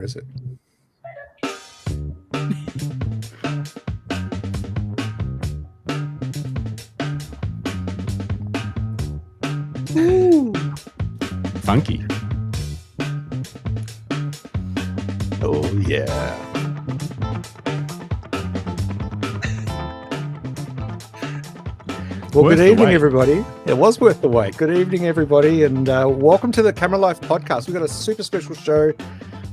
Is it? Ooh. Funky. Oh, yeah. Well, good evening, everybody. It was worth the wait. Good evening, everybody, and welcome to the Camera Life podcast. We've got a super special show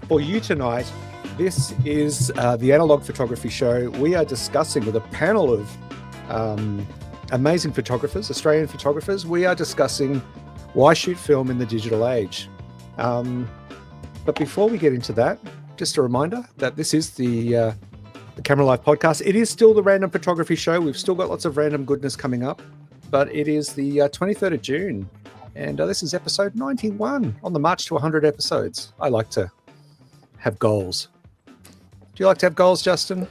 for you tonight. This is the Analogue Photography Show. We are discussing with a panel of amazing photographers, Australian photographers. We are discussing why shoot film in the digital age. But before we get into that, just a reminder that this is the Camera Life podcast. It is still the Random Photography Show. We've still got lots of random goodness coming up, but it is the 23rd of June, and this is episode 91 on the march to 100 episodes. I like to have goals. Do you like to have goals, Justin?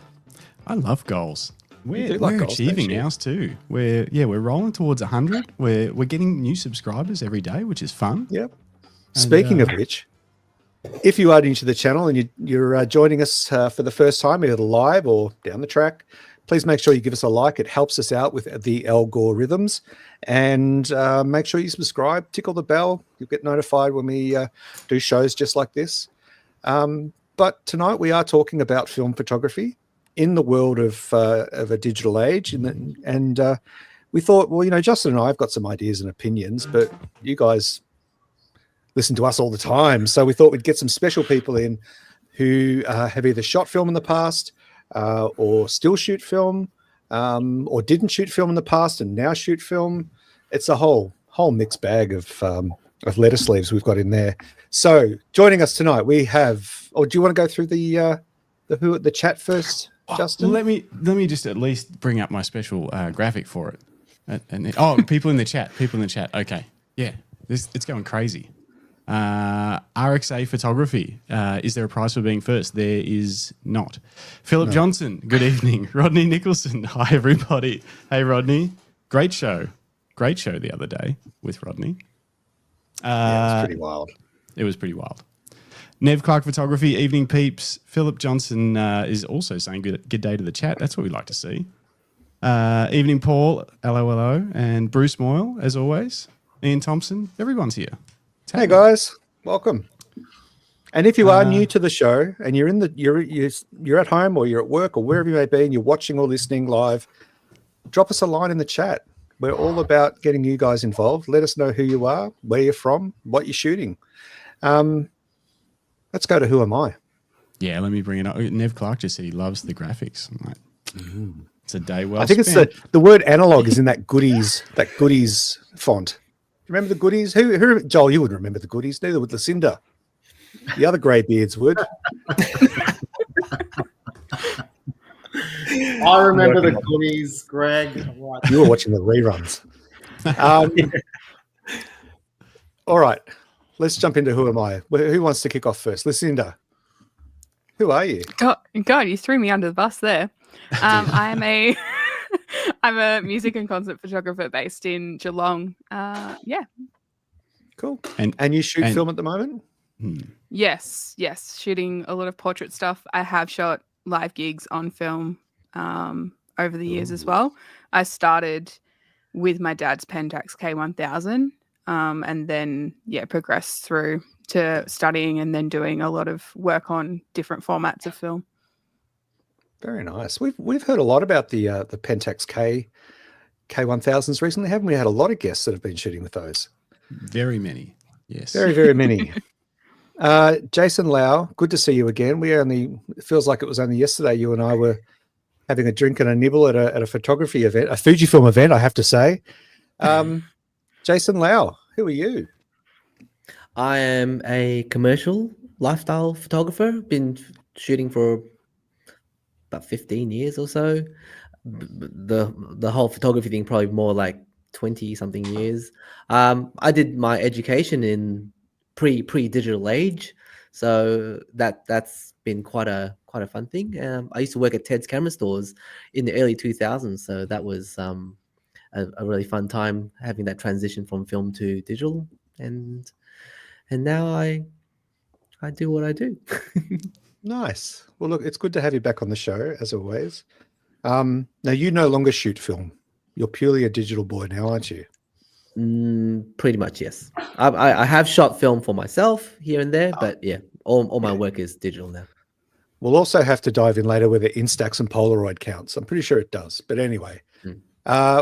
I love goals. We're goals, achieving ours too. We're rolling towards 100. We're getting new subscribers every day, which is fun. Yep. Speaking of which, if you are new to the channel and you're joining us for the first time, either live or down the track, please make sure you give us a like. It helps us out with the algorithms. And make sure you subscribe, tickle the bell. You'll get notified when we do shows just like this. But tonight we are talking about film photography in the world of a digital age. And we thought, well, Justin and I have got some ideas and opinions, but you guys listen to us all the time. So we thought we'd get some special people in who have either shot film in the past or still shoot film or didn't shoot film in the past and now shoot film. It's a whole mixed bag of letter sleeves we've got in there. So joining us tonight, we have, or do you want to go through the chat first, Justin? Let me just at least bring up my special graphic for it. And people in the chat. Okay. Yeah. It's going crazy. RXA Photography. Is there a prize for being first? There is not. Philip Johnson, good evening. Rodney Nicholson, hi everybody. Hey Rodney, great show the other day with Rodney. Yeah, it was pretty wild. It was pretty wild. Nev Clark Photography, evening peeps. Philip Johnson is also saying good day to the chat. That's what we like to see. Evening Paul, LOLO, and Bruce Moyle, as always. Ian Thompson, everyone's here. Hey guys, welcome. And if you are new to the show and you're at home or you're at work or wherever you may be and you're watching or listening live, drop us a line in the chat. We're all about getting you guys involved. Let us know who you are, where you're from, what you're shooting. Let's go to Who Am I? Yeah, let me bring it up. Nev Clark just said he loves the graphics. I'm like, it's a day well I think spent. it's the word analog is in that goodies font. Remember the goodies? Who? Joel, you wouldn't remember the goodies. Neither would Lucinda. The other greybeards would. I remember the goodies, Greg. You were watching the reruns. All right. Let's jump into Who Am I? Who wants to kick off first? Lucinda, who are you? God, you threw me under the bus there. I'm a music and concert photographer based in Geelong. Yeah. Cool. And you shoot film at the moment? Yes. Shooting a lot of portrait stuff. I have shot live gigs on film over the years as well. I started with my dad's Pentax K1000 and then, progressed through to studying and then doing a lot of work on different formats of film. Very nice. We've heard a lot about the Pentax K1000s recently, haven't we? Had a lot of guests that have been shooting with those. Very many, yes. Very, very many. Jason Lau, good to see you again. It feels like it was only yesterday you and I were having a drink and a nibble at a photography event, a Fujifilm event, I have to say. Jason Lau, who are you? I am a commercial lifestyle photographer. Been shooting for about 15 years or so. The whole photography thing probably more like 20 something years. I did my education in pre-digital age, so that's been quite a fun thing. I used to work at Ted's camera stores in the early 2000s, so that was a really fun time having that transition from film to digital. And now I I do what I do. Nice. Well, look, it's good to have you back on the show, as always. Now, you no longer shoot film. You're purely a digital boy now, aren't you? Pretty much, yes. I have shot film for myself here and there, but yeah, all my work is digital now. We'll also have to dive in later whether Instax and Polaroid counts. I'm pretty sure it does. But anyway,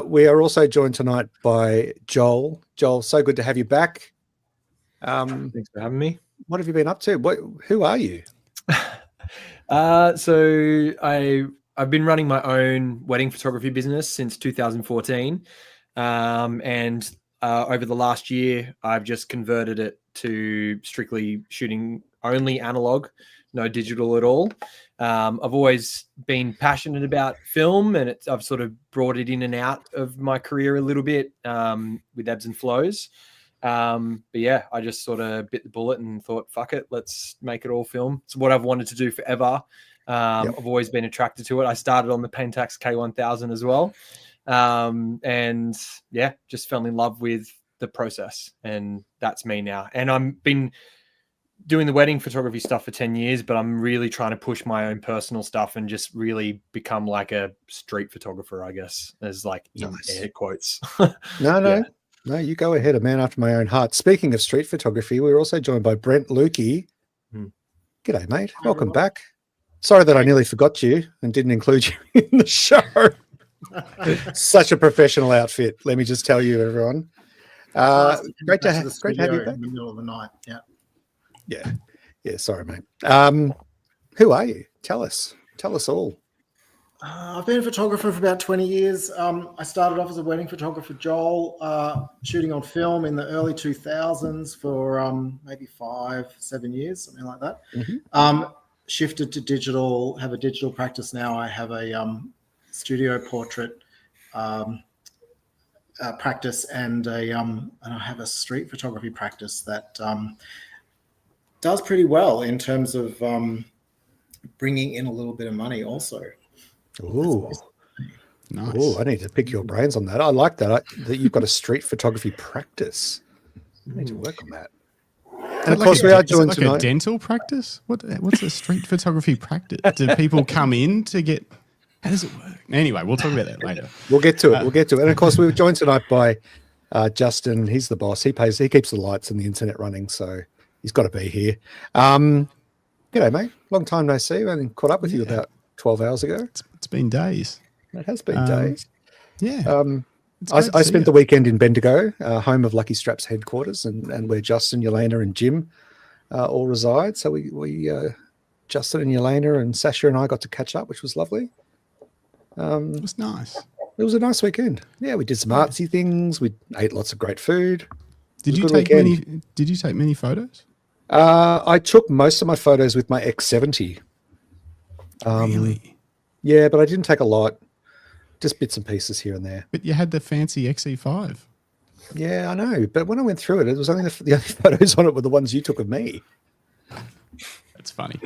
we are also joined tonight by Joel. Joel, so good to have you back. Thanks for having me. What have you been up to? Who are you? So I've been running my own wedding photography business since 2014. And over the last year, I've just converted it to strictly shooting only analog, no digital at all. I've always been passionate about film, and I've sort of brought it in and out of my career a little bit with ebbs and flows. But yeah, I just sort of bit the bullet and thought, fuck it, let's make it all film. It's what I've wanted to do forever. I've always been attracted to it. I started on the Pentax K1000 as well. And yeah, just fell in love with the process, and that's me now. And I've been doing the wedding photography stuff for 10 years, but I'm really trying to push my own personal stuff and just really become like a street photographer, I guess, as like Nice. in air quotes. No, you go ahead, a man after my own heart. Speaking of street photography, we're also joined by Brent Lukey. G'day, mate. Welcome back. Sorry that I nearly forgot you and didn't include you in the show. Such a professional outfit, let me just tell you, everyone. Great to have you back. In the middle of the night. Yeah. Yeah. Sorry, mate. Who are you? Tell us all. I've been a photographer for about 20 years. I started off as a wedding photographer, Joel, shooting on film in the early 2000s for maybe 5-7 years, something like that. Shifted to digital, have a digital practice now. I have a studio portrait practice and I have a street photography practice that does pretty well in terms of bringing in a little bit of money also. Ooh, Nice. Ooh, I need to pick your brains on that. I like that, that you've got a street photography practice. I need to work on that. And of course, we are joined like tonight. a dental practice. What's a street photography practice? Do people come in to get? How does it work? Anyway, we'll talk about that later. We'll get to it. And of course, we were joined tonight by Justin. He's the boss. He keeps the lights and the internet running, so he's got to be here. G'day, mate. Long time no see. I only caught up with you about 12 hours ago. It's been days. It has been days. Yeah. I spent the weekend in Bendigo, home of Lucky Strap's headquarters, and where Justin, Yelena, and Jim all reside. So we Justin and Yelena and Sasha and I got to catch up, which was lovely. It was nice. It was a nice weekend. Yeah, we did some artsy things. We ate lots of great food. Did you take many photos? I took most of my photos with my X70. Really? Yeah, but I didn't take a lot. Just bits and pieces here and there. But you had the fancy XE5. Yeah, I know. But when I went through it, it was only the only photos on it were the ones you took of me. That's funny.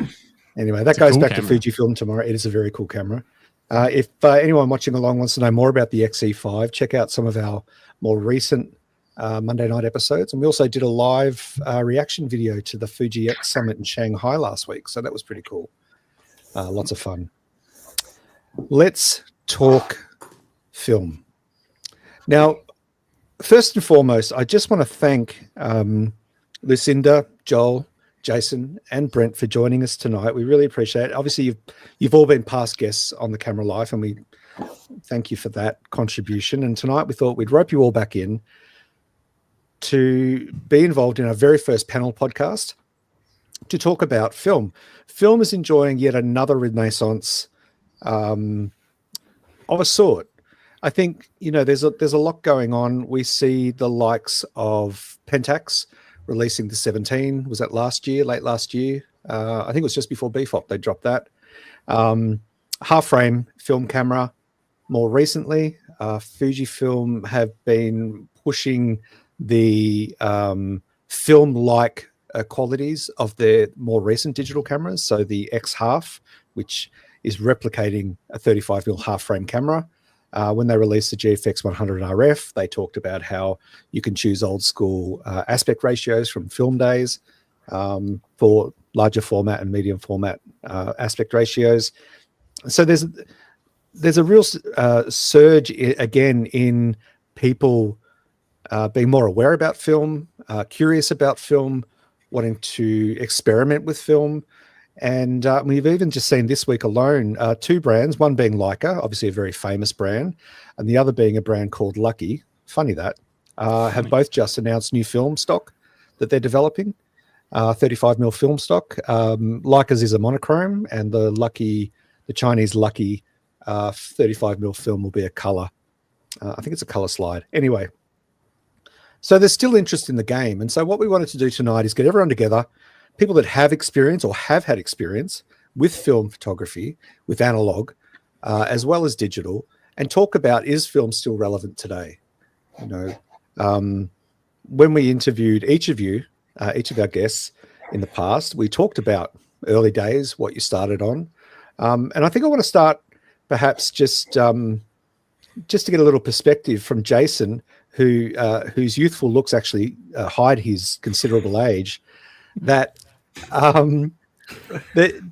Anyway, that It's a goes cool back camera. to Fujifilm tomorrow. It is a very cool camera. If anyone watching along wants to know more about the XE5, check out some of our more recent Monday night episodes. And we also did a live reaction video to the Fuji X Summit in Shanghai last week. So that was pretty cool. Lots of fun. Let's talk film. Now, first and foremost, I just want to thank Lucinda, Joel, Jason, and Brent for joining us tonight. We really appreciate it. Obviously, you've all been past guests on the Camera Life, and we thank you for that contribution. And tonight we thought we'd rope you all back in to be involved in our very first panel podcast to talk about film. Film is enjoying yet another renaissance of a sort. I think, there's a lot going on. We see the likes of Pentax releasing the 17. Was that late last year? I think it was just before BFOP they dropped that. Half frame film camera more recently. Fujifilm have been pushing the film-like qualities of their more recent digital cameras. So the X half, which is replicating a 35mm half frame camera. When they released the GFX 100 RF, they talked about how you can choose old school aspect ratios from film days. for larger format and medium format aspect ratios. So there's a real surge again in people being more aware about film, curious about film, wanting to experiment with film. And we've even just seen this week alone 2 brands, one being Leica, obviously a very famous brand, and the other being a brand called Lucky. Funny that. Have both just announced new film stock that they're developing, 35mm film stock. Leica's is a monochrome, and the Chinese Lucky 35mm film will be a color. I think it's a color slide. Anyway, so there's still interest in the game. And so what we wanted to do tonight is get everyone together, people that have experience or have had experience with film photography, with analog, as well as digital, and talk about, is film still relevant today? You know, when we interviewed each of you, each of our guests in the past, we talked about early days, what you started on. And I think I want to start perhaps just to get a little perspective from Jason, whose youthful looks actually hide his considerable age.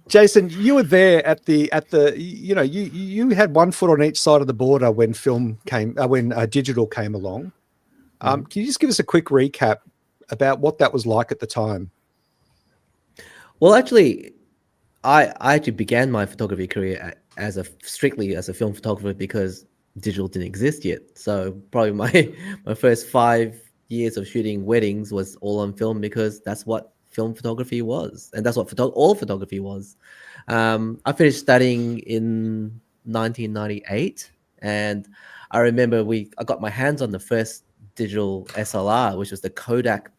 Jason, you were there at the you had one foot on each side of the border when film came, when digital came along. Can you just give us a quick recap about what that was like at the time? Well, actually, I actually began my photography career strictly as a film photographer because digital didn't exist yet. So probably my first 5 years of shooting weddings was all on film because that's what film photography was, and that's what all photography was. I finished studying in 1998, and I remember I got my hands on the first digital SLR, which was the Kodak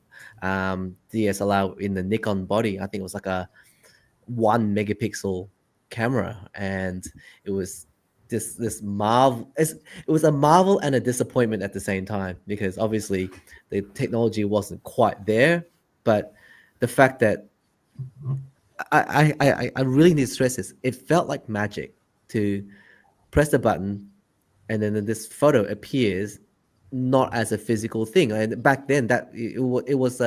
DSLR in the Nikon body. I think it was like a 1 megapixel camera, and it was this marvel. It was a marvel and a disappointment at the same time, because obviously the technology wasn't quite there, but the fact that I really need to stress this, it felt like magic to press the button and then this photo appears not as a physical thing. And back then that it was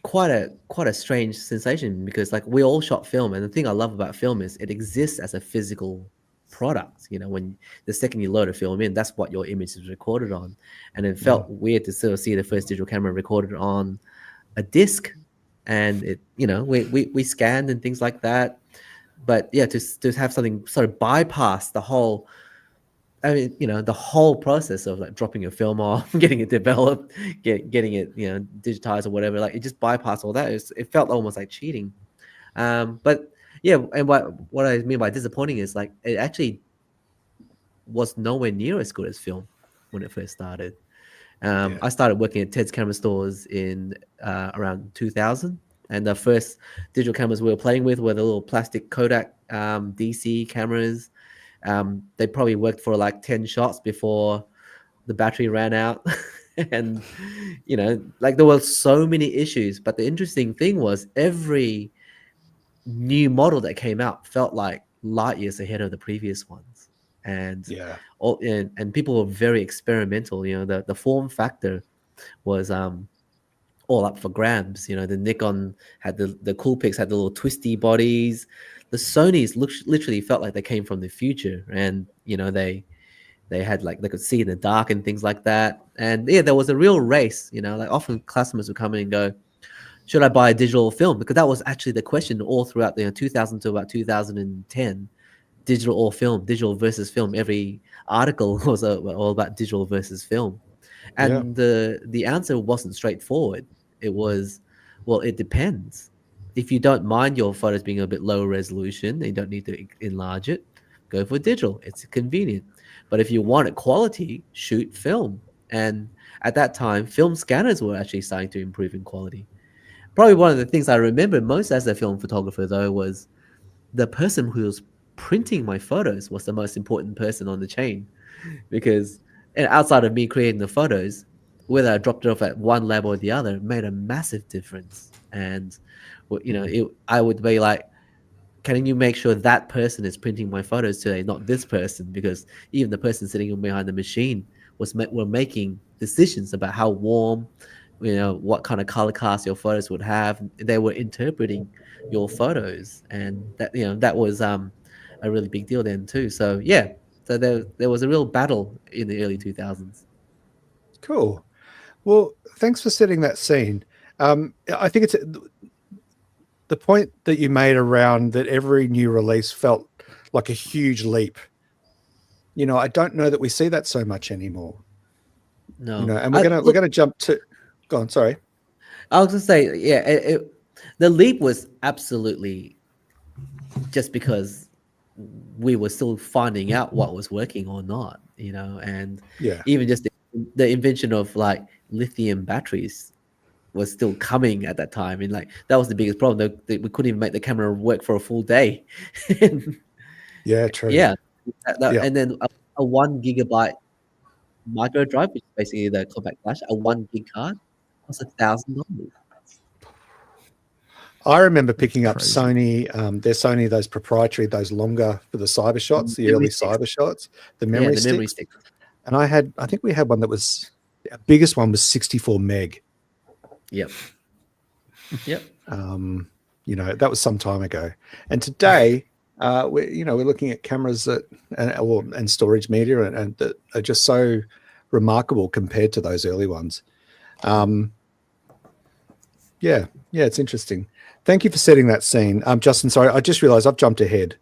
quite a strange sensation, because like we all shot film, and the thing I love about film is it exists as a physical product. You know, when the second you load a film in, that's what your image is recorded on. And it felt weird to sort of see the first digital camera recorded on a disc, and it, you know, we scanned and things like that. But yeah, to have something sort of bypass the whole, I mean, you know, the whole process of like dropping your film off, getting it developed, getting it, you know, digitized or whatever, like it just bypassed all that. It felt almost like cheating. But yeah, and what I mean by disappointing is like it actually was nowhere near as good as film when it first started. I started working at Ted's Camera Stores in around 2000, and the first digital cameras we were playing with were the little plastic Kodak DC cameras. They probably worked for like 10 shots before the battery ran out. And, you know, like there were so many issues. But the interesting thing was every new model that came out felt like light years ahead of the previous ones. And and people were very experimental. You know, the form factor was all up for grabs. You know, the Nikon had the Coolpix had the little twisty bodies. The Sonys literally felt like they came from the future, and you know they had like they could see in the dark and things like that. And yeah, there was a real race. You know, like often customers would come in and go, "Should I buy a digital film?" Because that was actually the question all throughout the 2000 to about 2010. Digital or film, digital versus film. Every article was all about digital versus film, and the answer wasn't straightforward. It was, well, it depends. If you don't mind your photos being a bit lower resolution, you don't need to enlarge it, go for digital. It's convenient. But if you want it quality, shoot film. And at that time, film scanners were actually starting to improve in quality. Probably one of the things I remember most as a film photographer, though, was the person who was printing my photos was the most important person on the chain, because and outside of me creating the photos, whether I dropped it off at one lab or the other made a massive difference. And you know, I would be like, can you make sure that person is printing my photos today, not this person? Because even the person sitting behind the machine were making decisions about how warm what kind of color cast your photos would have. They were interpreting your photos, and that was a really big deal then too. So yeah, so there was a real battle in the early 2000s. Cool. Well, thanks for setting that scene. I think it's the point that you made around that every new release felt like a huge leap. I don't know that we see that so much anymore. No, and we're gonna jump to. Go on. Sorry. I was gonna say, yeah, the leap was absolutely just because we were still finding out what was working or not, and Yeah. even just the invention of like lithium batteries was still coming at that time, and like that was the biggest problem. We couldn't even make the camera work for a full day. Yeah. True. Yeah, Yeah. and then a 1 gigabyte micro drive, which is basically the compact flash, a 1 gig card, was $1,000. I remember picking up Crazy. Sony, those proprietary, those longer for the cyber shots, the Memory early sticks. cyber shots, the Yeah, memory the sticks. memory stick. And I think we had one that was, our biggest one was 64 meg. Yep. That was some time ago. And today, we're looking at cameras and storage media and that are just so remarkable compared to those early ones. Yeah, it's interesting. Thank you for setting that scene. Justin, sorry, I just realized I've jumped ahead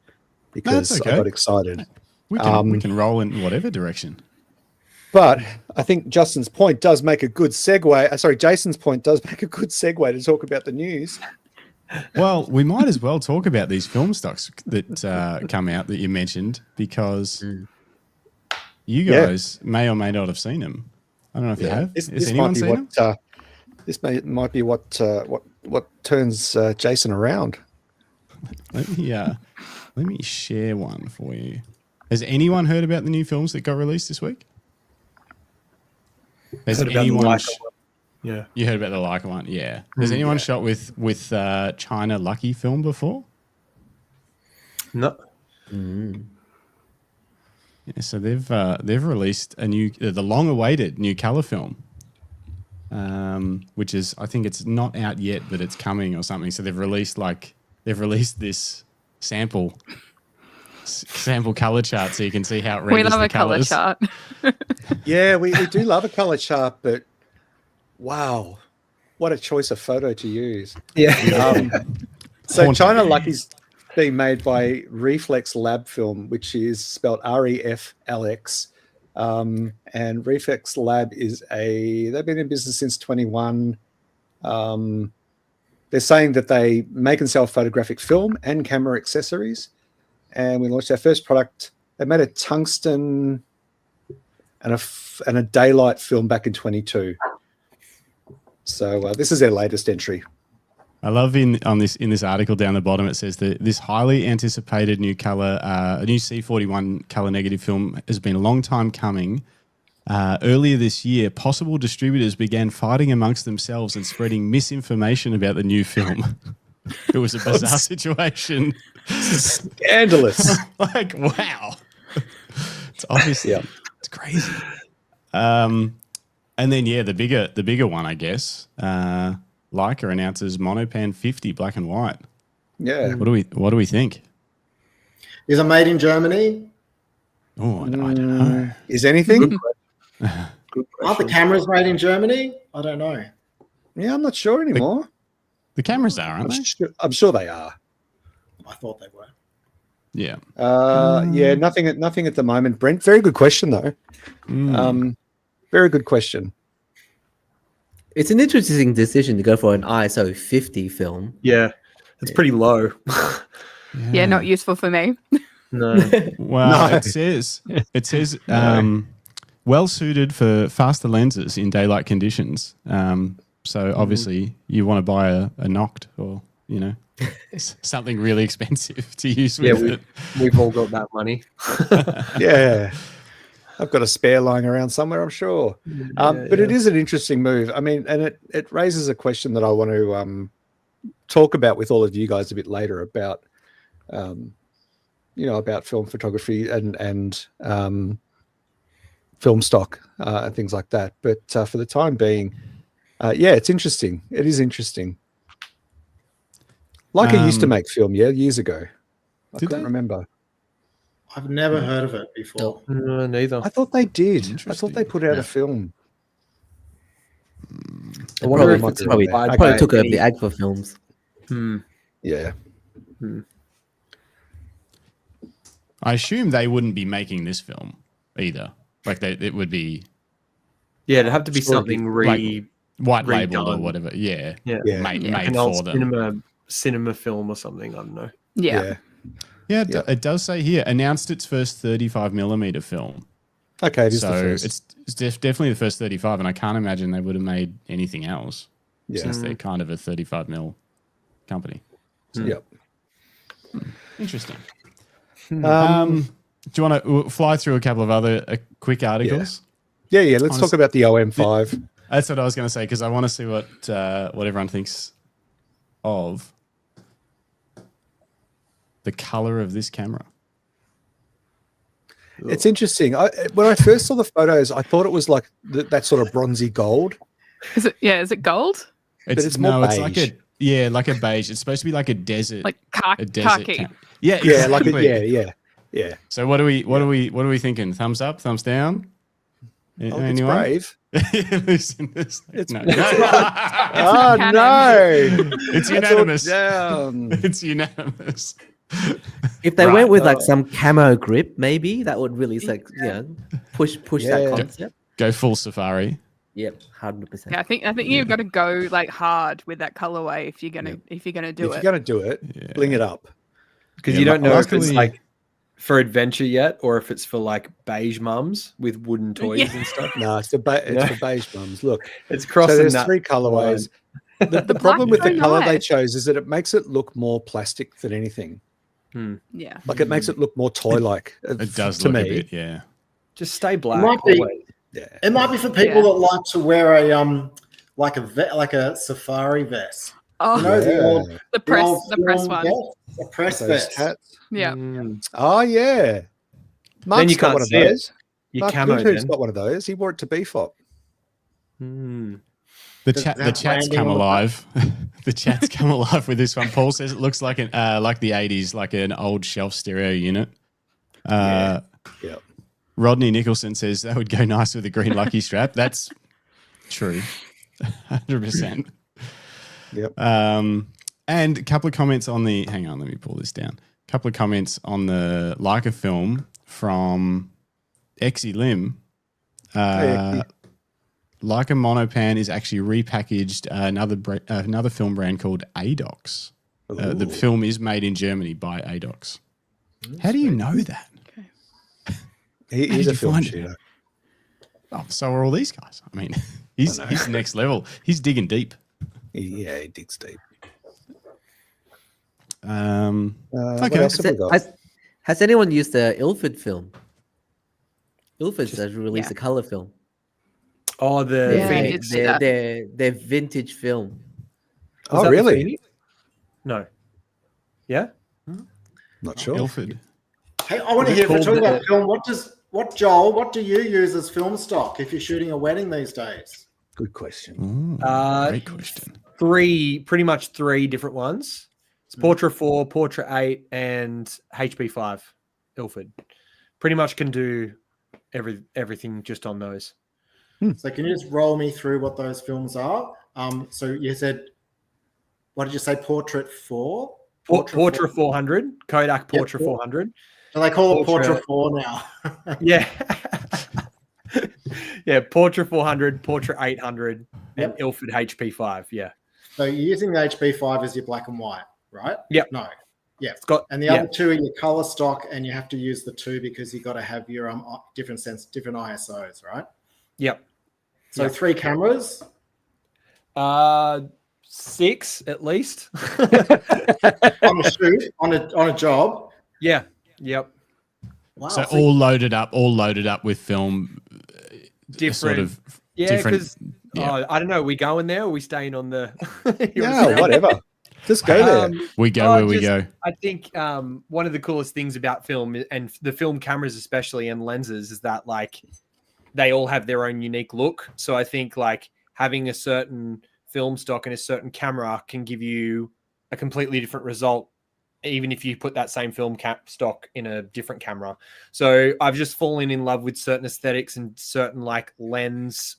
because okay. I got excited. We can roll in whatever direction. But I think Justin's point does make a good segue. Jason's point does make a good segue to talk about the news. Well, we might as well talk about these film stocks that come out that you mentioned, because you guys may or may not have seen them. I don't know if you have. Has anyone seen them? This might be what turns Jason around. Let me share one for you. Has anyone heard about the new films that got released this week? Has anyone? Yeah. You heard about the Leica one, yeah. Has anyone shot with China Lucky Film before? No. Yeah, so they've released the long-awaited new color film, which is, I think it's not out yet, but it's coming or something. So they've released this sample color chart, so you can see how it renders We love the a color colors. chart. Yeah, we do love a color chart, but wow, what a choice of photo to use. Yeah. So Haunting. China Lucky's being made by Reflex Lab Film, which is spelled REFLX. And Reflex Lab they've been in business since 21. They're saying that they make and sell photographic film and camera accessories. And we launched our first product. They made a tungsten and a daylight film back in 22. So this is their latest entry. I love in this article down the bottom, it says that this highly anticipated new color, a new C41 color negative film has been a long time coming. Earlier this year, possible distributors began fighting amongst themselves and spreading misinformation about the new film. It was a bizarre situation. Scandalous. Like, wow. It's obviously, it's crazy. And then, the bigger one, I guess, Leica announces Monopan 50 black and white. Yeah. What do we think? Is it made in Germany? Oh, I don't know. Is anything? Aren't the cameras made in Germany? I don't know. Yeah, I'm not sure anymore. The cameras are, aren't they? I'm sure they are. I thought they were. Yeah. Yeah, nothing at the moment. Brent, very good question though. Very good question. It's an interesting decision to go for an ISO 50 film. Yeah. It's pretty low. Yeah, not useful for me. No. Well, No. it says well suited for faster lenses in daylight conditions. So obviously you want to buy a Noct or something really expensive to use with it. We've all got that money. Yeah. I've got a spare lying around somewhere, I'm sure. But it is an interesting move. I mean, and it raises a question that I want to talk about with all of you guys a bit later about, about film photography and film stock and things like that. But for the time being, Yeah, it's interesting. It is interesting. Leica used to make film, years ago. I Did can't they? remember. I've never heard of it before. Neither. I thought they did. I Interesting. thought they put out No. a film. I wonder Probably, if might it's be wrong there. inspired probably by took over any- the Agfa films. Yeah. I assume they wouldn't be making this film either. Like it would be Yeah, it'd have to be Sure, something white labeled or redone. whatever. Yeah, Yeah. Yeah. made Yeah. made an old for them. cinema film or something. I don't know. Yeah. Yeah, Yeah. it does say here announced its first 35mm film. Okay, it is the So first. it's definitely the first 35, and I can't imagine they would have made anything else Yeah. since they're kind of a 35mm company. Yep. Interesting. Um, Do you want to fly through a couple of other quick articles? yeah. Let's talk about the OM5. That's what I was going to say because I want to see what everyone thinks of the color of this camera. It's interesting. When I first saw the photos, I thought it was like that sort of bronzy gold. Is it? Yeah. Is it gold? it's more it's like beige. like a beige. It's supposed to be like a desert, Like a desert. khaki? Yeah, Yeah, like exactly. yeah. So what are we thinking? Thumbs up, thumbs down? Oh, it's brave. Listen, it's no. Oh canon. no! It's That's all unanimous. down. It's unanimous. If they Right. went with like some camo grip, maybe that would really push Yeah. that concept. Go full safari. Yep, 100%. Yeah, I think you've got to go like hard with that colorway if you're gonna do If it. you're gonna do it, Yeah. bling it up. Because Yeah, you don't know if it's luckily- like for adventure yet, or if it's for like beige mums with wooden toys Yeah. and stuff. No, it's for beige mums. Look, It's so crossing there's that. 3 colorways. The problem with black's the so color they nice. chose is that it makes it look more plastic than anything. Yeah. Like it makes it look more toy-like. It does to look me. a bit, yeah. Just stay black. might be- always. Yeah. It might be for people that like to wear a like a safari vest. Oh, You know, the old the press film one. vest, the press Those vest. hats. Yeah. Oh yeah. Mark's you got can't one of see it. those. You Mark camo Goodhood's then. got one of those. He wore it to BFOP. The Does chat it have chat's branding come on the alive. The chat's come alive with this one. Paul says it looks like like the 80s, like an old shelf stereo unit. Yeah. Rodney Nicholson says that would go nice with a green lucky strap. That's true. 100%. Yep. And a couple of comments on the hang on, let me pull this down. A couple of comments on the Leica film from Exy Lim. Exy. Leica Monopan is actually repackaged another film brand called Adox. The Ooh. film is made in Germany by Adox. How do you know that? He's did a you film find it? shooter. Oh, so are all these guys. I mean, he's next level. He's digging deep. Yeah, he digs deep. Okay. What else have we got? Has anyone used the Ilford film? Ilford has released yeah. a color film. Oh, the Yeah, Phoenix. it's- Their vintage film. Was Oh, that the really? Phoenix? No. Yeah. Not sure. Ilford. Hey, I want to Is it hear if we're called talking the- about film. What do you use as film stock if you're shooting a wedding these days? Good question. Ooh, great question. Pretty much three different ones. It's Portra 4, Portra 8, and HP5 Ilford. Pretty much can do everything just on those. So can you just roll me through what those films are? So you said, what did you say? Portrait 4? Portra 400, Kodak Yep, Portra 400. Do they call it Portrait. Portrait 4 now? Yeah. Yeah, Portra 400, Portra 800, and Yep. Ilford HP5. Yeah. So you're using the HP5 as your black and white, right? Yep. No. Yeah. It's got And the other two are your color stock, and you have to use the two because you got to have your different ISOs, right? Yep. So Yep. 3 cameras. 6 at least. On a shoot, on a job. Yeah. Yep. Wow. So all loaded up with film. Different. Sort of Yeah, different. because Yeah. I don't know. Are we going there? Or are we staying on the? No, whatever. Just go there. We go where we go. I think one of the coolest things about film and the film cameras, especially and lenses, is that like they all have their own unique look. So I think like having a certain film stock and a certain camera can give you a completely different result, even if you put that same film stock in a different camera. So I've just fallen in love with certain aesthetics and certain like lens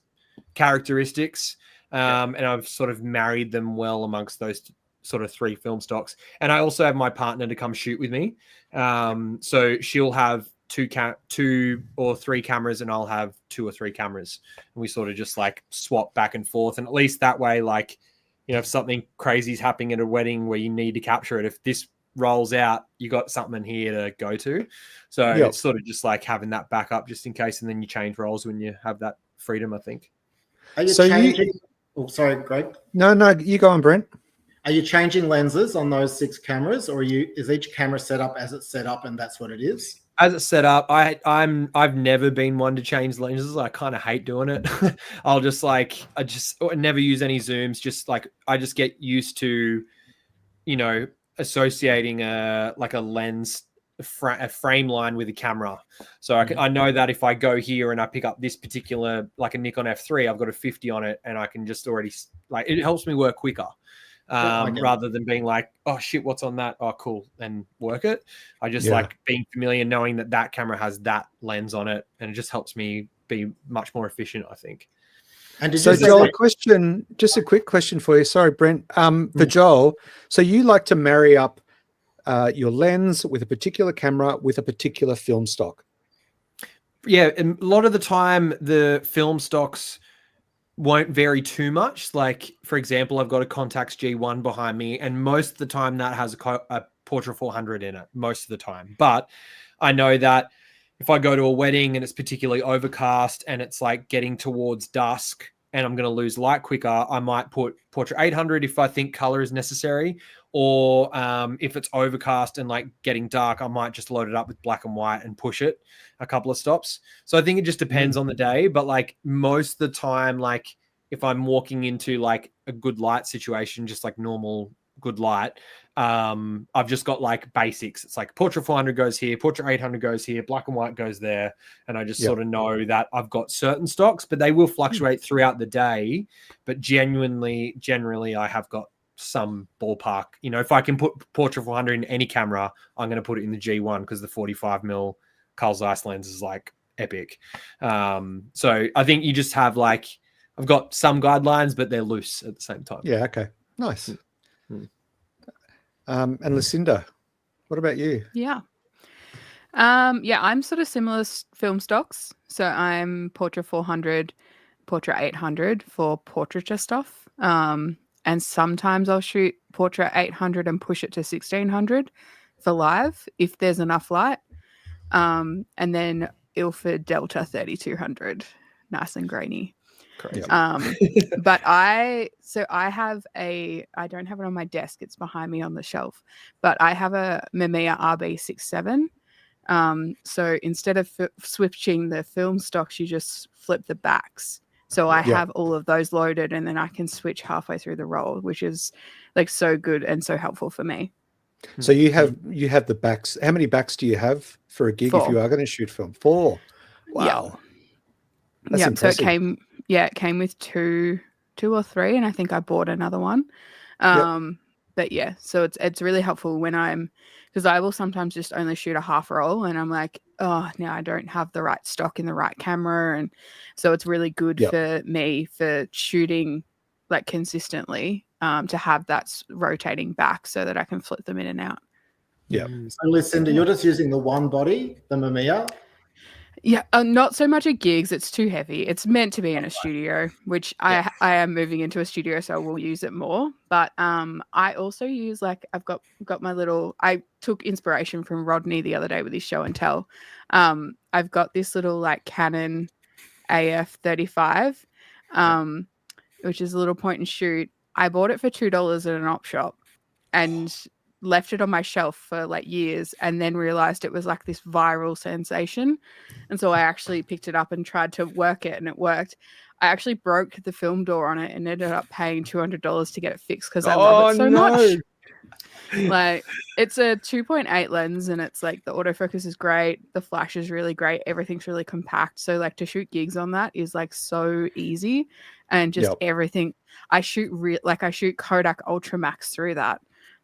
characteristics. And I've sort of married them well amongst those sort of 3 film stocks. And I also have my partner to come shoot with me. So she'll have 2 or 3 cameras and I'll have 2 or 3 cameras. And we sort of just like swap back and forth. And at least that way, like, you know, if something crazy is happening at a wedding where you need to capture it, if this rolls out, you got something here to go to. So it's sort of just like having that backup just in case. And then you change roles when you have that freedom, I think. Are you changing? Oh, sorry, Greg. No, you go on, Brent. Are you changing lenses on those 6 cameras, or is each camera set up as it's set up and that's what it is? As it's set up, I've never been one to change lenses. I kind of hate doing it. I never use any zooms. Just like I just get used to, you know, associating a lens, a frame line with a camera. So I know that if I go here and I pick up this particular, like a Nikon F3, I've got a 50 on it, and I can just already, like, it helps me work quicker. Rather than being like, oh shit, what's on that? Oh, cool, and work it. I just like being familiar, knowing that camera has that lens on it, and it just helps me be much more efficient, I think. And so, Joel, just a quick question for you. Sorry, Brent. For Joel, so you like to marry up your lens with a particular camera with a particular film stock? Yeah, and a lot of the time the film stocks won't vary too much. Like, for example, I've got a Contax G1 behind me, and most of the time that has a Portra 400 in it, most of the time. But I know that if I go to a wedding and it's particularly overcast and it's like getting towards dusk and I'm going to lose light quicker, I might put Portra 800 if I think color is necessary. Or if it's overcast and like getting dark, I might just load it up with black and white and push it a couple of stops. So I think it just depends on the day. But like most of the time, like if I'm walking into like a good light situation, just like normal good light, I've just got like basics. It's like Portra 400 goes here, Portra 800 goes here, black and white goes there. And I just sort of know that I've got certain stocks, but they will fluctuate throughout the day. But generally, I have got some ballpark. You know, if I can put Portra 400 in any camera, I'm going to put it in the G1 because the 45mm Carl Zeiss lens is like epic. So I think you just have like, I've got some guidelines, but they're loose at the same time. Yeah. Okay. Nice. And Lucinda, what about you? Yeah. I'm sort of similar film stocks. So I'm Portra 400, Portra 800 for portraiture stuff. And sometimes I'll shoot Portra 800 and push it to 1600 for live if there's enough light. And then Ilford Delta 3200, nice and grainy. Crazy. But I don't have it on my desk. It's behind me on the shelf. But I have a Mamiya RB67. So instead of switching the film stocks, you just flip the backs. So I have all of those loaded, and then I can switch halfway through the roll, which is like so good and so helpful for me. So you have the backs. How many backs do you have for a gig 4. if you are going to shoot film? 4. Wow. That's impressive. So it came with two or 3, and I think I bought another one. But yeah, so it's really helpful when because I will sometimes just only shoot a half roll, and I'm like, oh, now I don't have the right stock in the right camera, and so it's really good for me for shooting like consistently to have that rotating back so that I can flip them in and out. Yeah. So Lucinda, you're just using the one body, the Mamiya? Yeah, not so much at gigs. It's too heavy. It's meant to be in a studio, which I am moving into a studio, so I will use it more. But I also use I've got my little. I took inspiration from Rodney the other day with his show and tell. I've got this little like Canon AF35, which is a little point and shoot. I bought it for $2 at an op shop, and left it on my shelf for like years, and then realized it was like this viral sensation, and so I actually picked it up and tried to work it, and it worked. I actually broke the film door on it and ended up paying $200 to get it fixed because I love it so much. Like, it's a 2.8 lens, and it's like the autofocus is great, the flash is really great, everything's really compact. So like to shoot gigs on that is like so easy, and just Yep. everything. I shoot I shoot Kodak Ultra Max through that,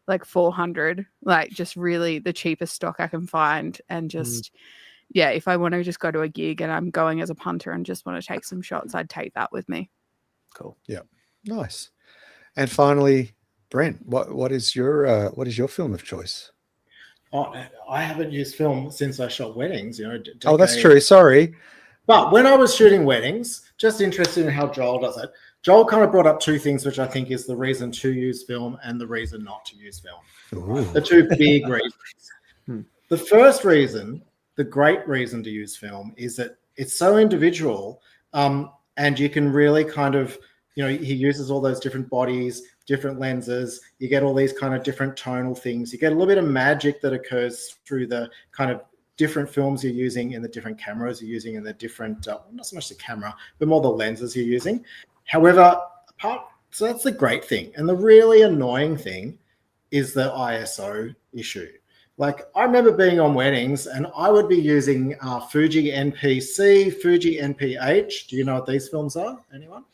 like 400, like just really the cheapest stock I can find, and just yeah, if I want to just go to a gig and I'm going as a punter and just want to take some shots, I'd take that with me. Cool. Yeah, nice. And finally, Brent, what is your film of choice? Oh, I haven't used film since I shot weddings. You know. Oh, that's true. Sorry. But when I was shooting weddings, just interested in how Joel does it. Joel kind of brought up two things, which I think is the reason to use film and the reason not to use film. Ooh. The two big reasons. The first reason, the great reason to use film, is that it's so individual, and you can really kind of, you know, he uses all those different bodies, different lenses. You get all these kind of different tonal things. You get a little bit of magic that occurs through the kind of different films you're using and the different cameras you're using and the different, not so much the camera, but more the lenses you're using. However, so that's the great thing. And the really annoying thing is the ISO issue. Like, I remember being on weddings and I would be using Fuji NPC, Fuji NPH. Do you know what these films are? Anyone?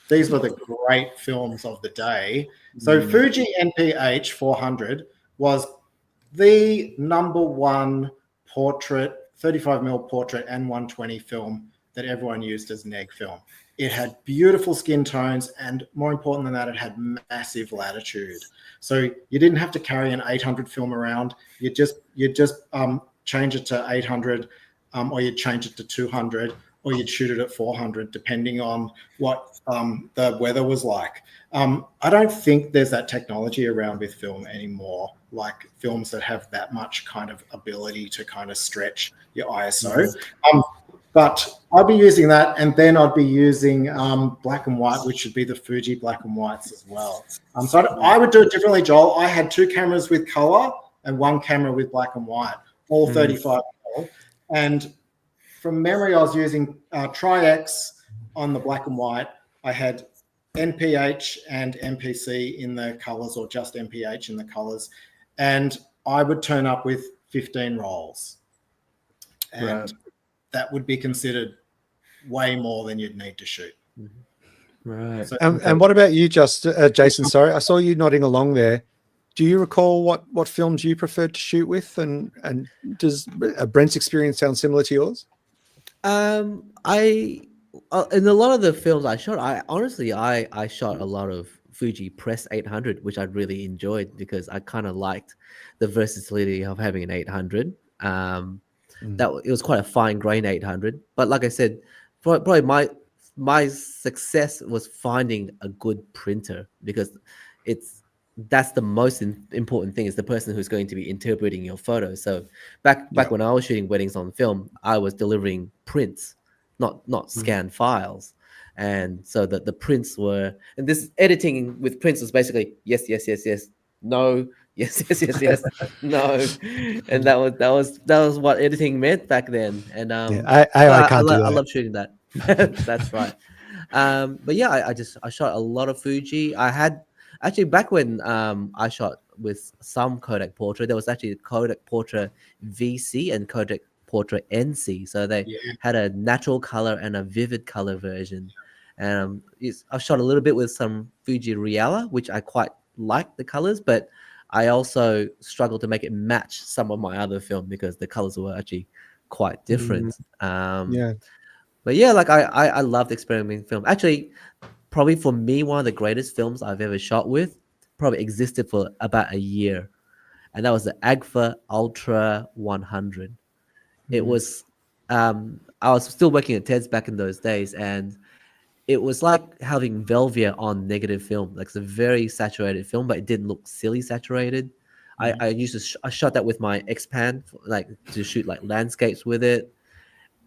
These were the great films of the day. So Fuji NPH 400 was the #1 portrait, 35mm portrait and 120 film that everyone used as neg film. It had beautiful skin tones, and more important than that, it had massive latitude. So you didn't have to carry an 800 film around. You just change it to 800, or you'd change it to 200, or you'd shoot it at 400, depending on what the weather was like. I don't think there's that technology around with film anymore, like films that have that much kind of ability to kind of stretch your ISO. But I'd be using that, and then I'd be using black and white, which should be the Fuji black and whites as well. So I would do it differently, Joel. I had 2 cameras with color and 1 camera with black and white, all 35mm. And from memory, I was using Tri-X on the black and white. I had NPH and MPC in the colors, or just MPH in the colors. And I would turn up with 15 rolls. And that would be considered way more than you'd need to shoot. Right. So, And what about you, Jason? Sorry, I saw you nodding along there. Do you recall what films you preferred to shoot with, and does Brent's experience sound similar to yours? I in a lot of the films I shot, I shot a lot of Fuji Press 800, which I really enjoyed because I kind of liked the versatility of having an 800. That it was quite a fine grain 800, but like I said, probably my success was finding a good printer, because that's the most important thing, is the person who's going to be interpreting your photos. So back when I was shooting weddings on film, I was delivering prints, not scanned files. And so the prints were, and this editing with prints was basically yes, no, yes, no. And that was what editing meant back then. And I love shooting that. That's right. But yeah, I shot a lot of Fuji. I had actually, back when I shot with some Kodak Portrait, there was actually Kodak Portrait VC and Kodak Portrait NC. So they had a natural color and a vivid color version. And I shot a little bit with some Fuji Reala, which I quite liked the colors, but I also struggled to make it match some of my other film because the colors were actually quite different. But yeah, like I loved experimenting film. Actually, probably for me, one of the greatest films I've ever shot with probably existed for about a year. And that was the Agfa Ultra 100. It was, I was still working at Ted's back in those days, and it was like having Velvia on negative film. Like, it's a very saturated film, but it didn't look silly saturated. I shot that with my X-Pan, like to shoot like landscapes with it.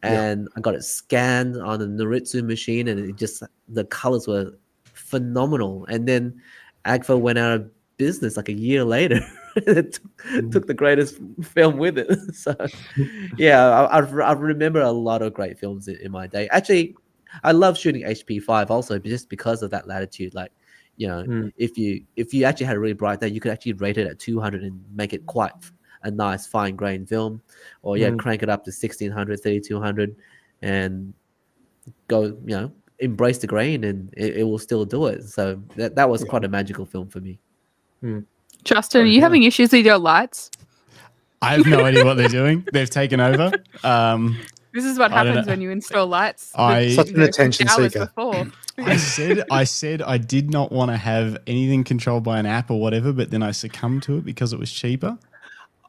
And I got it scanned on a Noritsu machine, and the colors were phenomenal. And then Agfa went out of business like a year later. It took the greatest film with it. So yeah, I remember a lot of great films in my day. Actually, I love shooting HP5 also, just because of that latitude. Like, You know, Mm. if you actually had a really bright day, you could actually rate it at 200 and make it quite a nice fine grained film, or crank it up to 1600, 3200, and go, embrace the grain, and it will still do it. So that was quite a magical film for me. Justin, are you having issues with your lights? I have no idea what they're doing. They've taken over. This is what I don't happens know. when you install lights. Such an attention hours seeker. before. I said I did not want to have anything controlled by an app or whatever, but then I succumbed to it because it was cheaper.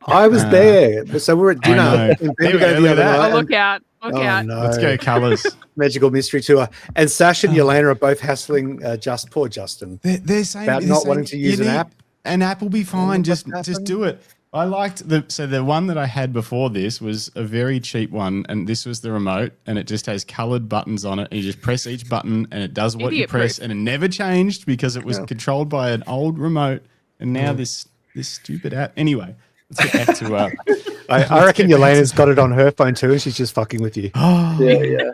I was there. So we're at dinner know. in There we go, Bendigo look the at other that. night. Oh, look out. Look out. No. Let's go colours. Magical Mystery Tour. And Sash and Yelena are both hassling poor Justin They're saying about not wanting to use an app. An app will be fine. Just happened? do it. I liked the one that I had before this was a very cheap one, and this was the remote, and it just has coloured buttons on it. And you just press each button, and it does what you press, and it never changed because it was controlled by an old remote. And now this stupid app. Anyway, let's get back to. I reckon Yelena's got it on her phone too, and she's just fucking with you. Yeah.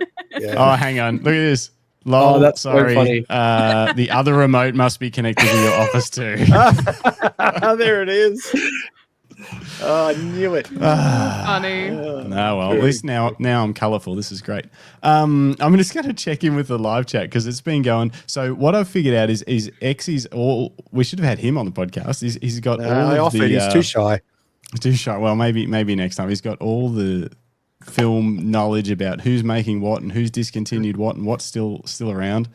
Oh, hang on. Look at this. Lol, that's so sorry. funny. The other remote must be connected to your office too. There it is. Oh, I knew it. Funny. No, well, at least now I'm colourful. This is great. I'm just going to check in with the live chat because it's been going. So what I've figured out is X is all. We should have had him on the podcast. He's got all I of offered. the. He's too shy. Too shy. Well, maybe next time. He's got all the film knowledge about who's making what and who's discontinued what and what's still around.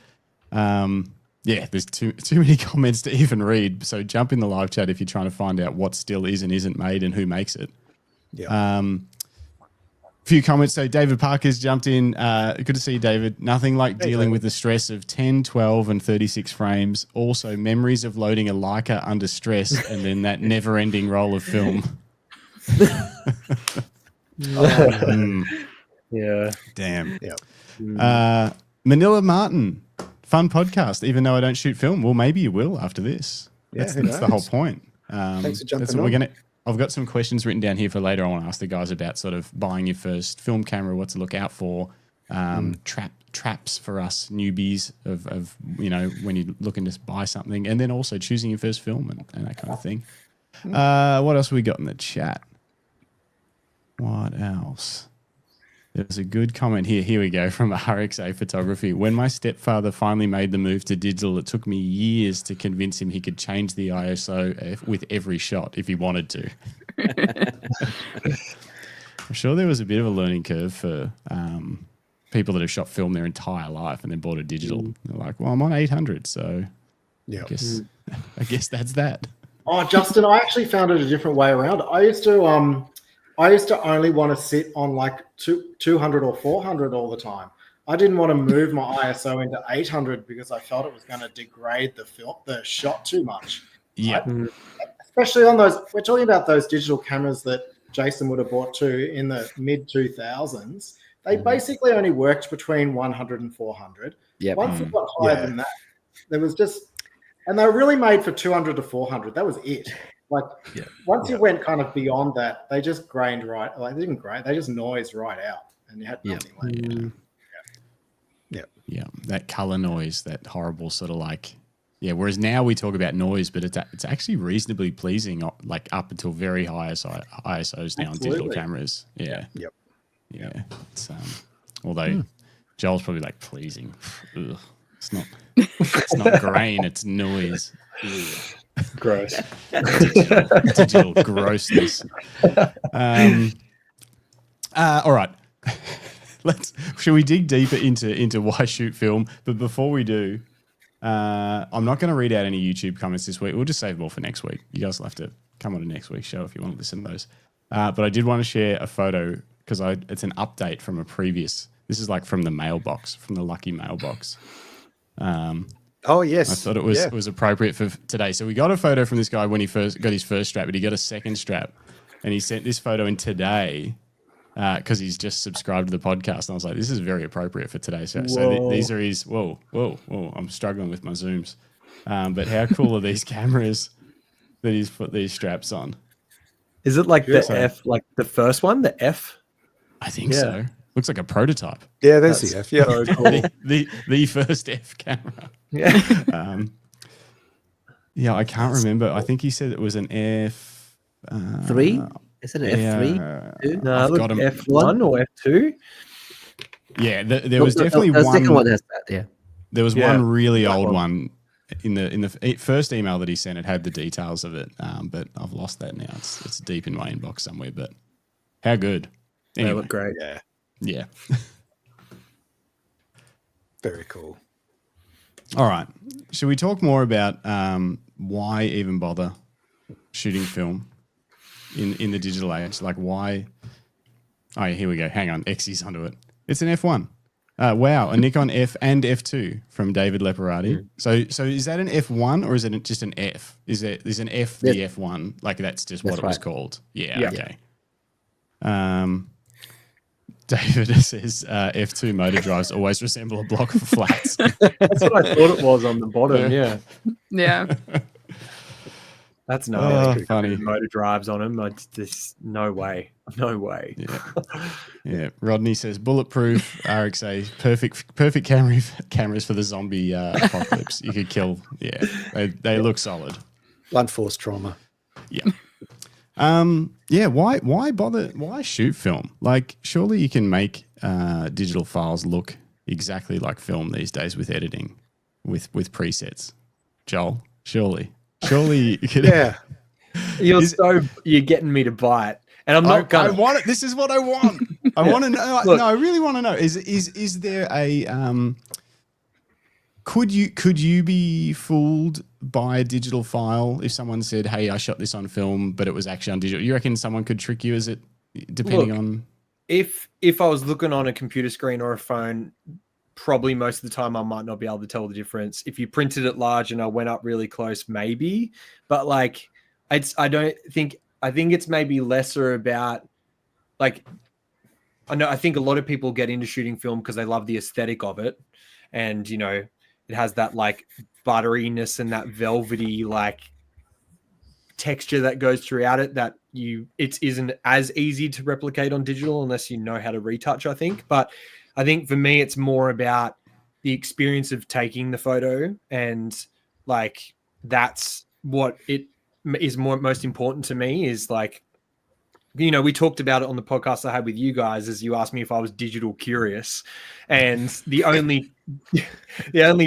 Yeah, there's too many comments to even read. So jump in the live chat if you're trying to find out what still is and isn't made and who makes it. Yeah. Few comments. So David Parker's jumped in. Good to see you, David. Nothing like dealing with the stress of 10, 12, and 36 frames. Also, memories of loading a Leica under stress and then that never-ending roll of film. Yeah. Damn. Yeah. Manila Martin, fun podcast. Even though I don't shoot film, well, maybe you will after this. Yeah, That's who the whole knows? point. Thanks for jumping that's what we're on. gonna. I've got some questions written down here for later. I want to ask the guys about sort of buying your first film camera, what to look out for, traps for us newbies of when you're looking to buy something, and then also choosing your first film and that kind of thing. What else have we got in the chat? What else? There's a good comment here. Here we go from RXA Photography. When my stepfather finally made the move to digital, it took me years to convince him he could change the ISO with every shot if he wanted to. I'm sure there was a bit of a learning curve for people that have shot film their entire life and then bought a digital. They're like, well, I'm on 800, so Yeah. I guess that's that. Oh, Justin, I actually found it a different way around. I used to only want to sit on like 200 or 400 all the time. I didn't want to move my ISO into 800 because I felt it was going to degrade the shot too much. Yeah. Right? Especially on those, we're talking about those digital cameras that Jason would have bought too in the mid 2000s. They basically only worked between 100 and 400. Yep. Once it got higher than that, there was just, and they were really made for 200 to 400. That was it. Like once you went kind of beyond that, they just grained right. Like they didn't grain, they just noised right out, and you had nothing left. Yeah, that color noise, that horrible sort of like, whereas now we talk about noise, but it's actually reasonably pleasing, like up until very high ISOs now on digital cameras. Yeah. Yep. Yeah. It's, although Joel's probably like pleasing. Ugh. It's not grain, it's noise. Ugh. Gross. Digital grossness. All right. Should we dig deeper into why shoot film? But before we do, I'm not going to read out any YouTube comments this week. We'll just save them all for next week. You guys will have to come on to next week's show if you want to listen to those. But I did want to share a photo because it's an update from a previous. This is like from the mailbox, from the lucky mailbox. Oh yes. I thought it was appropriate for today. So we got a photo from this guy when he first got his first strap, but he got a second strap, and he sent this photo in today because he's just subscribed to the podcast. And I was like, this is very appropriate for today. So these are his. Whoa! I'm struggling with my zooms, but how cool are these cameras that he's put these straps on? Is it like the F, like the first one, the F? I think so. Looks like a prototype. Yeah, there's the F. Yeah. So cool. The first F camera. Yeah. Yeah, I can't remember. I think he said it was an F. 3? Is it an F3? Yeah, 2? No, I've look, got 'em. F1 or F2. Yeah, there was definitely the second one one. has that, yeah. There was Yeah, one really that old one. one in the first email that he sent. It had the details of it, but I've lost that now. It's deep in my inbox somewhere. But how good? They Anyway, look great. Yeah, yeah. very cool. All right. Should we talk more about why even bother shooting film in the digital age? Like why? Oh, yeah, here we go. Hang on. Xy's onto it. It's an F1. Wow, a Nikon F and F2 from David Leparati. So is that an F1 or is it just an F? Is an F the F1? Like that's just what it was called? Yeah. Okay. David says F2 motor drives always resemble a block of flats. That's what I thought it was on the bottom. Yeah, Yeah. that's gnarly. Funny. Motor drives on them. Just no way. Yeah. Rodney says bulletproof RXA, perfect cameras for the zombie apocalypse. You could kill. Yeah, they look solid. Blunt force trauma. Yeah. Yeah. Why bother? Why shoot film? Like, surely you can make digital files look exactly like film these days with editing, with presets. Joel, surely you could. Yeah. You're getting me to buy it, and I'm not gonna. I want it. This is what I want. I want to know. Look, no, I really want to know. Is there a Could you be fooled by a digital file if someone said, "Hey, I shot this on film, but it was actually on digital"? You reckon someone could trick you? Is it depending on? If I was looking on a computer screen or a phone, probably most of the time I might not be able to tell the difference. If you printed it large and I went up really close, maybe. But like, I think it's maybe lesser about like. I think a lot of people get into shooting film because they love the aesthetic of it, and it has that like butteriness and that velvety like texture that goes throughout it that it isn't as easy to replicate on digital unless you know how to retouch, I think. But I think for me, it's more about the experience of taking the photo, and like that's what it is most important to me is like, we talked about it on the podcast I had with you guys as you asked me if I was digital curious, and the only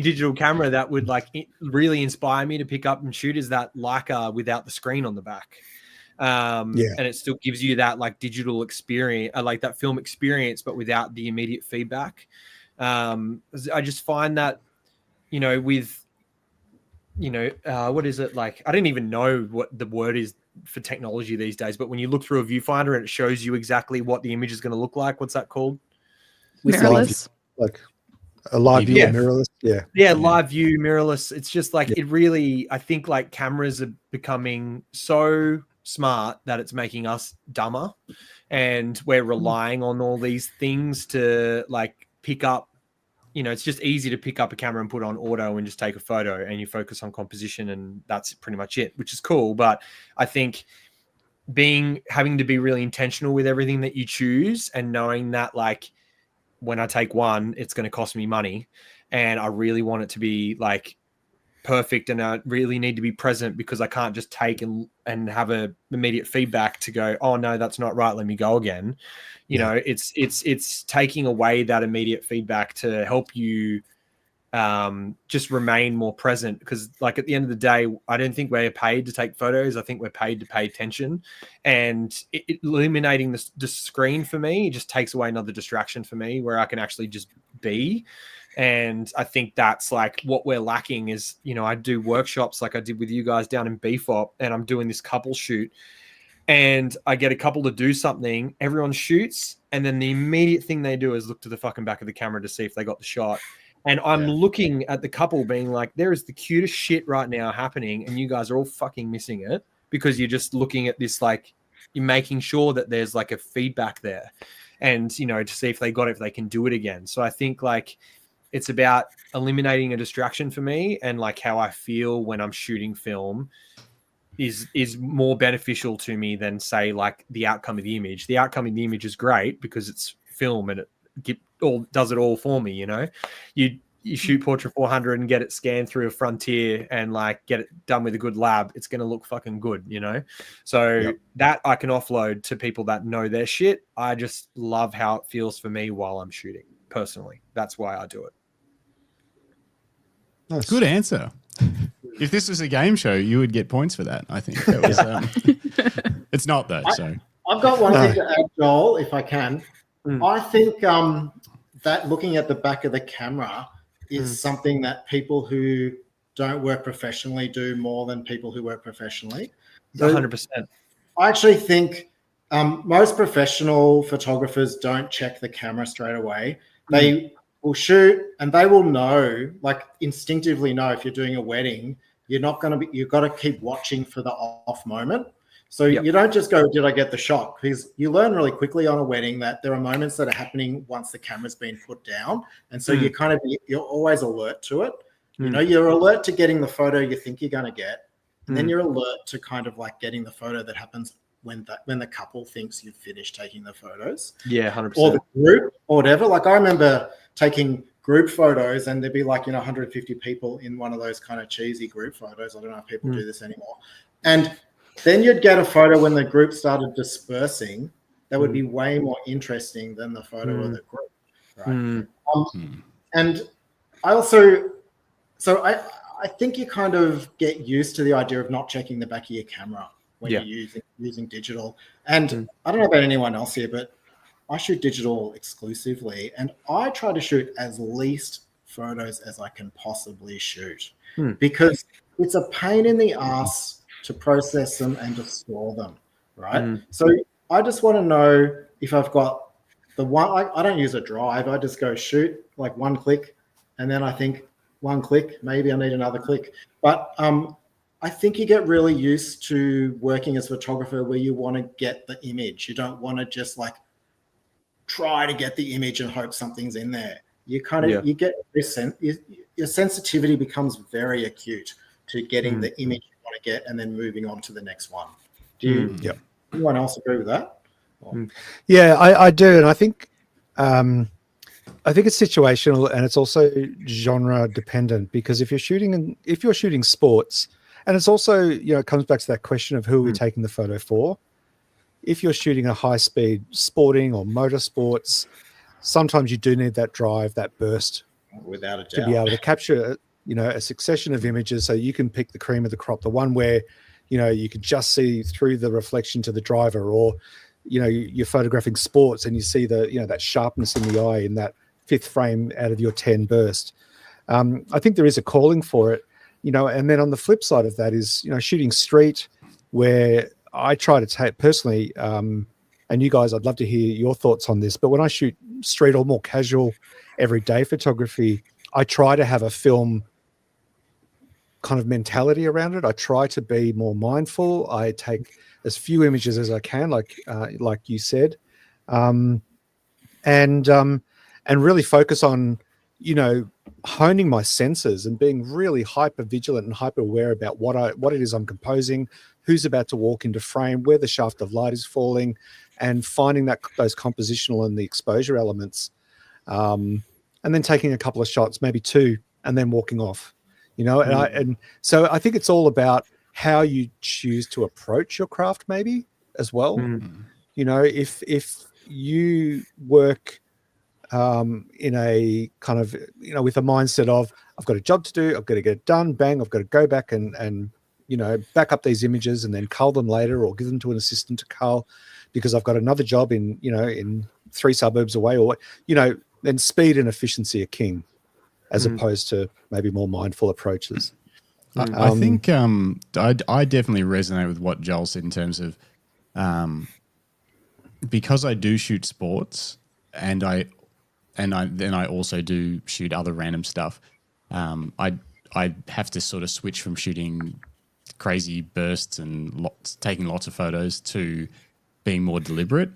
digital camera that would like really inspire me to pick up and shoot is that Leica without the screen on the back. And it still gives you that like digital experience, like that film experience, but without the immediate feedback. I just find that, with, what is it like? I don't even know what the word is for technology these days, but when you look through a viewfinder and it shows you exactly what the image is going to look like, what's that called? Mirrorless. Like a live view, mirrorless. Yeah, live view, mirrorless. It's just like it really. I think like cameras are becoming so smart that it's making us dumber, and we're relying on all these things to like pick up. It's just easy to pick up a camera and put on auto and just take a photo and you focus on composition and that's pretty much it, which is cool. But I think having to be really intentional with everything that you choose and knowing that like when I take one, it's going to cost me money and I really want it to be like perfect and I really need to be present because I can't just take and have a immediate feedback to go, oh no, that's not right, let me go again. It's taking away that immediate feedback to help you just remain more present, because like at the end of the day, I don't think we're paid to take photos. I think we're paid to pay attention, and eliminating the screen for me just takes away another distraction for me where I can actually just be. And I think that's like what we're lacking is, I do workshops like I did with you guys down in BFOP, and I'm doing this couple shoot and I get a couple to do something, everyone shoots, and then the immediate thing they do is look to the fucking back of the camera to see if they got the shot. And I'm looking at the couple being like, there is the cutest shit right now happening and you guys are all fucking missing it because you're just looking at this, like you're making sure that there's like a feedback there and, to see if they got it, if they can do it again. So I think like, it's about eliminating a distraction for me, and like how I feel when I'm shooting film is more beneficial to me than say like the outcome of the image. The outcome of the image is great because it's film and it does it all for me. you shoot Portrait 400 and get it scanned through a Frontier and like get it done with a good lab, it's going to look fucking good, you know? So that I can offload to people that know their shit. I just love how it feels for me while I'm shooting personally. That's why I do it. Nice. Good answer. If this was a game show, you would get points for that. I think that was. It's not though. So I've got one thing to add, Joel, if I can. I think that looking at the back of the camera is something that people who don't work professionally do more than people who work professionally. So 100%. I actually think most professional photographers don't check the camera straight away. They will shoot and they will know, like instinctively know, if you're doing a wedding, you've got to keep watching for the off moment. So you don't just go, did I get the shot? Because you learn really quickly on a wedding that there are moments that are happening once the camera's been put down. And so you're always alert to it. You know, you're alert to getting the photo you think you're going to get. And then you're alert to kind of like getting the photo that happens when the couple thinks you've finished taking the photos. Yeah, 100%. Or the group or whatever. Like I remember taking group photos and there'd be like, 150 people in one of those kind of cheesy group photos. I don't know if people do this anymore. And then you'd get a photo when the group started dispersing that would be way more interesting than the photo of the group, right? And I also, I think you kind of get used to the idea of not checking the back of your camera when you're using digital. And I don't know about anyone else here, but I shoot digital exclusively, and I try to shoot as least photos as I can possibly shoot because it's a pain in the ass to process them and to store them, right? So I just want to know if I've got the one, I don't use a drive. I just go shoot like one click and then I think one click, maybe I need another click. But I think you get really used to working as a photographer where you want to get the image. You don't want to just like try to get the image and hope something's in there. You kind of, you get this your sensitivity becomes very acute to getting the image to get and then moving on to the next one. Do you anyone else agree with that? Yeah, I do, and I think it's situational and it's also genre dependent, because if you're shooting sports, and it's also, it comes back to that question of who are we taking the photo for. If you're shooting a high speed sporting or motorsports, sometimes you do need that drive, that burst, without a doubt, to be able to capture a succession of images so you can pick the cream of the crop, the one where, you can just see through the reflection to the driver, or, you're photographing sports and you see that sharpness in the eye in that 5th frame out of your 10 burst. I think there is a calling for it, and then on the flip side of that is, shooting street, where I try to take personally, and you guys, I'd love to hear your thoughts on this, but when I shoot street or more casual everyday photography, I try to have a film kind of mentality around it. I try to be more mindful. I take as few images as I can, like you said, and really focus on, honing my senses and being really hyper vigilant and hyper aware about what it is I'm composing, who's about to walk into frame, where the shaft of light is falling, and finding those compositional and the exposure elements, and then taking a couple of shots, maybe 2, and then walking off. And so I think it's all about how you choose to approach your craft, maybe as well. If you work in a kind of, with a mindset of, I've got a job to do, I've got to get it done, bang, I've got to go back and back up these images and then cull them later, or give them to an assistant to cull because I've got another job in 3 suburbs away, or, then speed and efficiency are king, as opposed to maybe more mindful approaches. I think I definitely resonate with what Joel said in terms of because I do shoot sports and I also do shoot other random stuff. I have to sort of switch from shooting crazy bursts and taking lots of photos to being more deliberate,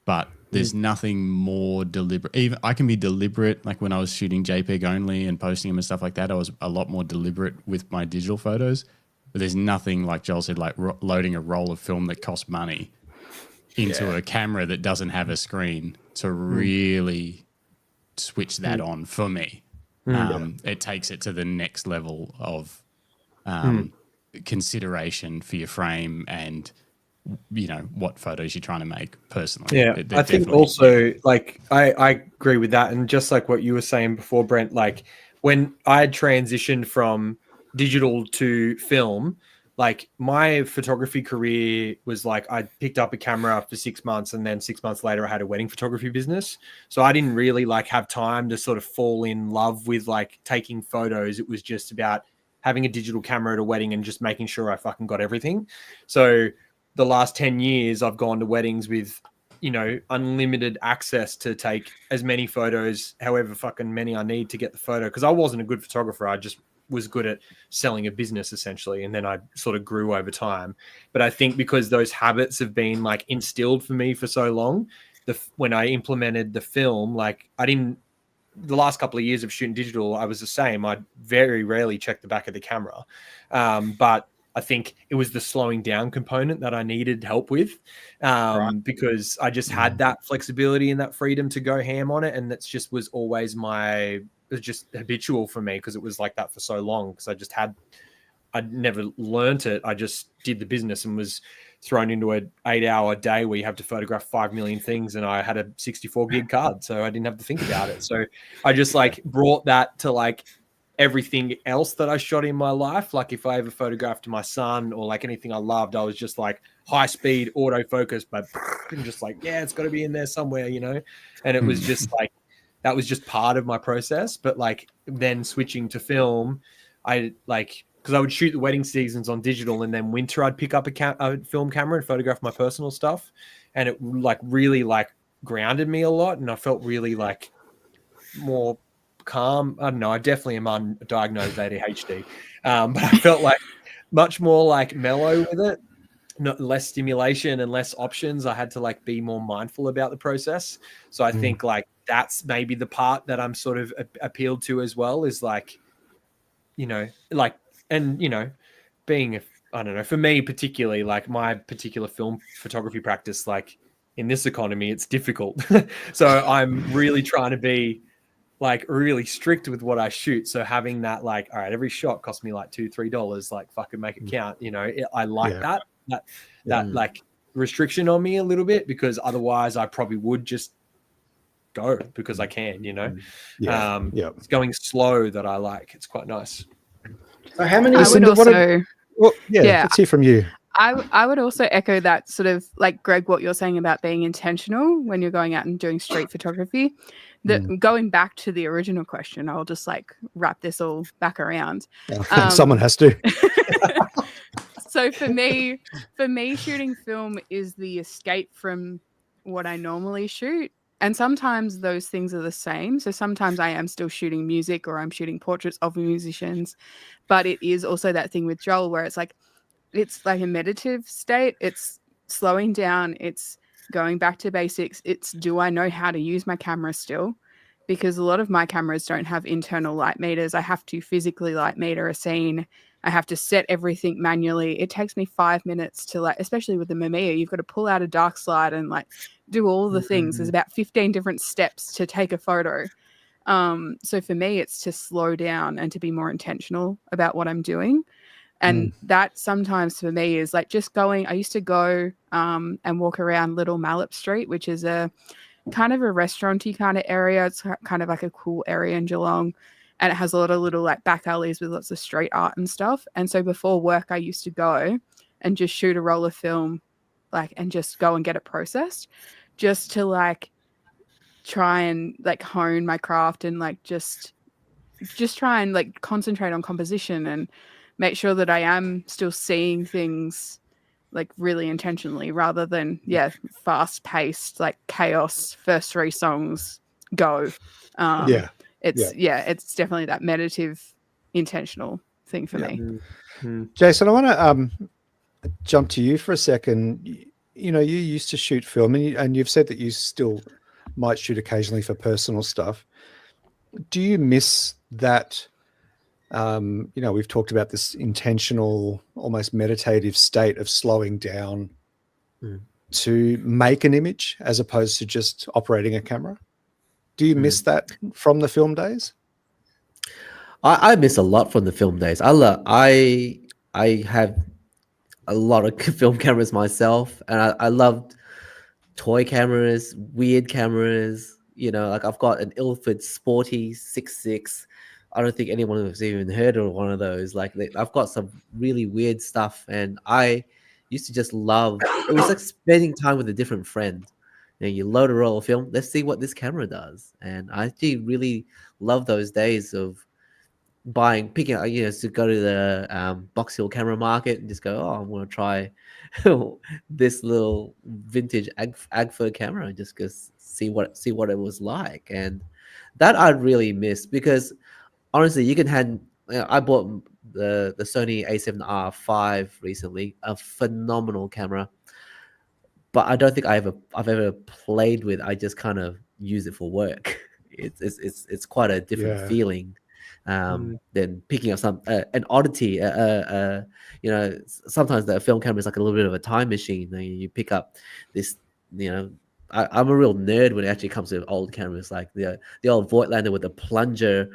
but there's nothing more deliberate. Even I can be deliberate, like when I was shooting JPEG only and posting them and stuff like that, I was a lot more deliberate with my digital photos. But there's nothing, like Joel said, like loading a roll of film that costs money into a camera that doesn't have a screen to really switch that on for me. It takes it to the next level of consideration for your frame and what photos you're trying to make personally. Yeah, I think also like I agree with that, and just like what you were saying before, Brent, like when I had transitioned from digital to film, like my photography career was like I picked up a camera for 6 months, and then 6 months later I had a wedding photography business. So I didn't really like have time to sort of fall in love with like taking photos. It was just about having a digital camera at a wedding and just making sure I fucking got everything. So the last 10 years I've gone to weddings with, unlimited access to take as many photos, however fucking many I need to get the photo. Cause I wasn't a good photographer. I just was good at selling a business essentially. And then I sort of grew over time. But I think because those habits have been like instilled for me for so long, when I implemented the film, like the last couple of years of shooting digital, I was the same. I very rarely checked the back of the camera. But I think it was the slowing down component that I needed help with, because I just had that flexibility and that freedom to go ham on it. And that's just was always it was just habitual for me because it was like that for so long. Because I'd never learnt it. I just did the business and was thrown into an 8-hour day where you have to photograph 5 million things. And I had a 64 gig card, so I didn't have to think about it. So I just like brought that to like everything else that I shot in my life. Like if I ever photographed my son or like anything I loved, I was just like high speed autofocus, but just like, yeah, it's got to be in there somewhere, And it was just like, that was just part of my process. But like then switching to film, because I would shoot the wedding seasons on digital, and then winter I'd pick up a film camera and photograph my personal stuff. And it like really like grounded me a lot. And I felt really like more calm. I don't know. I definitely am undiagnosed ADHD, but I felt like much more like mellow with it. Less stimulation and less options. I had to like be more mindful about the process. So I think like that's maybe the part that I'm sort of appealed to as well, is like, being I don't know, for me particularly, like my particular film photography practice, like in this economy, it's difficult. So I'm really trying to be like really strict with what I shoot. So having that like, all right, every shot cost me like $2-3, like fucking make it count. I like that like restriction on me a little bit, because otherwise I probably would just go because I can, It's going slow that I like. It's quite nice. So how many? I would also, let's hear from you. I would also echo that sort of like, Greg, what you're saying about being intentional when you're going out and doing street photography. Going back to the original question, I'll just like wrap this all back around. Someone has to. So for me, shooting film is the escape from what I normally shoot. And sometimes those things are the same. So sometimes I am still shooting music, or I'm shooting portraits of musicians. But it is also that thing with Joel where it's like a meditative state. It's slowing down. It's going back to basics. It's, do I know how to use my camera still? Because a lot of my cameras don't have internal light meters. I have to physically light meter a scene. I have to set everything manually. It takes me 5 minutes to like, especially with the Mamiya, you've got to pull out a dark slide and like do all the things. There's about 15 different steps to take a photo. So for me, it's to slow down and to be more intentional about what I'm doing. And that sometimes for me is like just going, I used to go and walk around Little Mallop Street, which is a kind of a restauranty kind of area. It's kind of like a cool area in Geelong. And it has a lot of little like back alleys with lots of street art and stuff. And so before work, I used to go and just shoot a roll of film, like, and just go and get it processed, just to like try and like hone my craft and like just try and like concentrate on composition and make sure that I am still seeing things like really intentionally, rather than fast paced like chaos. First 3 songs go. It's definitely that meditative, intentional thing for me. Jason, I want to jump to you for a second. You used to shoot film, and you've said that you still might shoot occasionally for personal stuff. Do you miss that? We've talked about this intentional, almost meditative state of slowing down to make an image as opposed to just operating a camera. Do you miss that from the film days? I miss a lot from the film days. I have a lot of film cameras myself, and I loved toy cameras, weird cameras. You know, like I've got an Ilford Sporty 6.6. I don't think anyone has even heard of one of those. Like I've got some really weird stuff, and I used to just love. It was like spending time with a different friend. You load a roll of film. Let's see what this camera does, and I actually really love those days of picking up, to go to the Box Hill camera market and just go, oh, I'm going to try this little vintage Agfa camera and just go see what it was like. And that I really miss because honestly, you can hand. I bought the Sony A7R5 recently, a phenomenal camera, but I don't think I've ever played with. I just kind of use it for work. It's quite a different feeling than picking up an oddity. Sometimes the film camera is like a little bit of a time machine. You pick up this, I'm a real nerd when it actually comes to old cameras, like the old Voigtlander with the plunger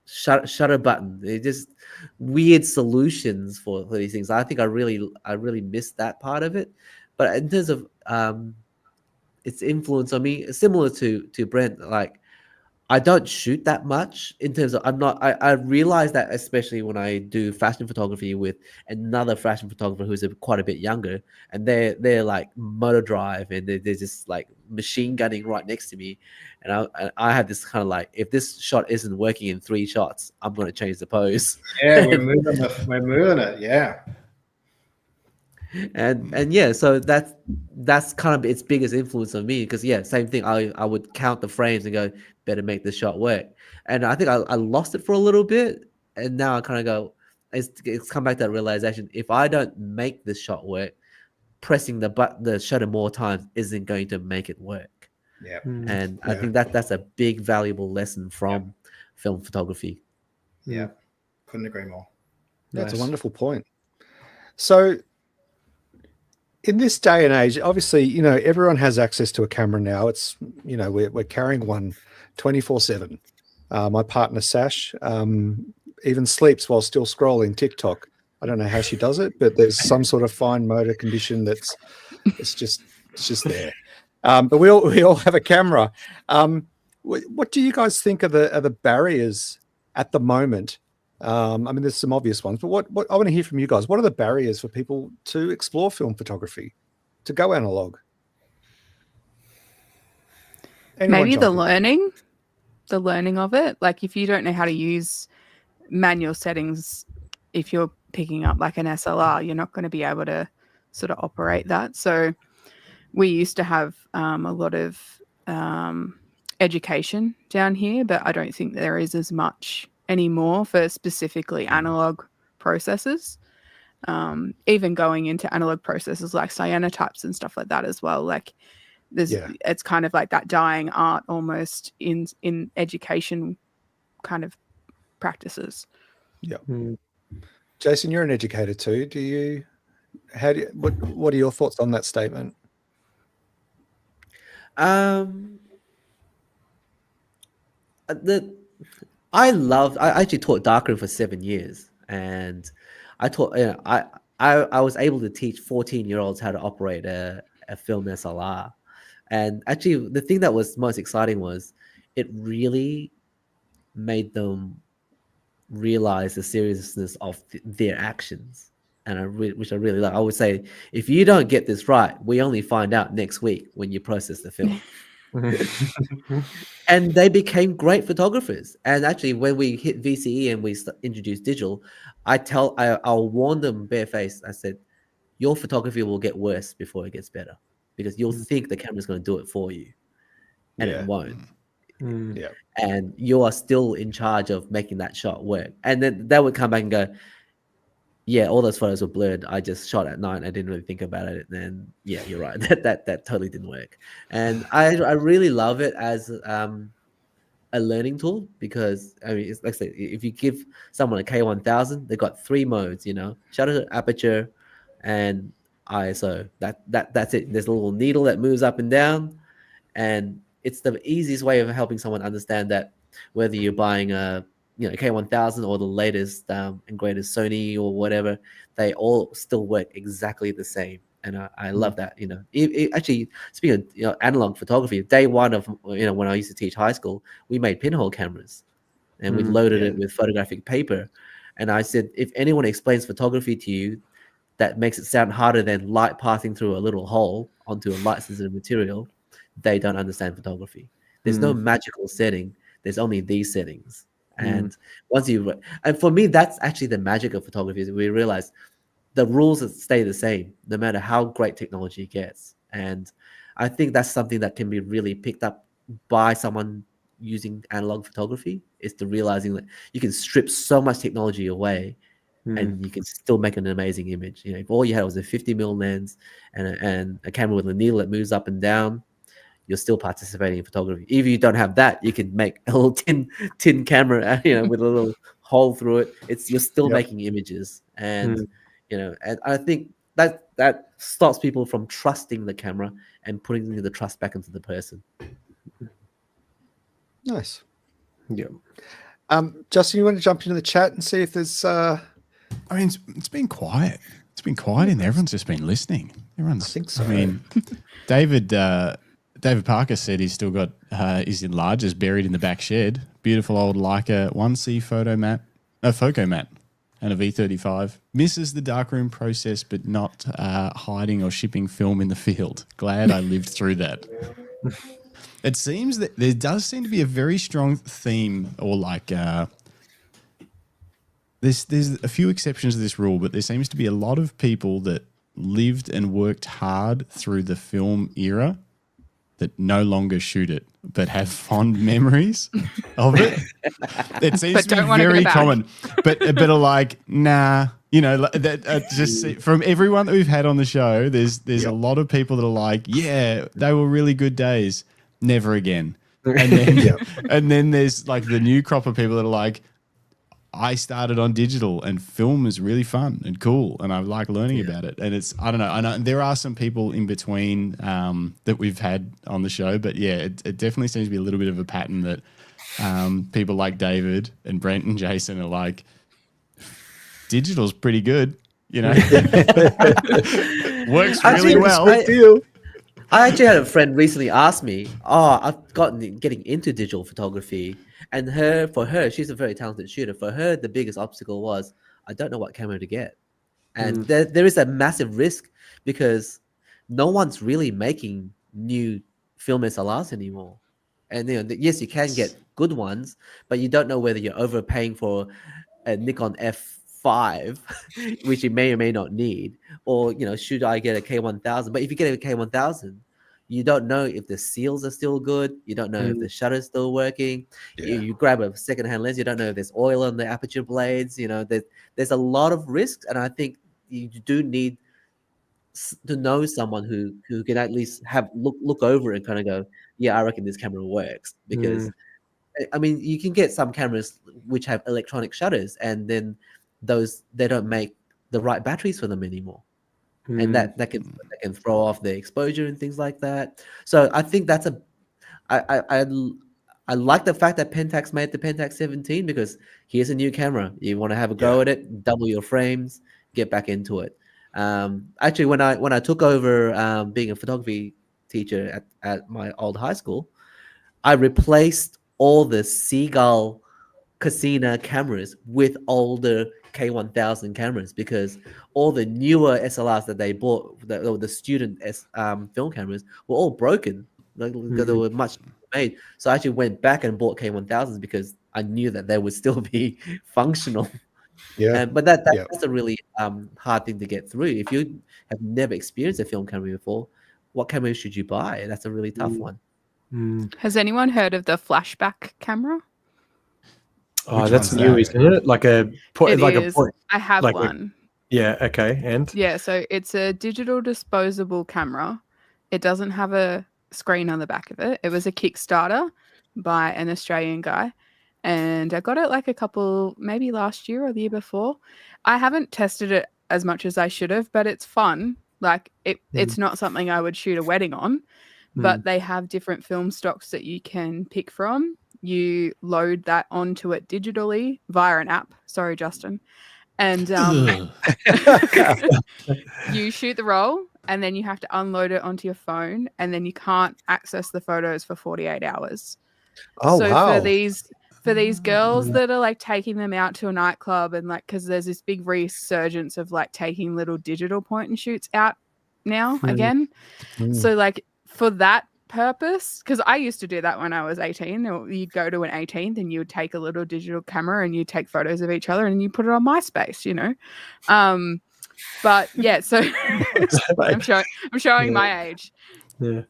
shutter button. They're just weird solutions for these things. I think I really missed that part of it. But in terms of its influence on me, similar to Brent, like I don't shoot that much in terms of I realize that especially when I do fashion photography with another fashion photographer who's quite a bit younger, and they're like motor drive and they're just like machine gunning right next to me, and I have this kind of like, if this shot isn't working in 3 shots, I'm going to change the pose. Yeah, we're moving it. Yeah. And yeah, so that's kind of its biggest influence on me, because same thing. I would count the frames and go, better make this shot work. And I think I lost it for a little bit, and now I kind of go, it's come back to that realization: if I don't make this shot work, pressing the shutter more times isn't going to make it work. Yeah. And I think that's a big valuable lesson from film photography. Yeah, couldn't agree more. That's a wonderful point. So in this day and age, obviously, everyone has access to a camera now. It's, we're carrying one 24/7. My partner, Sash, even sleeps while still scrolling TikTok. I don't know how she does it, but there's some sort of fine motor condition it's just there. But we all have a camera. What do you guys think are the barriers at the moment? I mean, there's some obvious ones, but what I want to hear from you guys. What are the barriers for people to explore film photography, to go analog? Anyone Maybe the jump in? learning of it. Like if you don't know how to use manual settings, if you're picking up like an SLR, you're not going to be able to sort of operate that. So we used to have a lot of education down here, but I don't think there is as much anymore for specifically analog processes. Even going into analog processes like cyanotypes and stuff like that as well. Like it's kind of like that dying art almost in education kind of practices. Yeah. Jason, you're an educator too. What are your thoughts on that statement? I actually taught darkroom for 7 years, and I taught. I was able to teach 14-year-olds how to operate a film SLR, and actually the thing that was most exciting was it really made them realize the seriousness of their actions, and which I really like. I would say, if you don't get this right, we only find out next week when you process the film. And they became great photographers. And actually, when we hit VCE and we introduced digital, I'll warn them barefaced. I said, your photography will get worse before it gets better, because you'll think the camera's going to do it for you, and it won't. Yeah. And you are still in charge of making that shot work. And then they would come back and go, yeah, all those photos were blurred. I just shot at night. I didn't really think about it. And then, yeah, you're right. That totally didn't work. And I really love it as a learning tool, because I mean, it's like I say, if you give someone a K1000, they've got 3 modes, shutter, aperture, and ISO. That's it. There's a little needle that moves up and down, and it's the easiest way of helping someone understand that whether you're buying a K1000 or the latest and greatest Sony or whatever, they all still work exactly the same. And I love that. Actually, speaking of analog photography, day one of when I used to teach high school, we made pinhole cameras, and we loaded it with photographic paper. And I said, if anyone explains photography to you that makes it sound harder than light passing through a little hole onto a light sensitive material, they don't understand photography. There's no magical setting. There's only these settings. And and for me, that's actually the magic of photography, is we realize the rules stay the same no matter how great technology gets. And I think that's something that can be really picked up by someone using analog photography, is to realizing that you can strip so much technology away and you can still make an amazing image. If all you had was a 50mm lens and a camera with a needle that moves up and down, you're still participating in photography. If you don't have that, you can make a little tin camera, with a little hole through it. You're still making images, and and I think that stops people from trusting the camera and putting the trust back into the person. Nice. Yeah. Justin, you want to jump into the chat and see if there's I mean, it's been quiet. It's been quiet in there. Everyone's just been listening. I think so. I mean, David Parker said he's still got his enlargers buried in the back shed. Beautiful old Leica 1C Focomat and a V35. Misses the darkroom process, but not hiding or shipping film in the field. Glad I lived through that. It seems that there does seem to be a very strong theme, or there's a few exceptions to this rule, but there seems to be a lot of people that lived and worked hard through the film era that no longer shoot it, but have fond memories of it. It seems to be very common, but are like, nah, from everyone that we've had on the show, there's a lot of people that are like, yeah, they were really good days, never again. And then, and then there's like the new crop of people that are like, I started on digital and film is really fun and cool, and I like learning about it. And I don't know. I know there are some people in between that we've had on the show, but it definitely seems to be a little bit of a pattern that people like David and Brent and Jason are like, digital's pretty good, works really well. I actually had a friend recently ask me, I've getting into digital photography. And for her, she's a very talented shooter. For her, the biggest obstacle was, I don't know what camera to get. And there is a massive risk because no one's really making new film SLRs anymore. And yes, you can get good ones, but you don't know whether you're overpaying for a Nikon F5, which you may or may not need, or should I get a K1000? But if you get a K1000, you don't know if the seals are still good. You don't know if the shutter's still working. You grab a secondhand lens. You don't know if there's oil on the aperture blades. There's a lot of risks, and I think you do need to know someone who can at least look over it and kind of go, yeah, I reckon this camera works. Because I mean, you can get some cameras which have electronic shutters, and then they don't make the right batteries for them anymore. And that can throw off the exposure and things like that. So I think that's I like the fact that Pentax made the Pentax 17, because here's a new camera. You want to have a go at it, double your frames, get back into it. Actually, when I took over being a photography teacher at my old high school, I replaced all the Seagull Casino cameras with older K1000 cameras, because all the newer SLRs that they bought, the student film cameras, were all broken. They were much made. So I actually went back and bought K1000s because I knew that they would still be functional. But that's a really hard thing to get through. If you have never experienced a film camera before, what camera should you buy? That's a really tough one. Has anyone heard of the flashback camera? Oh, that's new, isn't it? I have one. Yeah. Okay. And so it's a digital disposable camera. It doesn't have a screen on the back of it. It was a Kickstarter by an Australian guy, and I got it maybe last year or the year before. I haven't tested it as much as I should have, but it's fun. It's not something I would shoot a wedding on, but they have different film stocks that you can pick from. you load that onto it digitally via an app. Sorry, Justin. And you shoot the roll, and then you have to unload it onto your phone, and then you can't access the photos for 48 hours. Oh, So wow. for these girls that are like taking them out to a nightclub, and like, because there's this big resurgence of like taking little digital point and shoots out now again. So like for that purpose, because I used to do that when I was 18. You'd go to an 18th and you would take a little digital camera and you take photos of each other and you put it on MySpace, you know. But yeah, so I'm showing my age. Yeah.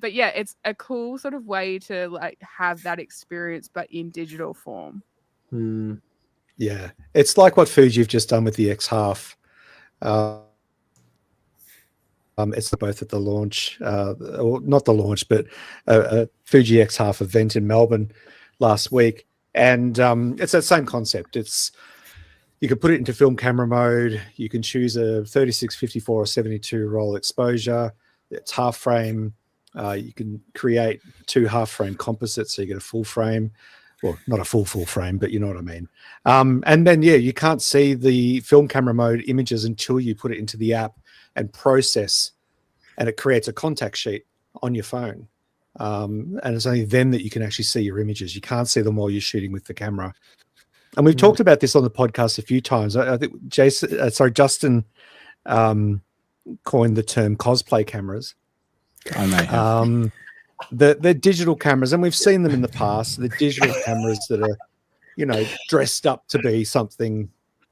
But yeah, it's a cool sort of way to like have that experience, but in digital form. Yeah, it's like what Fuji have just done with the X-Half. It's both at the launch, or not the launch, but a Fuji X-Half event in Melbourne last week, and it's that same concept. It's you can put it into film camera mode. You can choose a 36, 54, or 72 roll exposure. It's half frame. You can create 2 half frame composites, so you get a full frame. Well, not a full frame, but you know what I mean. And then, yeah, you can't see the film camera mode images until you put it into the app and process, and it creates a contact sheet on your phone. And it's only then that you can actually see your images. You can't see them while you're shooting with the camera. And we've talked about this on the podcast a few times. I think Justin coined the term cosplay cameras. I may have. The digital cameras, and we've seen them in the past, the digital cameras that are, you know, dressed up to be something,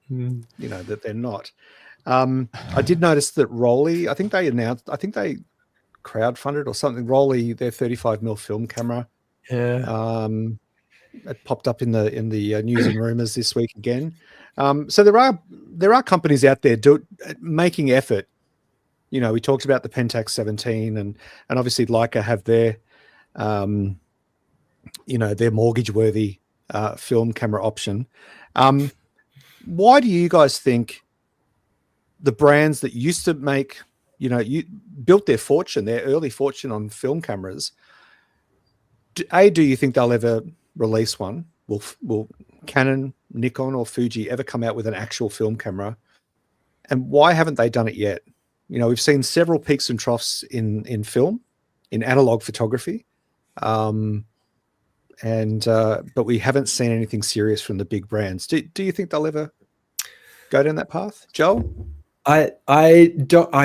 you know, that they're not. I did notice that Rolly, I think they crowdfunded or something. Rolly, their 35mm film camera. Yeah. It popped up in the news and rumors this week again. So there are companies out there making effort. You know, we talked about the Pentax 17 and obviously Leica have their, their mortgage-worthy film camera option. Why do you guys think the brands that used to make, you built their early fortune on film cameras, do you think they'll ever release one? Will Canon, Nikon, or Fuji ever come out with an actual film camera? And why haven't they done it yet? You know, we've seen several peaks and troughs in film, in analog photography, but we haven't seen anything serious from the big brands. Do you think they'll ever go down that path, Joel? I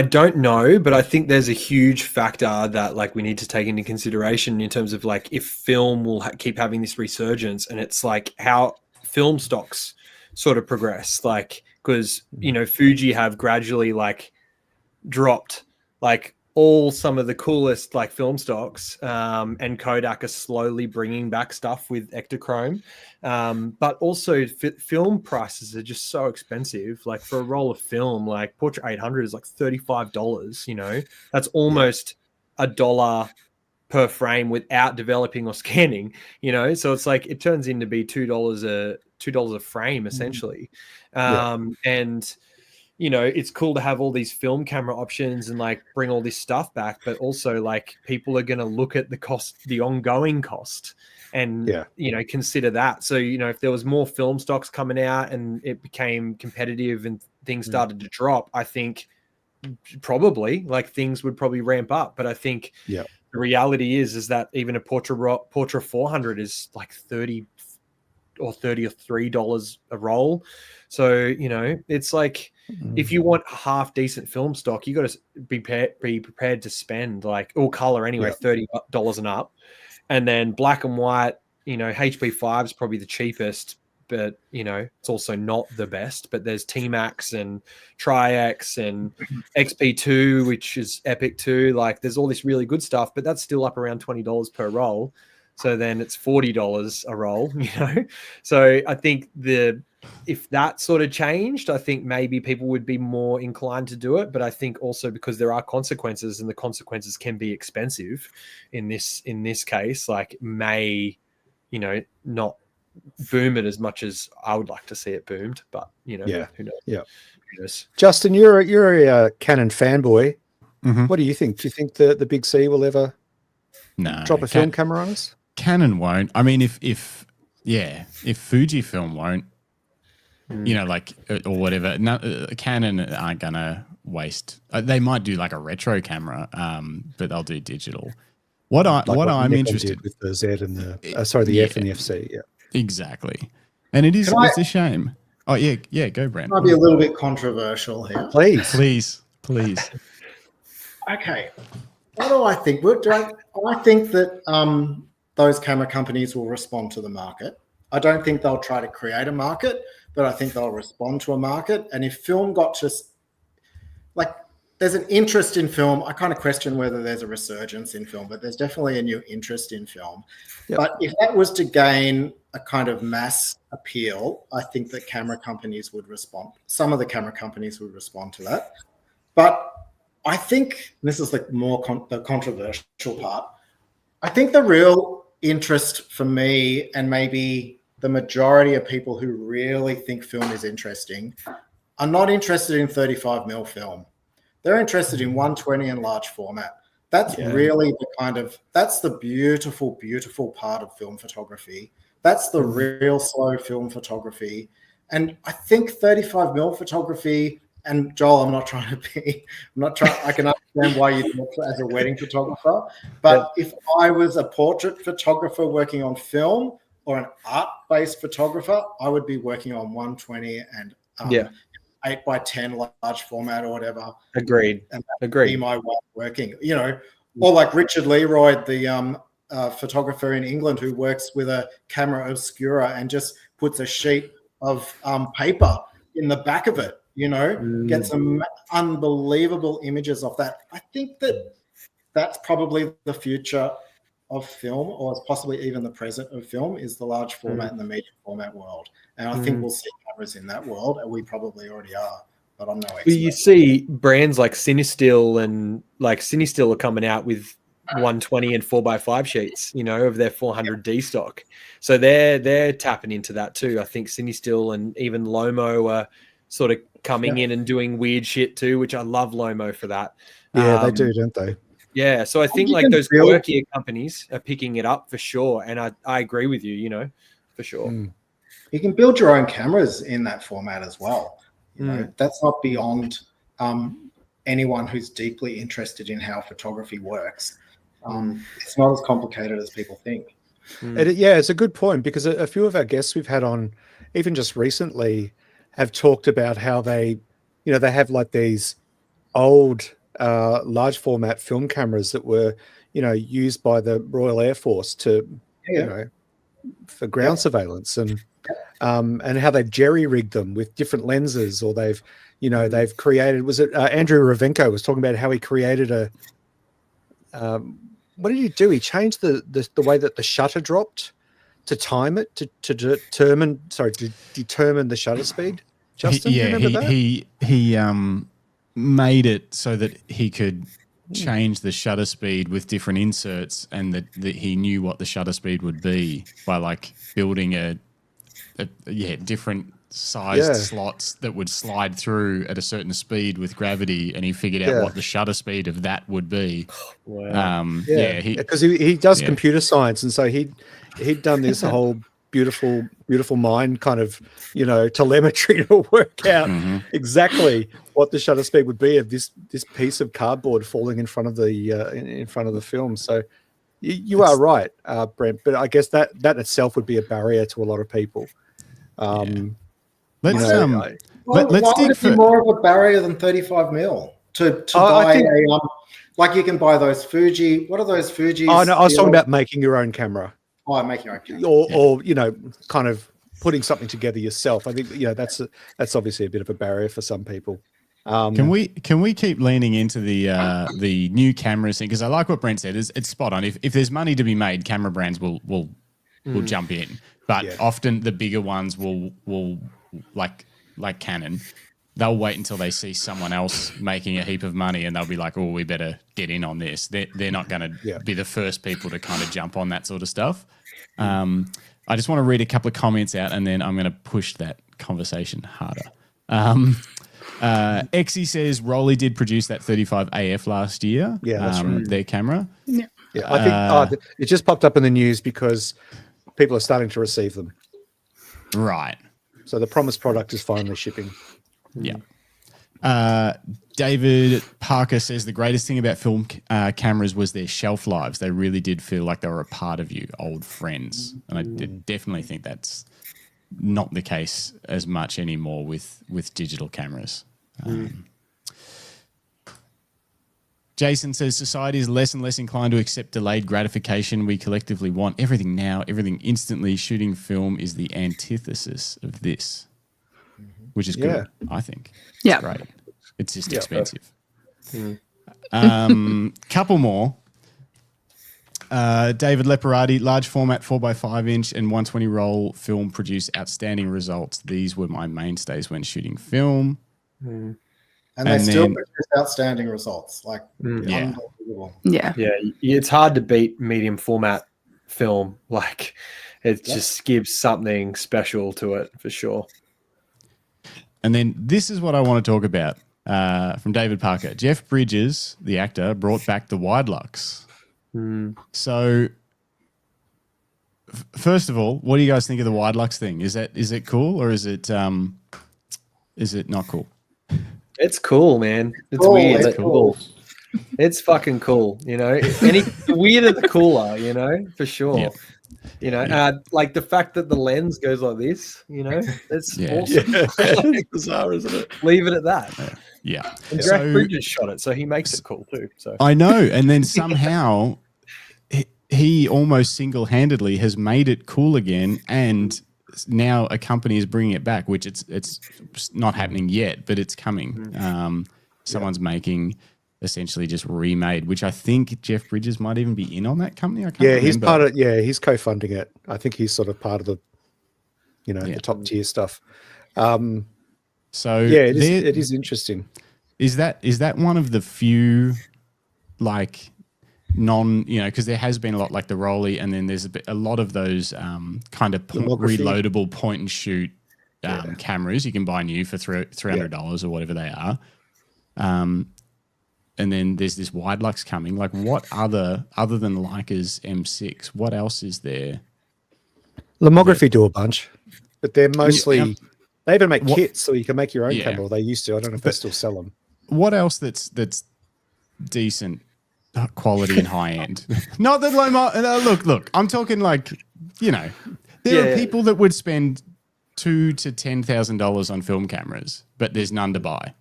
don't know, but I think there's a huge factor that like we need to take into consideration in terms of like if film will keep having this resurgence, and it's like how film stocks sort of progress, like because Fuji have gradually like dropped like some of the coolest like film stocks, and Kodak are slowly bringing back stuff with Ektachrome, but also film prices are just so expensive. Like for a roll of film, like Portrait 800 is like $35. That's almost $1 per frame without developing or scanning. So it's like it turns into be $2 a frame essentially. And it's cool to have all these film camera options and like bring all this stuff back, but also like people are going to look at the cost, the ongoing cost, and consider that. So if there was more film stocks coming out and it became competitive and things started to drop, I think probably like things would probably ramp up. But I think the reality is that even a Portra 400 is like $30 or $33 a roll. So it's like, if you want half decent film stock, you got to be prepared to spend like all color anyway, $30 and up. And then black and white, HP5 is probably the cheapest, but it's also not the best. But there's T-Max and Tri-X and XP2, which is epic too. Like there's all this really good stuff, but that's still up around $20 per roll. So then it's $40 a roll, So I think if that sort of changed, I think maybe people would be more inclined to do it. But I think also because there are consequences, and the consequences can be expensive in this case, like may, not boom it as much as I would like to see it boomed. But who knows? Yeah. Who knows? Justin, you're a Canon fanboy. Mm-hmm. What do you think? Do you think the Big C will ever drop a film camera on us? Canon won't. I mean, if Fujifilm won't, you know, like or whatever. No, Canon aren't gonna waste. They might do like a retro camera, but they'll do digital. What I'm Nikon interested did with the Z and the F and the FC. Yeah, exactly. And it's a shame. Oh yeah, go Brent. Might be a little bit controversial here. please. Okay, what do I think? I think that those camera companies will respond to the market. I don't think they'll try to create a market, but I think they'll respond to a market. And if film got just like there's an interest in film, I kind of question whether there's a resurgence in film, but there's definitely a new interest in film. Yep. But if that was to gain a kind of mass appeal, I think that camera companies would respond. Some of the camera companies would respond to that. But I think this is like the controversial part. I think the real interest for me, and maybe the majority of people who really think film is interesting, are not interested in 35mm film. They're interested in 120 and large format. That's really that's the beautiful, beautiful part of film photography. That's the real slow film photography. And I think 35mm photography, and Joel, I can understand why you do it as a wedding photographer, but if I was a portrait photographer working on film or an art-based photographer, I would be working on 120 and 8x10 large format or whatever. Agreed. And Agreed. Be my way of working, you know, or like Richard Leroy, the photographer in England who works with a camera obscura and just puts a sheet of paper in the back of it, you know, get some unbelievable images of that. I think that that's probably the future of film, or it's possibly even the present of film, is the large format and the medium format world. And I think we'll see cameras in that world, and we probably already are, but I'm no expert. You see brands like Cinestill are coming out with 120 and 4x5 sheets, you know, of their 400D stock. So they're tapping into that too. I think Cinestill and even Lomo are sort of coming in and doing weird shit too, which I love Lomo for that. Yeah, they do, don't they? Yeah, so I think like those quirkier companies are picking it up for sure, and I agree with you, you know, for sure. You can build your own cameras in that format as well. You know, that's not beyond anyone who's deeply interested in how photography works. It's not as complicated as people think. It's a good point, because a few of our guests we've had on, even just recently, have talked about how they have like these old large format film cameras that were, you know, used by the Royal Air Force to, you know, for ground surveillance, and how they've jerry-rigged them with different lenses, or they've created, was it Andrew Ravenko was talking about how he created what did he do? He changed the way that the shutter dropped to time it to determine the shutter speed. Justin, do you remember that? He made it so that he could change the shutter speed with different inserts, and that he knew what the shutter speed would be by like building a different sized slots that would slide through at a certain speed with gravity, and he figured out what the shutter speed of that would be. Wow. Because he does computer science, and so he'd done this whole beautiful mind kind of, you know, telemetry to work out exactly what the shutter speed would be of this piece of cardboard falling in front of the film. So you are right, Brent, but I guess that itself would be a barrier to a lot of people. Let's be more of a barrier than 35mm to buy like you can buy those Fuji. What are those Fuji? Oh no, I was talking about making your own camera. Oh, making your own camera. Or you know, kind of putting something together yourself. I think, you know, that's obviously a bit of a barrier for some people. Can we keep leaning into the new cameras thing? Because I like what Brent said. It's spot on. If there's money to be made, camera brands will jump in. But often the bigger ones will like Canon, they'll wait until they see someone else making a heap of money, and they'll be like, "Oh, we better get in on this." They're not going to be the first people to kind of jump on that sort of stuff. I just want to read a couple of comments out, and then I'm going to push that conversation harder. Exy says Rolly did produce that 35 AF last year. Yeah, that's right. Their camera. Yeah. Yeah, I think it just popped up in the news because people are starting to receive them. Right. So the promised product is finally shipping. Yeah. David Parker says the greatest thing about film cameras was their shelf lives. They really did feel like they were a part of you, old friends. And I definitely think that's not the case as much anymore with digital cameras. Jason says society is less and less inclined to accept delayed gratification. We collectively want everything now, everything instantly. Shooting film is the antithesis of this, which is good, I think. Yeah. It's great. It's just expensive. Mm. Couple more. David Leparati, large format 4x5 inch and 120 roll film produce outstanding results. These were my mainstays when shooting film. And they still produce outstanding results. Like, unbelievable. Yeah. Yeah, it's hard to beat medium format film. Like, it just gives something special to it for sure. And then this is what I want to talk about from David Parker. Jeff Bridges, the actor, brought back the wide lux. So, first of all, what do you guys think of the wide lux thing? Is it cool or is it not cool? It's cool, man. It's Cool, weird. it's But cool. It's fucking cool. You know, the weirder the cooler. You know, for sure. Yeah. You know, like the fact that the lens goes like this. You know, that's awesome. It's bizarre, isn't it? Leave it at that. Yeah. And Jack Bridges shot it, so he makes it cool too. So I know. And then somehow he almost single-handedly has made it cool again, and now a company is bringing it back, which it's not happening yet, but it's coming. Someone's making essentially just remade, which I think Jeff Bridges might even be in on that company. I can't remember. He's part of. Yeah, he's co-funding it. I think he's sort of part of the, the top tier stuff. So it is interesting. Is that one of the few, like, because there has been a lot like the Rolly, and then there's a lot of those kind of reloadable point and shoot cameras you can buy new for $300 or whatever they are. And then there's this wide lux coming. Like, what other than Leica's M6, what else is there? Lomography do a bunch, but they're mostly. They even make kits so you can make your own camera. Or they used to. I don't know if they still sell them. What else that's decent quality and high end? Not that look. I'm talking like, there are people that would spend $2,000 to $10,000 on film cameras, but there's none to buy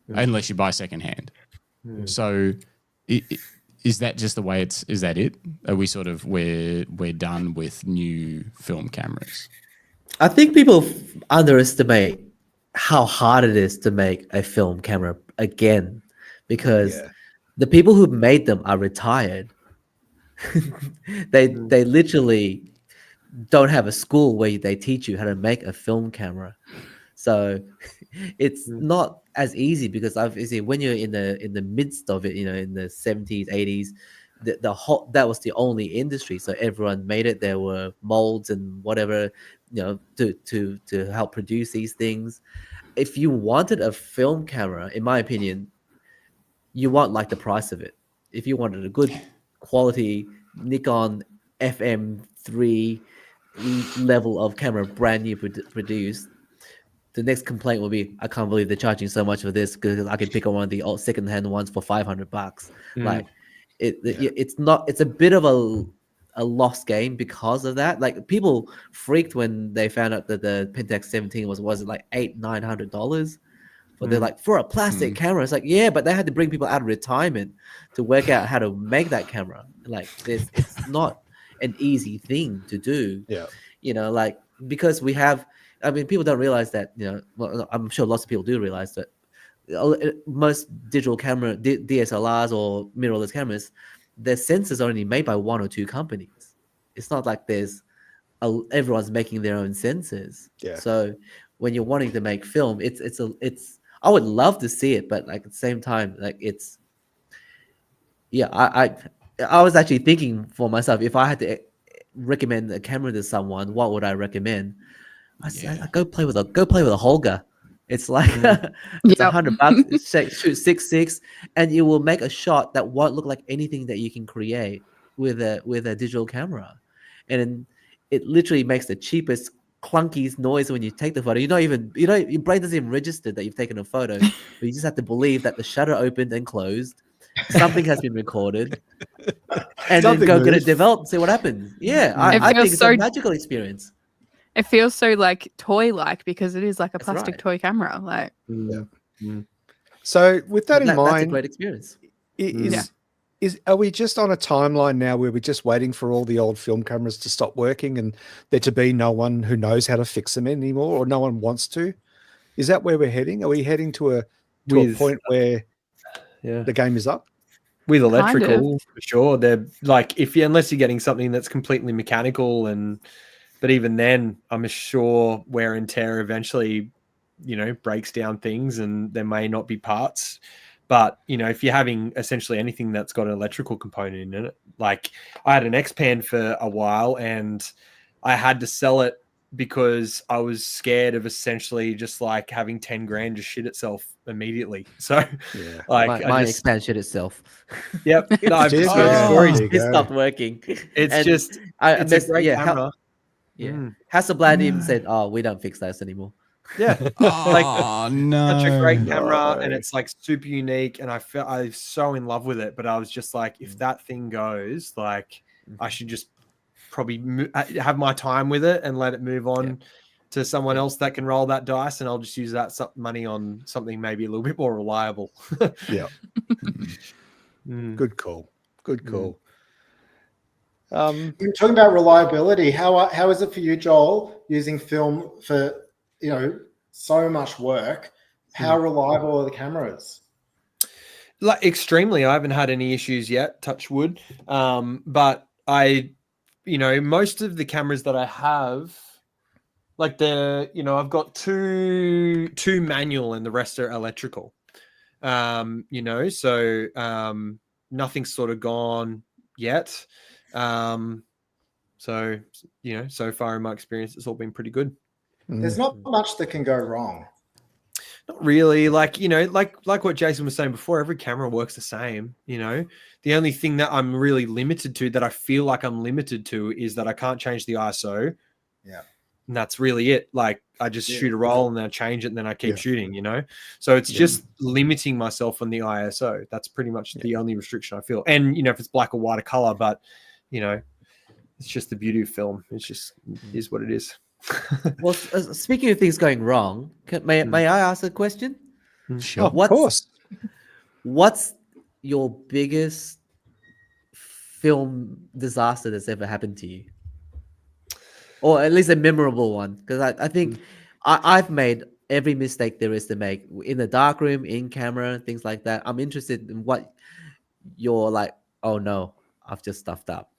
unless you buy secondhand. So, is that just the way is that it? Are we sort of we're done with new film cameras? I think people underestimate how hard it is to make a film camera again, because the people who made them are retired. They literally don't have a school where they teach you how to make a film camera. So it's not as easy, because obviously when you're in the midst of it, in the 70s, 80s, that was the only industry. So everyone made it. There were molds and whatever, to help produce these things. If you wanted a film camera, in my opinion, you want like the price of it. If you wanted a good quality Nikon FM3 level of camera, brand new produced, the next complaint will be, I can't believe they're charging so much for this, because I can pick up one of the secondhand ones for $500. Like it's a bit of a lost game because of that. Like, people freaked when they found out that the Pentax 17 was like $800-900. But they're like, for a plastic camera, it's like, yeah, but they had to bring people out of retirement to work out how to make that camera. Like, it's not an easy thing to do. Like, because we have, people don't realize that, well, I'm sure lots of people do realize that most digital camera, DSLRs or mirrorless cameras, their sensors are only made by one or two companies. It's not like everyone's making their own sensors. So when you're wanting to make film, it's I would love to see it, but like at the same time, like I was actually thinking for myself, if I had to recommend a camera to someone, what would I recommend? I said, go play with a Holga. It's like it's $100. Shoot 6.6, and you will make a shot that won't look like anything that you can create with a digital camera, and it literally makes the cheapest clunky noise when you take the photo. Your brain doesn't even register that you've taken a photo, but you just have to believe that the shutter opened and closed, something has been recorded, and then Something go get it moved. developed, see what happens. Yeah, It I feels think it's so- a magical experience. It feels so like toy-like because it is like a That's plastic right. toy camera. Like, So with that in That's a mind, great experience. are we just on a timeline now where we're just waiting for all the old film cameras to stop working and there to be no one who knows how to fix them anymore, or no one wants to? Is that where we're heading? Are we heading to a point where the game is up? With Kind electrical, for sure. They're like, unless you're getting something that's completely mechanical, but even then, I'm sure wear and tear eventually, breaks down things, and there may not be parts. But if you're having essentially anything that's got an electrical component in it, like I had an X-Pan for a while, and I had to sell it because I was scared of essentially just like having 10 grand just shit itself immediately. So Yeah. like My expansion itself. Yep. No, I've did, just yeah. heard stories. There you It go. stopped working. It's And just I it's a great camera. Hasselblad even said, "Oh, we don't fix those anymore." Yeah. Oh no! Such a great camera, and it's like super unique, and I was so in love with it. But I was just like, if that thing goes, like I should just probably have my time with it and let it move on to someone else that can roll that dice, and I'll just use that money on something maybe a little bit more reliable. Yeah. Good call. Good call. You're talking about reliability. How is it for you, Joel, using film for so much work? How reliable are the cameras? Like extremely. I haven't had any issues yet, touch wood. But most of the cameras that I have, like I've got two manual and the rest are electrical. So nothing's sort of gone yet. So so far in my experience, it's all been pretty good. There's not much that can go wrong. Not really. Like what Jason was saying before, every camera works the same. The only thing that I'm really limited to, that I feel like I'm limited to, is that I can't change the ISO. Yeah. And that's really it. Like I just shoot a roll and then I change it and then I keep shooting, So it's just limiting myself on the ISO. That's pretty much the only restriction I feel. And, if it's black or white, a color, but, it's just the beauty of film. It's just is what it is. Well, speaking of things going wrong, may I ask a question? Sure. Of course. What's your biggest film disaster that's ever happened to you? Or at least a memorable one? Because I think I've made every mistake there is to make in the darkroom, in camera, things like that. I'm interested in what you're like, oh no, I've just stuffed up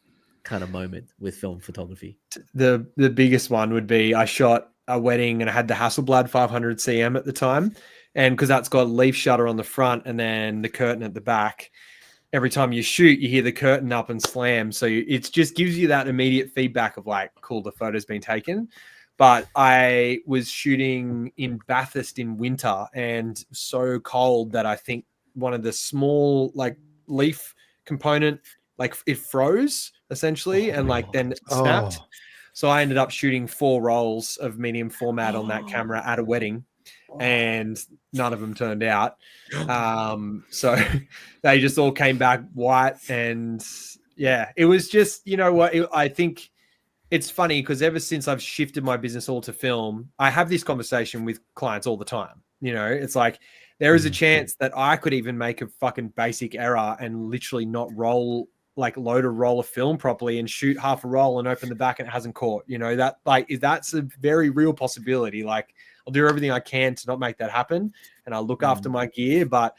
kind of moment with film photography. The biggest one would be I shot a wedding and I had the Hasselblad 500 cm at the time. And because that's got a leaf shutter on the front and then the curtain at the back, every time you shoot, you hear the curtain up and slam. So it just gives you that immediate feedback of like, cool, the photo's been taken. But I was shooting in Bathurst in winter and so cold that I think one of the small like leaf component, like it froze essentially and like then it snapped. So I ended up shooting 4 rolls of medium format on that camera at a wedding, and none of them turned out. So they just all came back white, and it was just, I think it's funny because ever since I've shifted my business all to film, I have this conversation with clients all the time. It's like there is a chance that I could even make a fucking basic error and literally not load a roll of film properly and shoot half a roll and open the back and it hasn't caught. That's a very real possibility. Like I'll do everything I can to not make that happen, and I'll look after my gear, but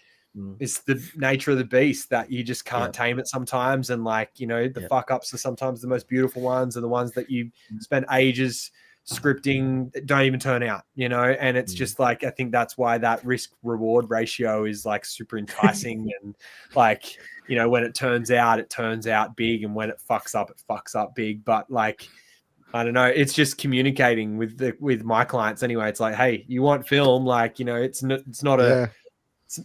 it's the nature of the beast that you just can't tame it sometimes. And the fuck ups are sometimes the most beautiful ones, and the ones that you spend ages scripting that don't even turn out, and it's just like, I think that's why that risk reward ratio is like super enticing. And like, when it turns out big, and when it fucks up big. But like, I don't know, it's just communicating with my clients anyway. It's like, hey, you want film, like, it's not a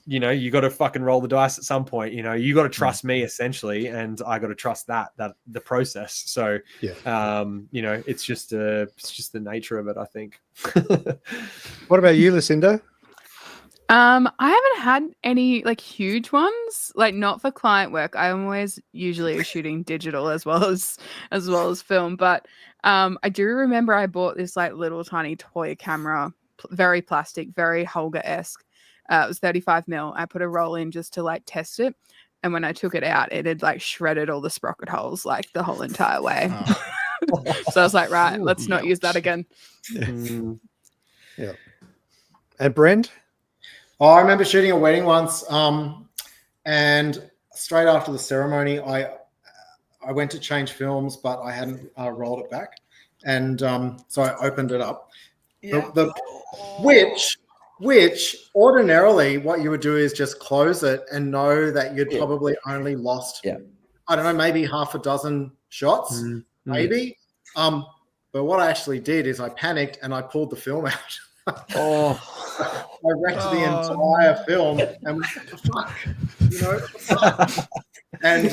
you got to fucking roll the dice at some point. You got to trust me essentially, and I got to trust that the process. So, it's just the nature of it, I think. What about you, Lucinda? I haven't had any like huge ones, like not for client work. I'm always usually shooting digital as well as film. But I do remember I bought this like little tiny toy camera, very plastic, very Holga-esque. It was 35mm. I put a roll in just to like test it, and when I took it out, it had like shredded all the sprocket holes like the whole entire way. So I was like, right, let's not use that again. Yeah. And Brent? Oh, I remember shooting a wedding once, and straight after the ceremony, I went to change films, but I hadn't rolled it back, and so I opened it up. Yeah. Which ordinarily what you would do is just close it and know that you'd probably only lost, I don't know, maybe half a dozen shots, maybe. But what I actually did is I panicked and I pulled the film out. I wrecked the entire film, and fuck, and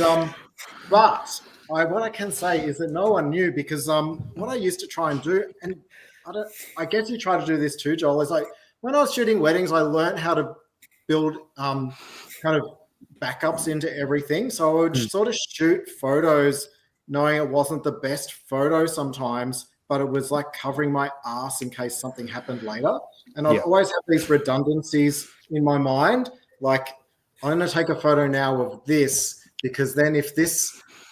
but what I can say is that no one knew, because what I used to try and do, and I guess you try to do this too, Joel, is like when I was shooting weddings, I learned how to build kind of backups into everything. So I would sort of shoot photos knowing it wasn't the best photo sometimes, but it was like covering my ass in case something happened later. And I'd always have these redundancies in my mind. Like, I'm going to take a photo now of this, because then if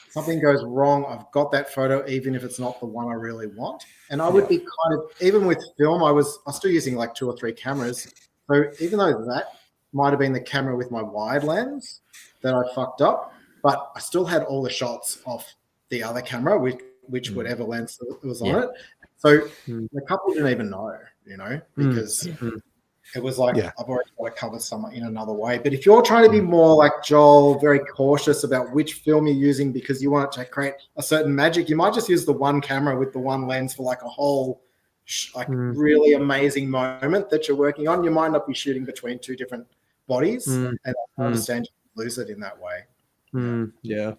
something goes wrong, I've got that photo, even if it's not the one I really want. And I would be kind of, even with film, I was still using like 2 or 3 cameras. So even though that might have been the camera with my wide lens that I fucked up, but I still had all the shots off the other camera, which whatever lens was on it. So the couple didn't even know, because it was like, I've already got to cover someone in another way. But if you're trying to be more like Joel, very cautious about which film you're using because you want it to create a certain magic, you might just use the one camera with the one lens for like a whole really amazing moment that you're working on. You might not be shooting between 2 different bodies, and I understand you lose it in that way. Yeah.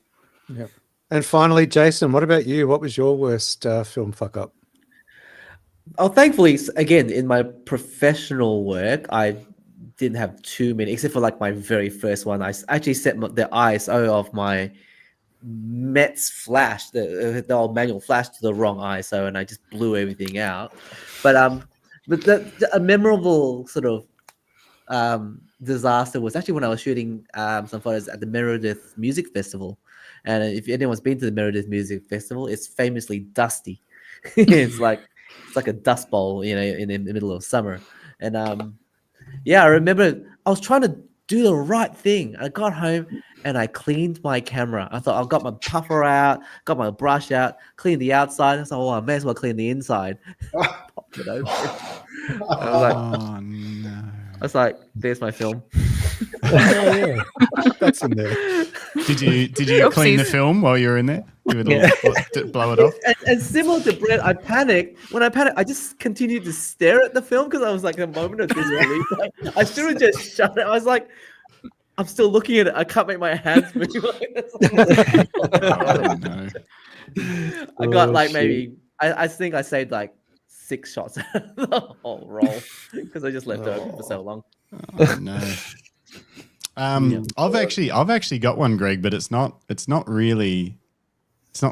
And finally, Jason, what about you? What was your worst film fuck up? Oh, thankfully, again, in my professional work, I didn't have too many, except for like my very first one. I actually set the ISO of my Mets flash, the old manual flash, to the wrong ISO, and I just blew everything out. But a memorable sort of disaster was actually when I was shooting some photos at the Meredith Music Festival. And if anyone's been to the Meredith Music Festival, it's famously dusty. It's like a dust bowl, in the middle of summer. And I remember I was trying to do the right thing. I got home and I cleaned my camera. I thought, I've got my puffer out, got my brush out, cleaned the outside. I thought, I may as well clean the inside. Popped it open. I was like, there's my film. That's in there. Did you clean the film while you were in there? Give it blow it off. And similar to Brett, I panicked. When I panicked, I just continued to stare at the film because I was like a moment of disbelief. I should have just shut it. I was like, I'm still looking at it. I can't make my hands move. I got maybe, I think I saved like 6 shots out of the whole roll because I just left it open for so long. Oh, no. I've actually got one, Greg, but it's not the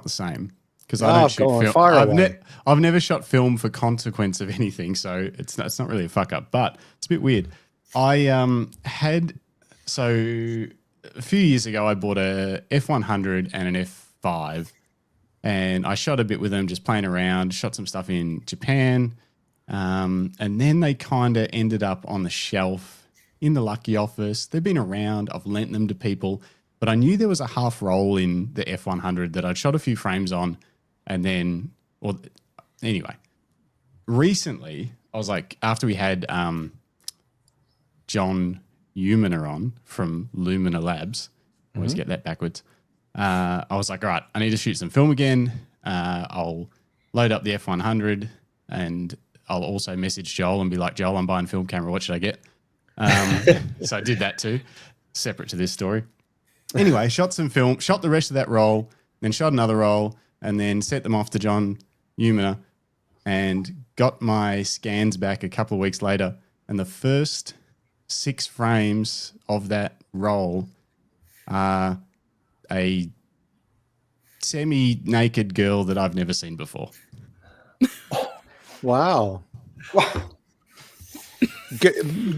same because I don't shoot film. I've never shot film for consequence of anything, so it's not really a fuck up, but it's a bit weird. I so a few years ago I bought a F100 and an F5, and I shot a bit with them, just playing around. Shot some stuff in Japan, and then they kind of ended up on the shelf in the Lucky office. They've been around. I've lent them to people, but I knew there was a half roll in the F100 that I'd shot a few frames on, and then, anyway, recently I was like, after we had John Umina on from Lumina Labs, I always get that backwards. I was like, all right, I need to shoot some film again. I'll load up the F100 and I'll also message Joel and be like, Joel, I'm buying a film camera. What should I get? So I did that too, separate to this story. Anyway, shot some film, shot the rest of that roll, then shot another roll, and then sent them off to John Humana and got my scans back a couple of weeks later. And the first 6 frames of that roll are a semi-naked girl that I've never seen before. Wow.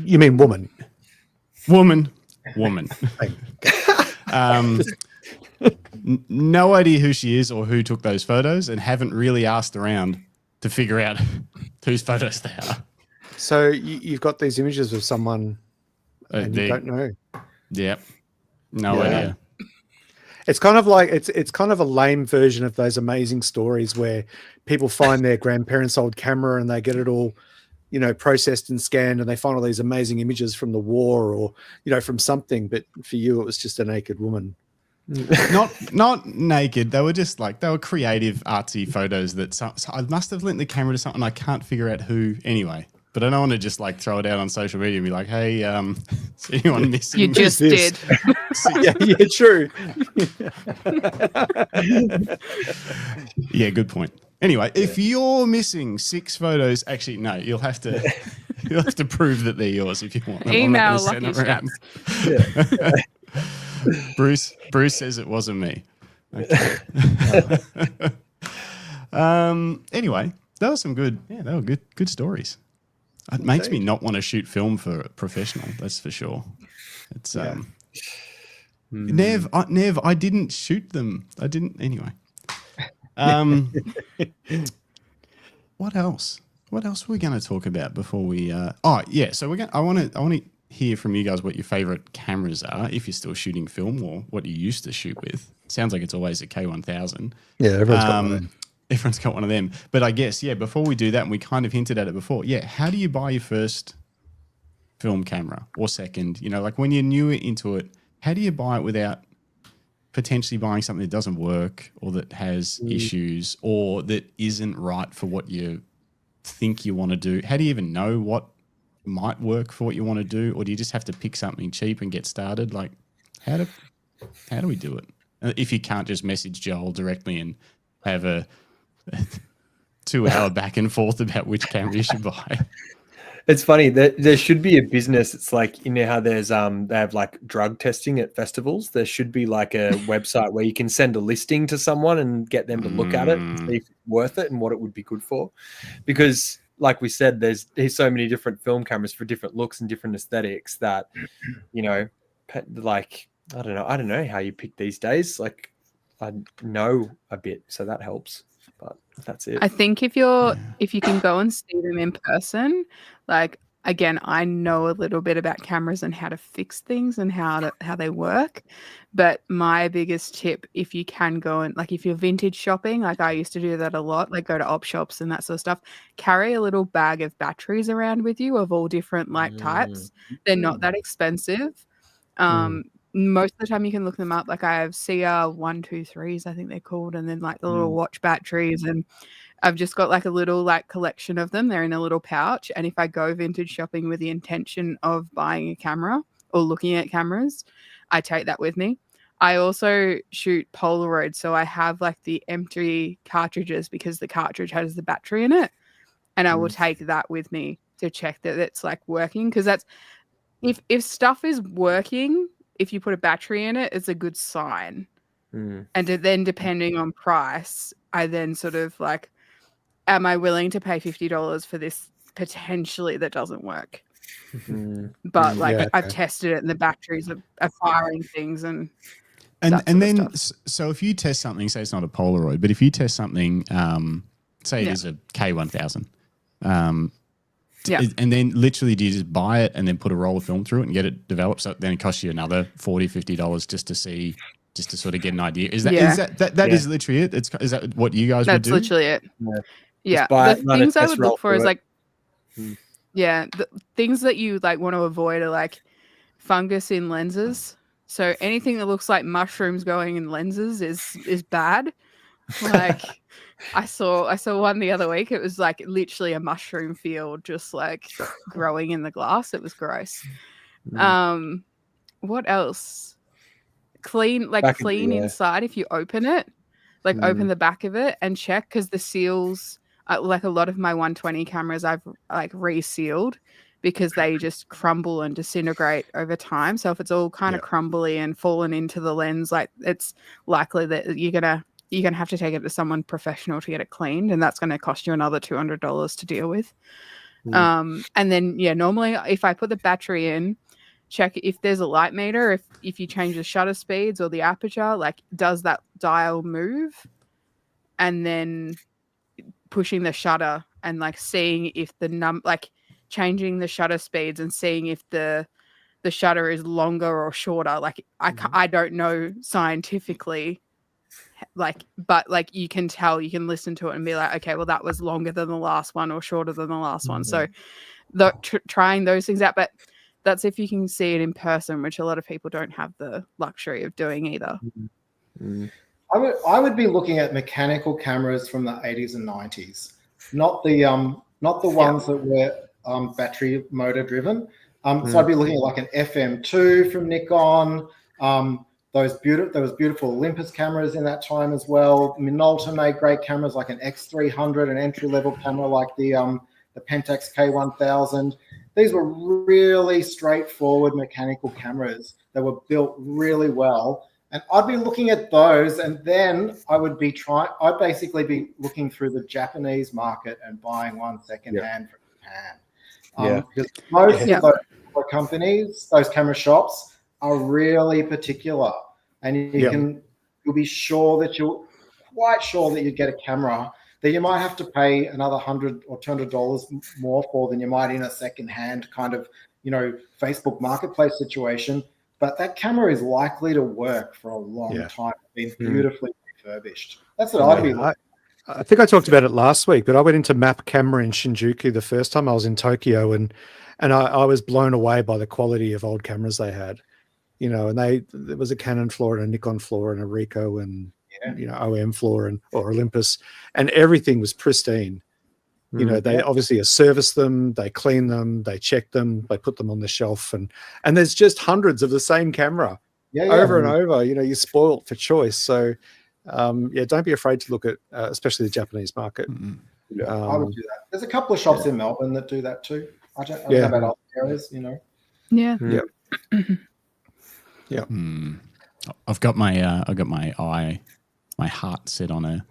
You mean woman? Woman. No idea who she is or who took those photos, and haven't really asked around to figure out whose photos they are. So you've got these images of someone and you don't know. Yep. No idea. It's kind of like it's kind of a lame version of those amazing stories where people find their grandparents' old camera and they get it all, processed and scanned, and they find all these amazing images from the war or, from something. But for you, it was just a naked woman. Not naked. They were just they were creative, artsy photos that so I must have lent the camera to someone. I can't figure out who anyway. But I don't want to just throw it out on social media and be like, hey, is anyone missing? You just did. yeah, true. Yeah, good point. Anyway, if you're missing 6 photos, actually, no, you'll have to prove that they're yours if you want them. Email Lucky Bruce says it wasn't me. Okay. Anyway, that was some good. Yeah, they were good stories. It makes me not want to shoot film for a professional. That's for sure. It's Nev, I didn't shoot them. I didn't anyway. What else? What else were we going to talk about before we? So I want to hear from you guys what your favorite cameras are, if you're still shooting film, or what you used to shoot with. Sounds like it's always a K1000. Yeah, everyone's got one of them. Everyone's got one of them. But I guess, before we do that, and we kind of hinted at it before, how do you buy your first film camera or second? When you're newer into it, how do you buy it without potentially buying something that doesn't work or that has issues or that isn't right for what you think you want to do? How do you even know what might work for what you want to do? Or do you just have to pick something cheap and get started? How do we do it? If you can't just message Joel directly and have a 2-hour back and forth about which camera you should buy. It's funny that there should be a business. It's how there's they have drug testing at festivals. There should be a website where you can send a listing to someone and get them to look at it and see if it's worth it and what it would be good for. Because like we said, there's so many different film cameras for different looks and different aesthetics that, I don't know how you pick these days. I know a bit, so that helps. But that's it. I think if you can go and see them in person, again, I know a little bit about cameras and how to fix things and how they work. But my biggest tip, if you can go and if you're vintage shopping, I used to do that a lot, go to op shops and that sort of stuff, carry a little bag of batteries around with you of all different types. They're not that expensive. Most of the time you can look them up. I have CR123s, I think they're called, and then the little watch batteries, and I've just got a little collection of them. They're in a little pouch, and if I go vintage shopping with the intention of buying a camera or looking at cameras, I take that with me. I also shoot Polaroid, so I have the empty cartridges because the cartridge has the battery in it, and I will take that with me to check that it's working, because that's if stuff is working. If you put a battery in it, it's a good sign. And then depending on price, I then sort of am I willing to pay $50 for this potentially that doesn't work? But I've tested it and the batteries are firing things and then so if you test something, say it's not a Polaroid, but if you test something, say it is a K1000, and then literally do you just buy it and then put a roll of film through it and get it developed? So then it costs you another $40, $50 just to sort of get an idea. Is that is literally it? Is that what you guys would do? That's literally it. Yeah. The things I would look for is the things that you want to avoid are fungus in lenses. So anything that looks like mushrooms going in lenses is bad. Like I saw one the other week. It was like literally a mushroom field just like growing in the glass. It was gross. What else? Clean Back of the- yeah. inside if you open it. Like open the back of it and check, because the seals, like a lot of my 120 cameras I've like resealed because they just crumble and disintegrate over time. So if it's all kind of crumbly and fallen into the lens, like it's likely that you're gonna have to take it to someone professional to get it cleaned, and that's going to cost you another $200 to deal with. And then normally if I put the battery in, check if there's a light meter, if you change the shutter speeds or the aperture, like does that dial move? And then pushing the shutter and like seeing if like changing the shutter speeds and seeing if the shutter is longer or shorter. Like I don't know scientifically, like, but like you can tell, you can listen to it and be like, okay, well that was longer than the last one or shorter than the last one. So trying those things out, but that's if you can see it in person, which a lot of people don't have the luxury of doing either. I would be looking at mechanical cameras from the 80s and 90s, not the ones that were battery motor driven. So I'd be looking at like an FM2 from Nikon. Those beautiful Olympus cameras in that time as well. Minolta made great cameras like an X300, an entry level camera like the Pentax K1000. These were really straightforward mechanical cameras that were built really well. And I'd be looking at those, and then I'd basically be looking through the Japanese market and buying one secondhand from Japan. Because most of those companies, those camera shops, are really particular, and you'll be sure that you're quite sure that you get a camera that you might have to pay another $100 or $200 more for than you might in a secondhand kind of, Facebook marketplace situation. But that camera is likely to work for a long time, being beautifully refurbished. That's what I'd be looking. I think I talked about it last week, but I went into Map Camera in Shinjuku the first time I was in Tokyo, and I was blown away by the quality of old cameras they had. And there was a Canon floor and a Nikon floor and a Ricoh and OM floor or Olympus, and everything was pristine. They obviously service them, they clean them, they check them, they put them on the shelf, and there's just hundreds of the same camera over and over. You're spoiled for choice. So don't be afraid to look at especially the Japanese market. I would do that. There's a couple of shops in Melbourne that do that too. I don't know about other areas, I've got my heart set on a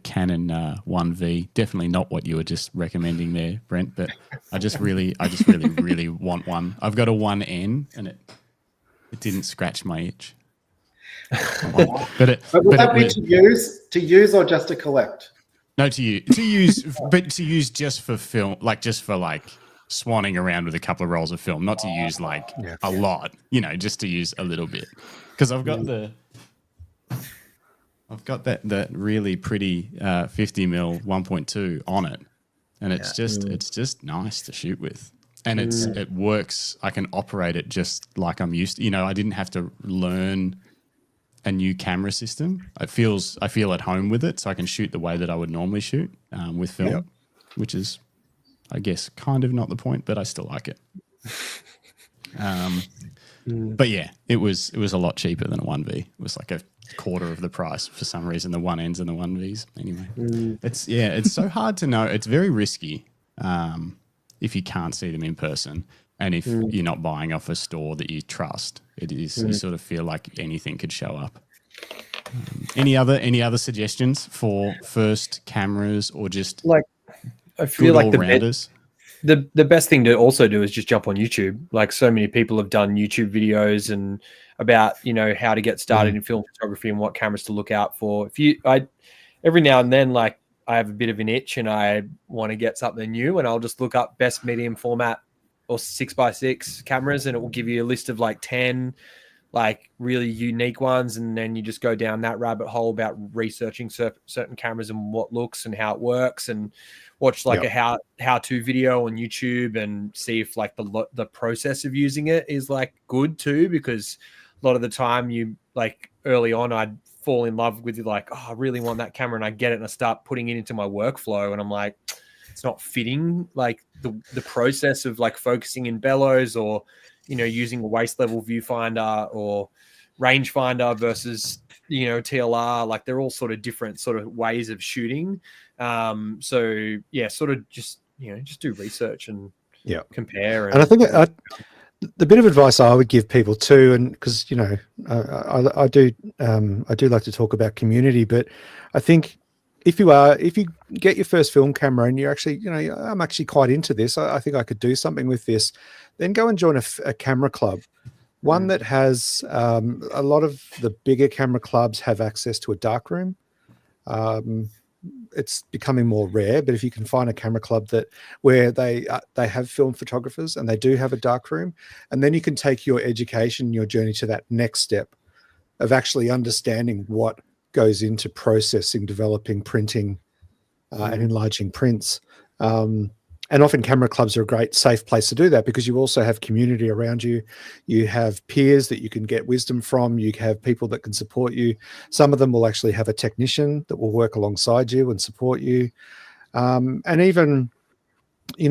Canon 1V. Definitely not what you were just recommending there, Brent, but I just really want one. I've got a 1N and it didn't scratch my itch. But would that be to use or just to collect? No, to use, but to use just for film, just for swanning around with a couple of rolls of film, not to use a lot, just to use a little bit. Because I've got that really pretty 50mm 1.2 on it, and it's just nice to shoot with, and it works. I can operate it just like I'm used to. I didn't have to learn a new camera system. I feel at home with it, so I can shoot the way that I would normally shoot with film, which is, I guess, kind of not the point, but I still like it. But yeah, it was a lot cheaper than a 1V. It was like a quarter of the price for some reason, the 1Ns and the 1Vs. Anyway, it's so hard to know. It's very risky if you can't see them in person, and if you're not buying off a store that you trust. It is you sort of feel like anything could show up. Any other suggestions for first cameras, or just I feel like rounders? The best thing to also do is just jump on YouTube. Like, so many people have done YouTube videos and about how to get started in film photography and what cameras to look out for. Every now and then, I have a bit of an itch and I want to get something new, and I'll just look up best medium format or 6x6 cameras, and it will give you a list of 10 really unique ones, and then you just go down that rabbit hole about researching certain cameras and what looks and how it works, and watch a how-to video on YouTube and see if the process of using it is good too, because a lot of the time you early on I'd fall in love with like, oh, I really want that camera, and I get it, and I start putting it into my workflow, and I'm like, it's not fitting like the process of like focusing in bellows, or using a waist level viewfinder or rangefinder versus TLR. Like they're all sort of different sort of ways of shooting. So yeah, sort of just just do research and compare. And I think the bit of advice I would give people too, and because I do like to talk about community, but I think if you get your first film camera and you're actually I'm actually quite into this, I think I could do something with this, then go and join a camera club. One that has a lot of the bigger camera clubs have access to a darkroom. It's becoming more rare, but if you can find a camera club where they have film photographers and they do have a darkroom, and then you can take your education, your journey to that next step of actually understanding what goes into processing, developing, printing, and enlarging prints. And often camera clubs are a great safe place to do that because you also have community around you. You have peers that you can get wisdom from. You have people that can support you. Some of them will actually have a technician that will work alongside you and support you. And even,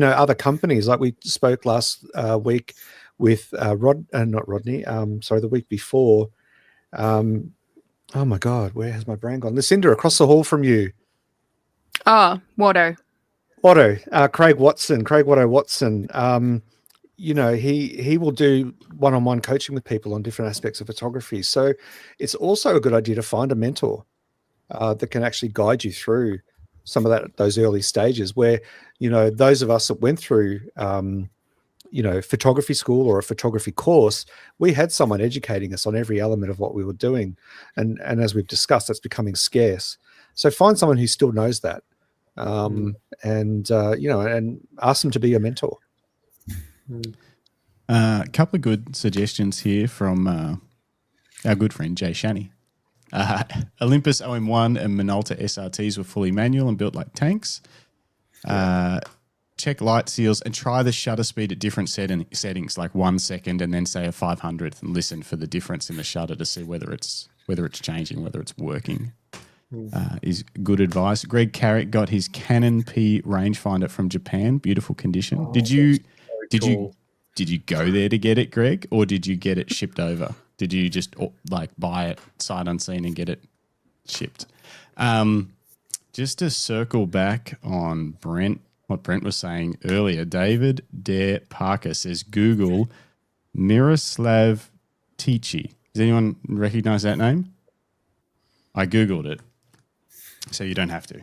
other companies, like we spoke last week with the week before. Oh my God, where has my brain gone? Lucinda, across the hall from you. Oh, Watto, Craig Watto Watson. He will do one-on-one coaching with people on different aspects of photography. So it's also a good idea to find a mentor that can actually guide you through some of those early stages where, those of us that went through, photography school or a photography course, we had someone educating us on every element of what we were doing. And as we've discussed, that's becoming scarce. So find someone who still knows that. And ask them to be a mentor. A couple of good suggestions here from our good friend Jay Shani. Olympus OM1 and Minolta SRTs were fully manual and built like tanks. Check light seals and try the shutter speed at different settings, like 1 second and then say a 500th, and listen for the difference in the shutter to see whether it's changing, whether it's working. Is good advice. Greg Carrick got his Canon P rangefinder from Japan, beautiful condition. Did you go there to get it, Greg, or did you get it shipped over? Did you just buy it sight unseen and get it shipped? Just to circle back on what Brent was saying earlier, David Dare Parker says Google Miroslav Tichy. Does anyone recognize that name? I Googled it, so you don't have to.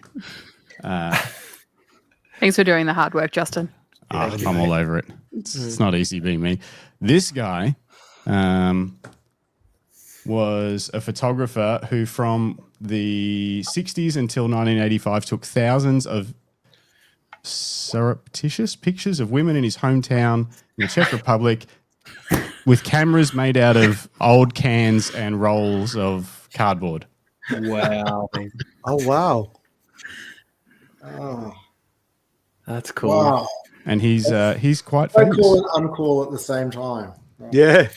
Thanks for doing the hard work, Justin. I'm all over it. It's not easy being me. This guy was a photographer who from the 60s until 1985 took thousands of surreptitious pictures of women in his hometown in the Czech Republic with cameras made out of old cans and rolls of cardboard. Wow. Oh, wow. Oh, That's cool. wow. And he's quite So famous. cool and uncool at the same time. Yeah.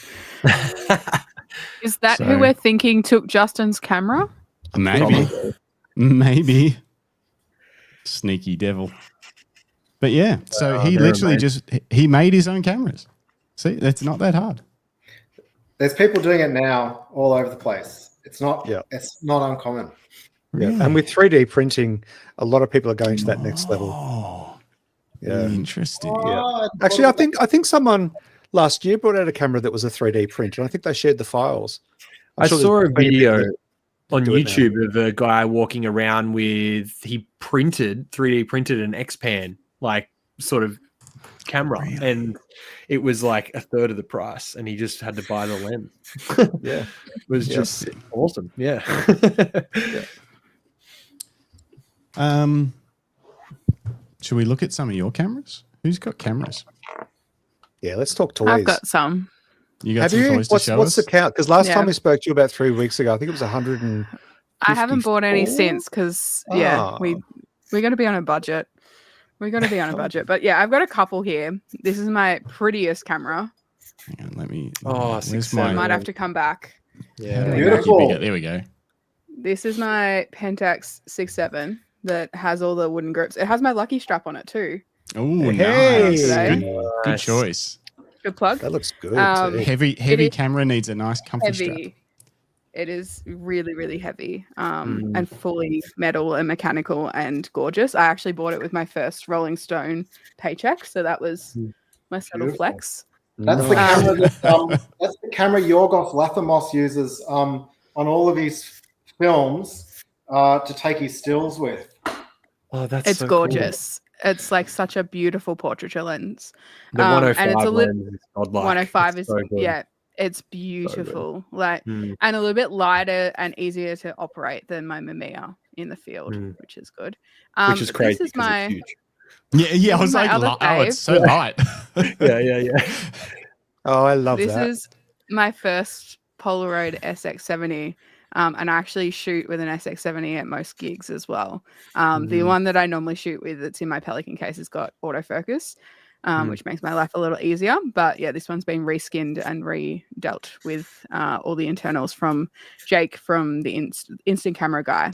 Is that who we're thinking took Justin's camera? Maybe. Sneaky devil. But yeah, so he literally he made his own cameras. See, that's not that hard. There's people doing it now all over the place. It's not uncommon. Yeah. And with 3D printing, a lot of people are going to that next level. Oh, Yeah. interesting. Oh, Actually, I think someone last year brought out a camera that was a 3D print, and I think they shared the files. I saw a video on do it YouTube of a guy walking around he 3D printed an X-Pan, sort of camera. Really? And it was like a third of the price, and he just had to buy the lens. Yeah. It was just awesome. Yeah. Should we look at some of your cameras? Who's got cameras? Yeah, let's talk toys. I've got some. You got Have some you? toys to show What's us? the count? Because last Yeah. time we spoke to you about 3 weeks ago, I think it was 100 I haven't bought any 54? since because we got to be on a budget. We got to be on a budget. But yeah, I've got a couple here. This is my prettiest camera. Hang on, let me. Oh, where's 6, my? I might have to come back. How do Yeah. we make it Beautiful. bigger? There we go. This is my Pentax 6.7 that has all the wooden grips. It has my lucky strap on it too. Oh, Hey. nice. Today. Good Nice. choice. Good plug. That looks good. Um, too. Heavy is camera needs a nice comfy strap. Heavy. It is really, really heavy and fully metal and mechanical and gorgeous. I actually bought it with my first Rolling Stone paycheck, so that was my subtle Beautiful. flex. That's the camera. That's the camera Yorgos Lanthimos uses on all of his films to take his stills with. Oh, that's It's so gorgeous. It's like such a beautiful portraiture lens. Cool. The 105 and it's a little lens is godlike. 105 It's is so good. yeah, it's beautiful. Like Mm. and a little bit lighter and easier to operate than my Mamiya in the field, which is good. Which is crazy This is because my it's huge. Yeah. I This was is my like, other oh, it's fave. so light. Yeah. Oh, I love this that. is my first Polaroid SX70. And I actually shoot with an SX70 at most gigs as well. The one that I normally shoot with that's in my Pelican case has got autofocus, which makes my life a little easier. But yeah, this one's been reskinned and re-dealt with all the internals from Jake from the Instant Camera Guy.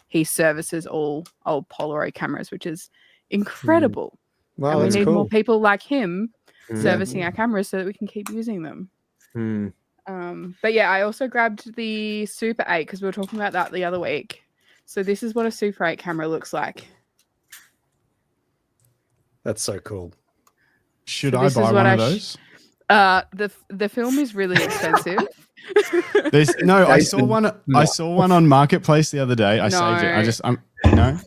He services all old Polaroid cameras, which is incredible. Wow, and we that's need cool. more people like him servicing our cameras so that we can keep using them. But yeah, I also grabbed the Super 8 because we were talking about that the other week. So this is what a Super 8 camera looks like. That's so cool. Should So I this buy is one what of I those? The film is really expensive. I saw one. I saw one on Marketplace the other day. I saved it. No.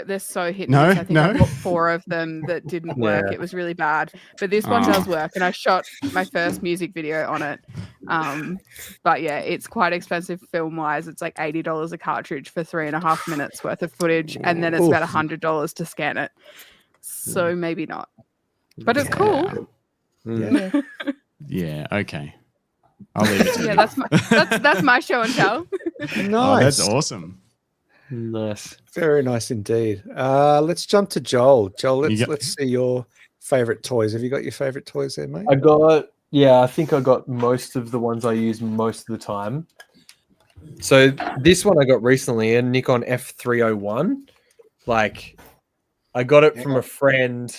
They're so hit. No, I think no. I bought 4 of them that didn't work. Yeah. It was really bad. But this one does work, and I shot my first music video on it. But yeah, it's quite expensive film wise. It's like $80 a cartridge for 3.5 minutes worth of footage, and then it's about $100 to scan it. So maybe not. But it's cool. Yeah. Yeah. Okay. I'll leave it to Yeah, you. that's my show and tell. Oh, Nice. that's awesome. Nice. Very nice indeed. Let's jump to Joel. Joel, You got- let's see your favorite toys. Have you got your favorite toys there, mate? I think I got most of the ones I use most of the time. So this one I got recently, a Nikon F301. Like, I got it from a friend.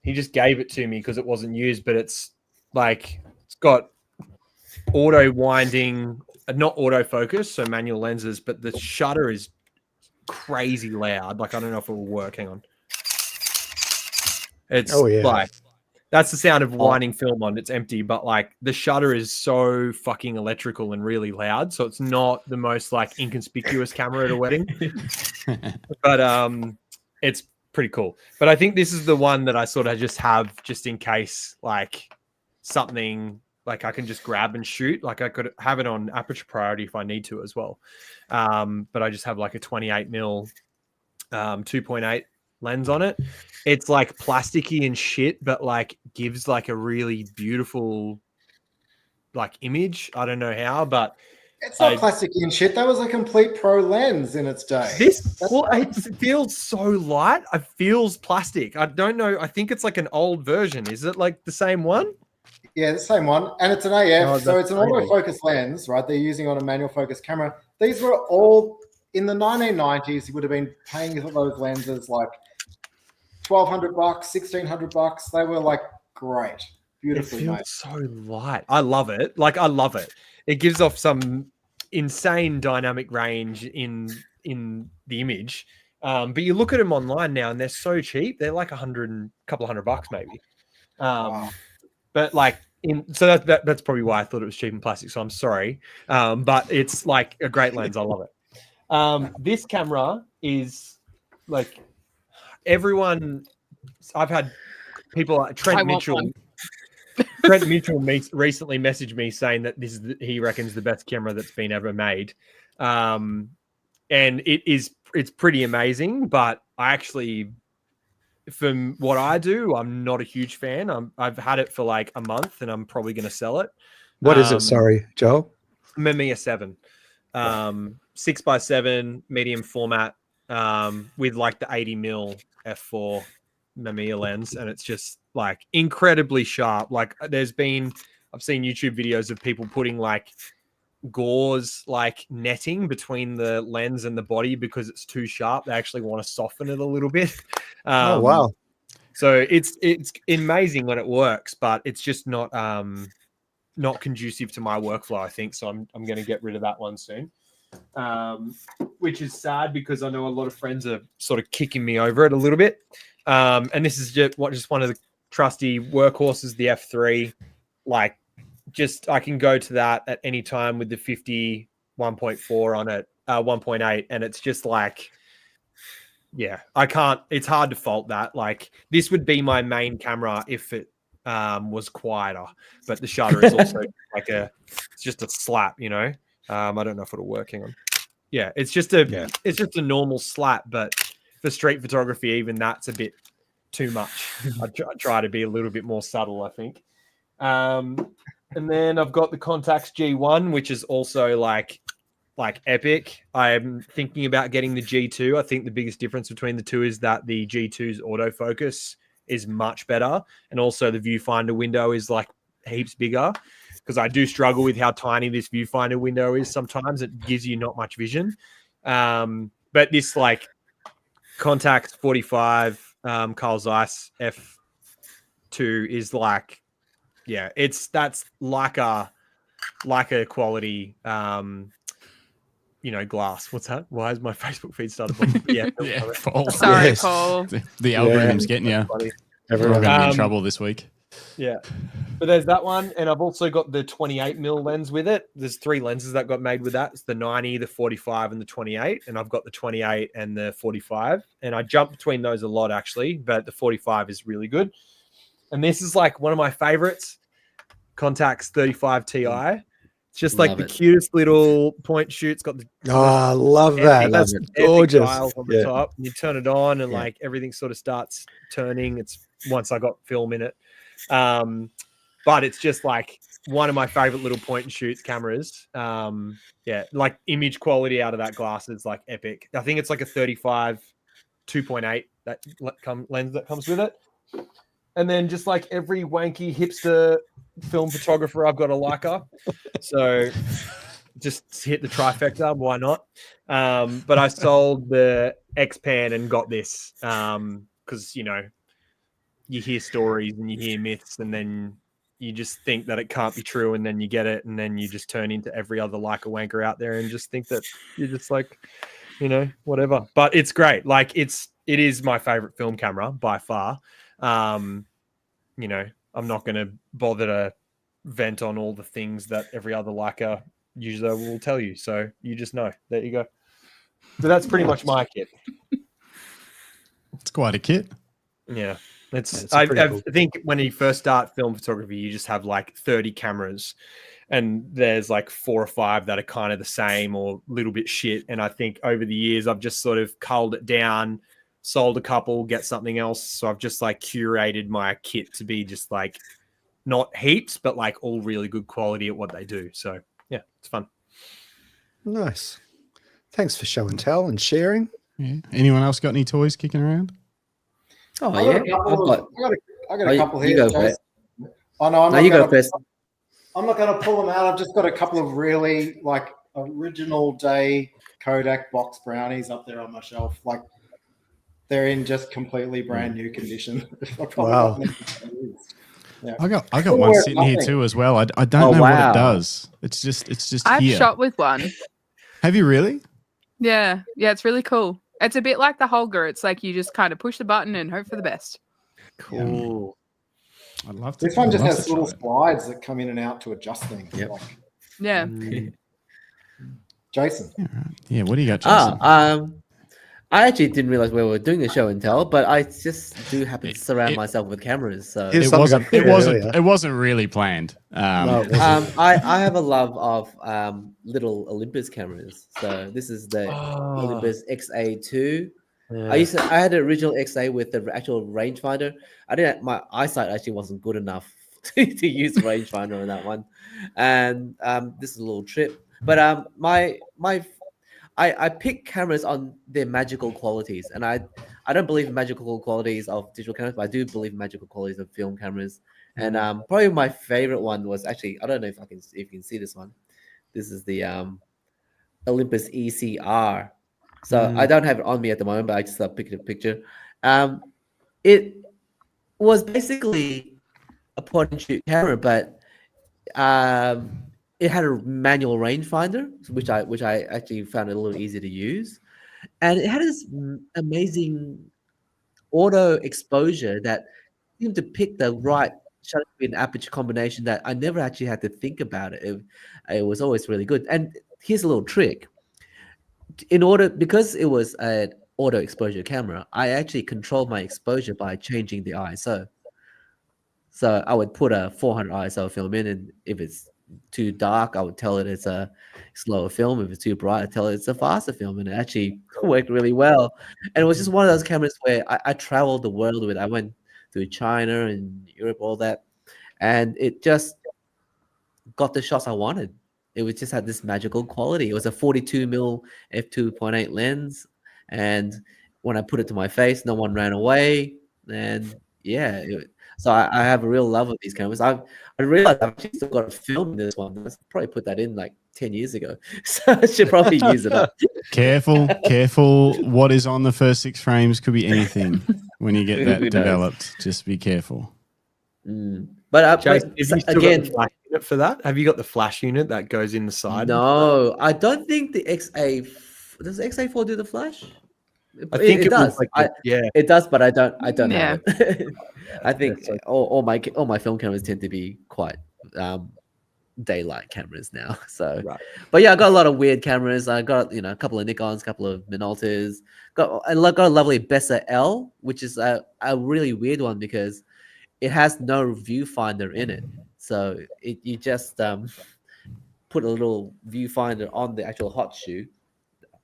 He just gave it to me because it wasn't used, but it's got auto winding, not autofocus, so manual lenses, but the shutter is crazy loud. Like, I don't know if it will work. Hang on. It's like, that's the sound of winding film on. It's empty, but like the shutter is so fucking electrical and really loud. So it's not the most like inconspicuous camera at a wedding, but it's pretty cool. But I think this is the one that I sort of just have just in case like something like I can just grab and shoot. Like I could have it on aperture priority if I need to as well. But I just have like a 28mm 2.8 lens on it. It's like plasticky and shit, but like gives like a really beautiful like image. I don't know how, but it's not plasticky and shit. That was a complete pro lens in its day. It feels so light. It feels plastic. I don't know. I think it's like an old version. Is it like the same one? Yeah, the same one. And it's an AF, Oh, so it's an autofocus lens, right? They're using on a manual focus camera. These were all in the 1990s. You would have been paying for those lenses like $1,200, $1,600. They were like great, beautifully it feels made. so light. I love it. Like I love it. It gives off some insane dynamic range in the image. But you look at them online now, and they're so cheap. They're like couple $100 maybe. Wow. But like so that's probably why I thought it was cheap and plastic. So I'm sorry. But it's like a great lens. I love it. This camera is like everyone. I've had people like Trent Mitchell. Trent Mitchell recently messaged me saying that this is he reckons the best camera that's been ever made, and it's pretty amazing. But I actually, from what I do, I'm not a huge fan. I've had it for like a month, and I'm probably going to sell it. What is it? Sorry, Joel. Mamiya 7, 6x7 medium format, with like the 80mm f4 Mamiya lens, and it's just like incredibly sharp. Like I've seen YouTube videos of people putting like gauze like netting between the lens and the body because it's too sharp. They actually want to soften it a little bit. Oh wow. So it's amazing when it works, but it's just not conducive to my workflow, I think. So I'm going to get rid of that one soon, which is sad because I know a lot of friends are sort of kicking me over it a little bit. And this is just one of the trusty workhorses, the F3. Like, just I can go to that at any time with the 50 1.4 on it, 1.8, and it's just like, yeah, I can't. It's hard to fault that. Like, this would be my main camera if it was quieter, but the shutter is also like it's just a slap, you know. I don't know if it'll work. Hang on. Yeah, it's just a normal slap, but for street photography, even that's a bit too much. I try to be a little bit more subtle, I think. And then I've got the Contax G1, which is also like epic. I'm thinking about getting the G2. I think the biggest difference between the two is that the G2's autofocus is much better, and also the viewfinder window is like heaps bigger, because I do struggle with how tiny this viewfinder window is. Sometimes it gives you not much vision. But this like Contax 45 Carl Zeiss F2 is like, yeah, that's like a quality glass. What's that? Why has my Facebook feed started? Yeah, Paul. Sorry, Yes. Paul. The algorithm's getting you. We're Everyone. going to be in trouble this week. Yeah, but there's that one, and I've also got the 28mm lens with it. There's 3 lenses that got made with that. It's the 90, the 45, and the 28, and I've got the 28 and the 45, and I jump between those a lot actually, but the 45 is really good. And this is like one of my favorites, Contax 35 Ti. It's just like the cutest little point shoot. It's got the I love that. That's gorgeous. dials on the top. And you turn it on, and like everything sort of starts turning. It's once I got film in it, but it's just like one of my favorite little point and shoot cameras. Like image quality out of that glass is like epic. I think it's like a 35 2.8 that lens that comes with it. And then just like every wanky hipster film photographer, I've got a Leica. So just hit the trifecta. Why not? But I sold the X-Pan and got this because, you hear stories and you hear myths, and then you just think that it can't be true, and then you get it, and then you just turn into every other Leica wanker out there and just think that you're just like, whatever. But it's great. Like it is my favorite film camera by far. I'm not going to bother to vent on all the things that every other Leica user will tell you. So you just know. There you go. So that's pretty much my kit. It's quite a kit. Yeah. I think when you first start film photography, you just have like 30 cameras, and there's like 4 or 5 that are kind of the same or a little bit shit. And I think over the years, I've just sort of culled it down, sold a couple, get something else. So I've just like curated my kit to be just like not heaps, but like all really good quality at what they do. So yeah, it's fun. Nice. Thanks for show and tell and sharing. Yeah. Anyone else got any toys kicking around? Oh, I got a couple here. You go first. Oh no, you go first. I'm not going to pull them out. I've just got a couple of really like original day Kodak box brownies up there on my shelf. Like they're in just completely brand new condition. Wow. Yeah. I got one sitting here too as well. I don't know what it does. It's just I've here. shot with one. Have you really? Yeah, it's really cool. It's a bit like the Holger. It's like you just kind of push the button and hope for the best. Cool. I'd love to. This one just has little slides that come in and out to adjust things. Yep. Yeah. Jason. Yeah, what do you got, Jason? I actually didn't realize we were doing a show and tell, but I just do happen to surround myself with cameras. So it wasn't really planned. I have a love of little Olympus cameras. So this is the Olympus XA2. Yeah. I had an original XA with the actual rangefinder. My eyesight actually wasn't good enough to use the rangefinder on that one, and this is a little trip. But I pick cameras on their magical qualities, and I don't believe in magical qualities of digital cameras, but I do believe in magical qualities of film cameras. And probably my favorite one was actually, I don't know if you can see this one, This is the Olympus ECR. So I don't have it on me at the moment, but I just picked a picture. It was basically a point and shoot camera, but it had a manual rangefinder, which I actually found it a little easier to use, and it had this amazing auto exposure that seemed to pick the right shutter speed and aperture combination that I never actually had to think about it. It was always really good. And here's a little trick. Because it was an auto exposure camera, I actually controlled my exposure by changing the ISO. So I would put a 400 ISO film in, and if it's too dark, I would tell it it's a slower film. If it's too bright, I tell it it's a faster film, and it actually worked really well. And it was just one of those cameras where I traveled the world with. I went to China and Europe, all that, and it just got the shots I wanted. It was just had this magical quality. It was a 42mm f2.8 lens, and when I put it to my face, no one ran away. And yeah, so I have a real love of these cameras. I realized I've actually still got a film in this one. I probably put that in like 10 years ago, so I should probably use it up. Careful. What is on the first 6 frames could be anything when you get that developed. Just be careful. But Jason, have you still again, got the flash unit for that? Have you got the flash unit that goes in the side? No, I don't think the XA does XA4 do the flash. I think it does. Like it does, but I don't Yeah. have it. I think all my film cameras tend to be quite daylight cameras now. So, Right. But yeah, I got a lot of weird cameras. I got a couple of Nikons, a couple of Minoltas. Got a lovely Bessa L, which is a really weird one because it has no viewfinder in it. So you just put a little viewfinder on the actual hot shoe.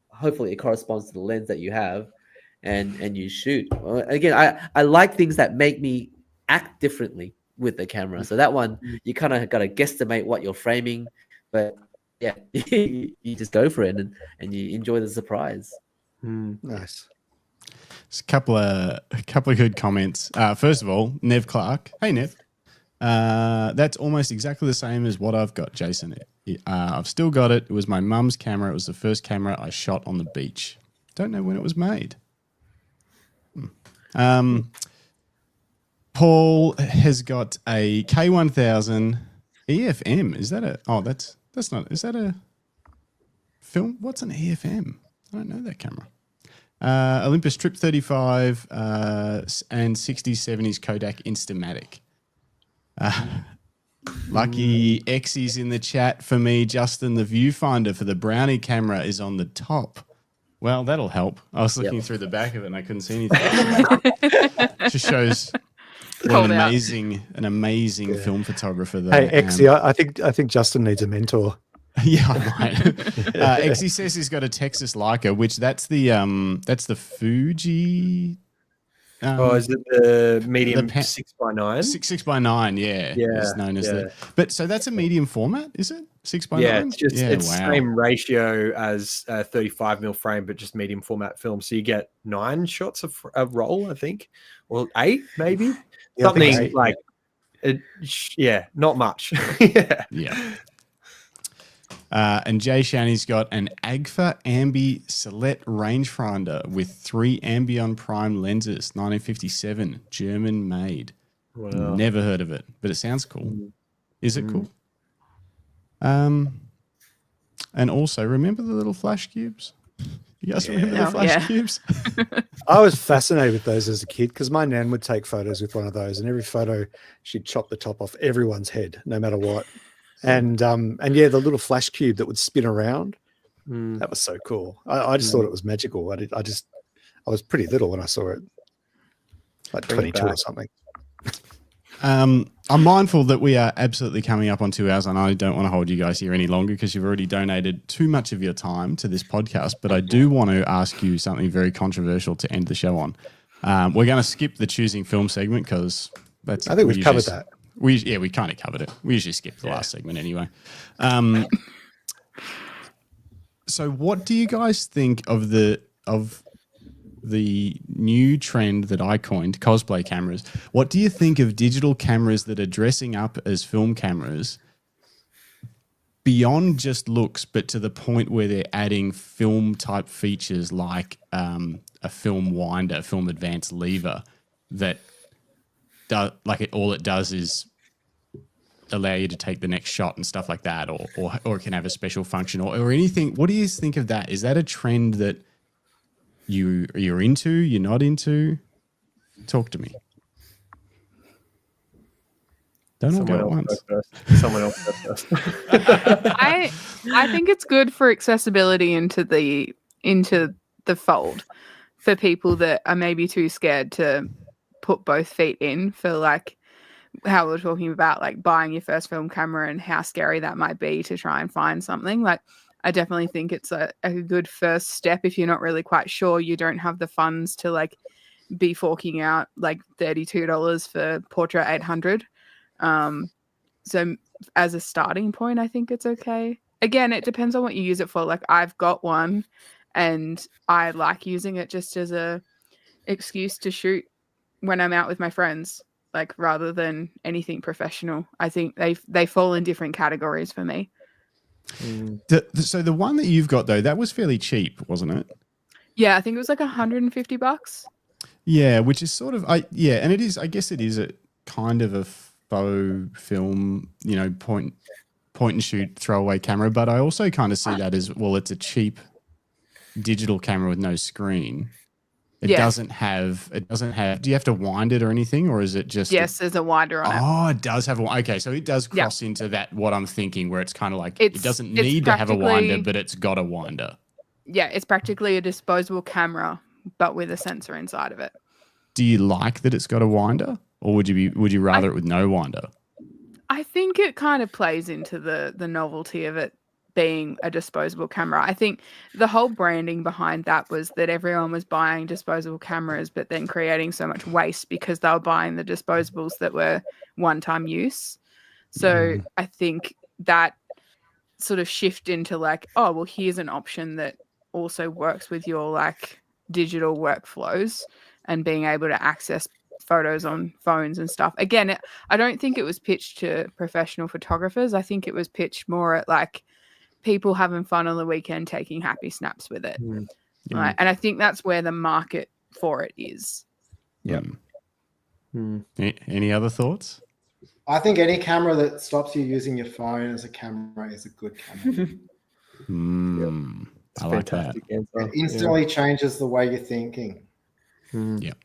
Hopefully it corresponds to the lens that you have, and you shoot. Again, I like things that make me act differently with the camera. So that one, you kind of got to guesstimate what you're framing, but yeah, you just go for it and you enjoy the surprise. Nice. There's a couple of good comments. First of all, Nev Clark. Hey, Nev. That's almost exactly the same as what I've got, Jason. I've still got it. It was my mum's camera. It was the first camera I shot on the beach. Don't know when it was made. Paul has got a K1000 EFM. Is that a? Oh, that's not. Is that a film? What's an EFM? I don't know that camera. Olympus Trip 35 and 60s, 70s Kodak Instamatic. Lucky Xy's in the chat for me, Justin. The viewfinder for the Brownie camera is on the top. Well, that'll help. I was looking through the back of it and I couldn't see anything. Just shows what an amazing film photographer. Hey, Xy, I think Justin needs a mentor. Yeah, I might. Xy says he's got a Texas Leica, which that's the Fuji. Is it the medium 6x9? 6x9, yeah. It's known as that. But so that's a medium format, is it? 6x9? Yeah, it's just it's same ratio as a 35mm frame, but just medium format film. So you get 9 shots of a roll, I think, or 8 maybe. Yeah, something like not much. Yeah. And Jay Shanny's got an Agfa Ambi Select rangefinder with 3 Ambion Prime lenses, 1957, German made. Wow. Never heard of it, but it sounds cool. Is it cool? And also, remember the little flash cubes? You guys remember the flash cubes? I was fascinated with those as a kid because my nan would take photos with one of those, and every photo she'd chop the top off everyone's head, no matter what. And yeah, the little flash cube that would spin around, that was so cool. I just thought it was magical. I was pretty little when I saw it, like 22 or something. I'm mindful that we are absolutely coming up on 2 hours, and I don't want to hold you guys here any longer because you've already donated too much of your time to this podcast. But I do want to ask you something very controversial to end the show on. We're going to skip the choosing film segment because that's. I think we've covered that. We kind of covered it. We usually skip the last segment anyway. So what do you guys think of the new trend that I coined, cosplay cameras? What do you think of digital cameras that are dressing up as film cameras beyond just looks, but to the point where they're adding film type features like a film winder, a film advance lever that all it does is allow you to take the next shot and stuff like that, or it can have a special function or anything. What do you think of that? Is that a trend that you're into, you're not into? Talk to me. Don't all go at once. Someone else goes first. I think it's good for accessibility into the fold for people that are maybe too scared to put both feet in, for like how we were talking about like buying your first film camera and how scary that might be to try and find something. Like, I definitely think it's a good first step if you're not really quite sure, you don't have the funds to like be forking out like $32 for Portra 800. So as a starting point, I think it's okay. Again, it depends on what you use it for. Like, I've got one and I like using it just as a excuse to shoot when I'm out with my friends, like rather than anything professional. I think they fall in different categories for me. So the one that you've got though, that was fairly cheap, wasn't it? Yeah, I think it was like $150. Yeah, which is sort of and it is. I guess it is a kind of a faux film, point and shoot throwaway camera. But I also kind of see that as, well, it's a cheap digital camera with no screen. It doesn't have. Do you have to wind it or anything, or is it just? Yes, there's a winder on it. Oh, it does have a. Okay, so it does cross into that. What I'm thinking, where it's kind of like it doesn't need to have a winder, but it's got a winder. Yeah, it's practically a disposable camera, but with a sensor inside of it. Do you like that it's got a winder, or would you rather it with no winder? I think it kind of plays into the novelty of it being a disposable camera. I think the whole branding behind that was that everyone was buying disposable cameras, but then creating so much waste because they were buying the disposables that were one-time use. So I think that sort of shift into like, oh, well, here's an option that also works with your like digital workflows and being able to access photos on phones and stuff. Again, I don't think it was pitched to professional photographers. I think it was pitched more at like people having fun on the weekend, taking happy snaps with it. Right? And I think that's where the market for it is. Yeah. Any other thoughts? I think any camera that stops you using your phone as a camera is a good camera. I like that. It instantly changes the way you're thinking. Yep.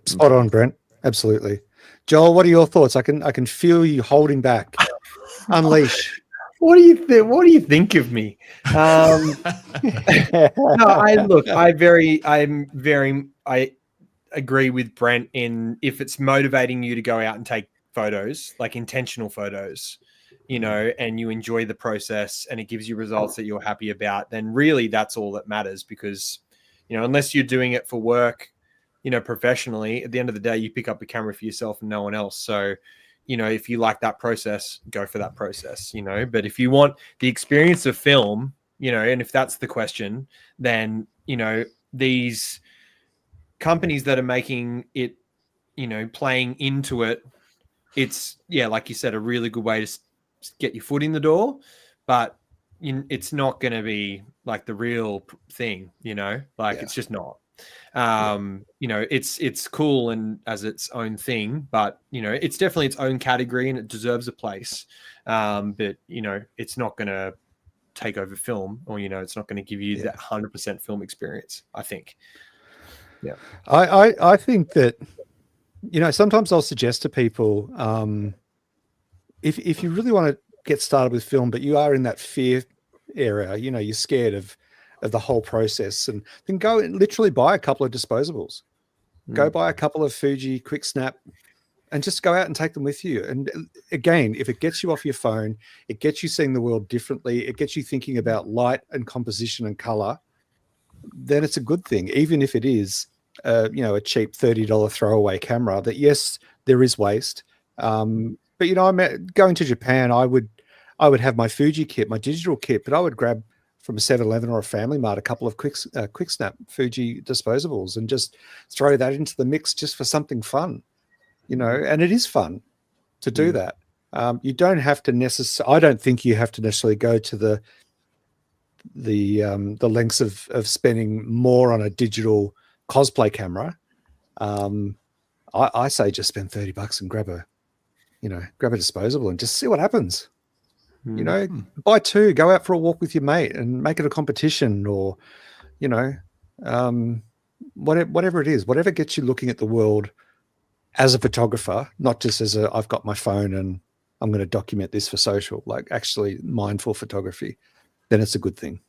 Spot on, Brent. Absolutely. Joel, what are your thoughts? I can feel you holding back. Unleash. What do you think of me? No, I agree with Brent in, if it's motivating you to go out and take photos, like intentional photos, and you enjoy the process and it gives you results that you're happy about, then really that's all that matters. Because, unless you're doing it for work, professionally, at the end of the day, you pick up a camera for yourself and no one else. So, if you like that process, go for that process, but if you want the experience of film, and if that's the question, then, these companies that are making it, playing into it, it's, like you said, a really good way to get your foot in the door, but it's not going to be like the real thing, it's just not. It's cool and as its own thing, but it's definitely its own category and it deserves a place. But it's not going to take over film, or it's not going to give you that 100% film experience, I think. Yeah, I think that sometimes I'll suggest to people, if you really want to get started with film, but you are in that fear area, you're scared of the whole process, and then go and literally buy a couple of disposables. Go buy a couple of Fuji quick snap and just go out and take them with you. And again, if it gets you off your phone, it gets you seeing the world differently, it gets you thinking about light and composition and color, then it's a good thing. Even if it is a cheap $30 throwaway camera, that yes, there is waste. But I'm going to Japan, I would have my Fuji kit, my digital kit, but I would grab from a 7-Eleven or a Family Mart a couple of quick snap Fuji disposables and just throw that into the mix just for something fun, and it is fun to do that. You don't have to necessarily. I don't think you have to necessarily go to the lengths of spending more on a digital cosplay camera. I say just spend $30 and grab a disposable and just see what happens. You know, buy two, go out for a walk with your mate and make it a competition, or, you know, whatever it is, whatever gets you looking at the world as a photographer, not just as I've got my phone and I'm going to document this for social, like actually mindful photography, then it's a good thing.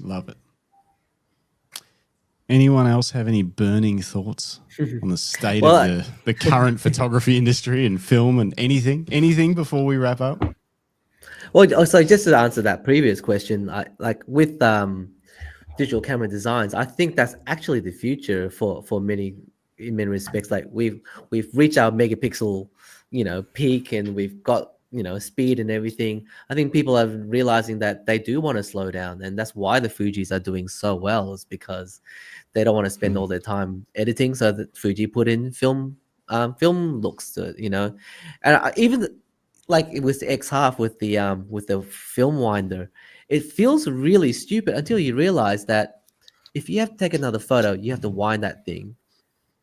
Love it. Anyone else have any burning thoughts on the state of the current photography industry and film and anything before we wrap up? Well, so just to answer that previous question, like with digital camera designs, I think that's actually the future for many, in many respects. Like we've reached our megapixel, peak, and we've got speed and everything. I think people are realizing that they do want to slow down, and that's why the Fujis are doing so well, is because they don't want to spend all their time editing. So that Fuji put in film looks to it, and even like it was the X-Half with the film winder. It feels really stupid until you realize that if you have to take another photo, you have to wind that thing.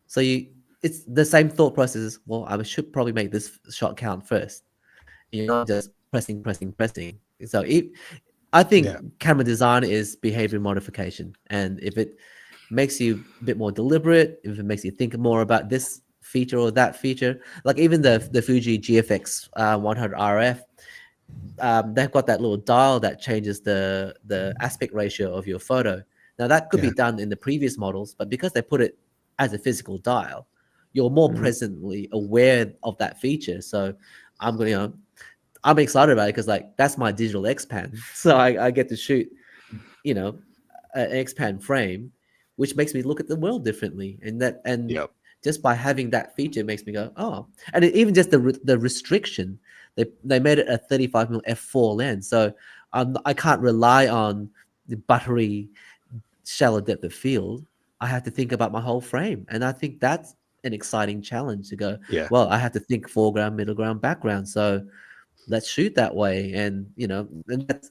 So it's the same thought process as, well, I should probably make this shot count first. You're not just pressing. So I think camera design is behavior modification. And if it makes you a bit more deliberate, if it makes you think more about this feature or that feature, like even the Fuji GFX 100 RF, they've got that little dial that changes the aspect ratio of your photo. Now that could be done in the previous models, but because they put it as a physical dial, you're more presently aware of that feature. So I'm excited about it because that's my digital X-Pan. So I get to shoot, an X-Pan frame, which makes me look at the world differently. And just by having that feature makes me go, oh. And even just the restriction, they made it a 35mm f4 lens. So I can't rely on the buttery shallow depth of field. I have to think about my whole frame. And I think that's an exciting challenge to go, well, I have to think foreground, middle ground, background. So let's shoot that way. And, and that's,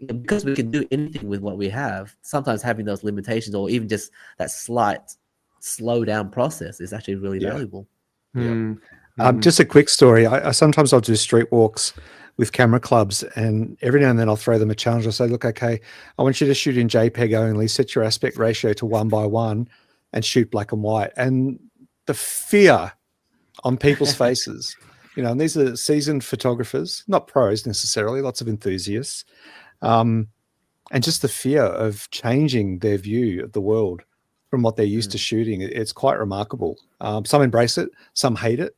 because we can do anything with what we have, sometimes having those limitations or even just that slight slow down process is actually really valuable. Just a quick story. I sometimes I'll do street walks with camera clubs, and every now and then I'll throw them a challenge. I'll say, look, okay, I want you to shoot in JPEG only, set your aspect ratio to 1:1 and shoot black and white. And the fear on people's faces, and these are seasoned photographers, not pros necessarily, lots of enthusiasts. And just the fear of changing their view of the world from what they're used to shooting. It's quite remarkable. Some embrace it, some hate it.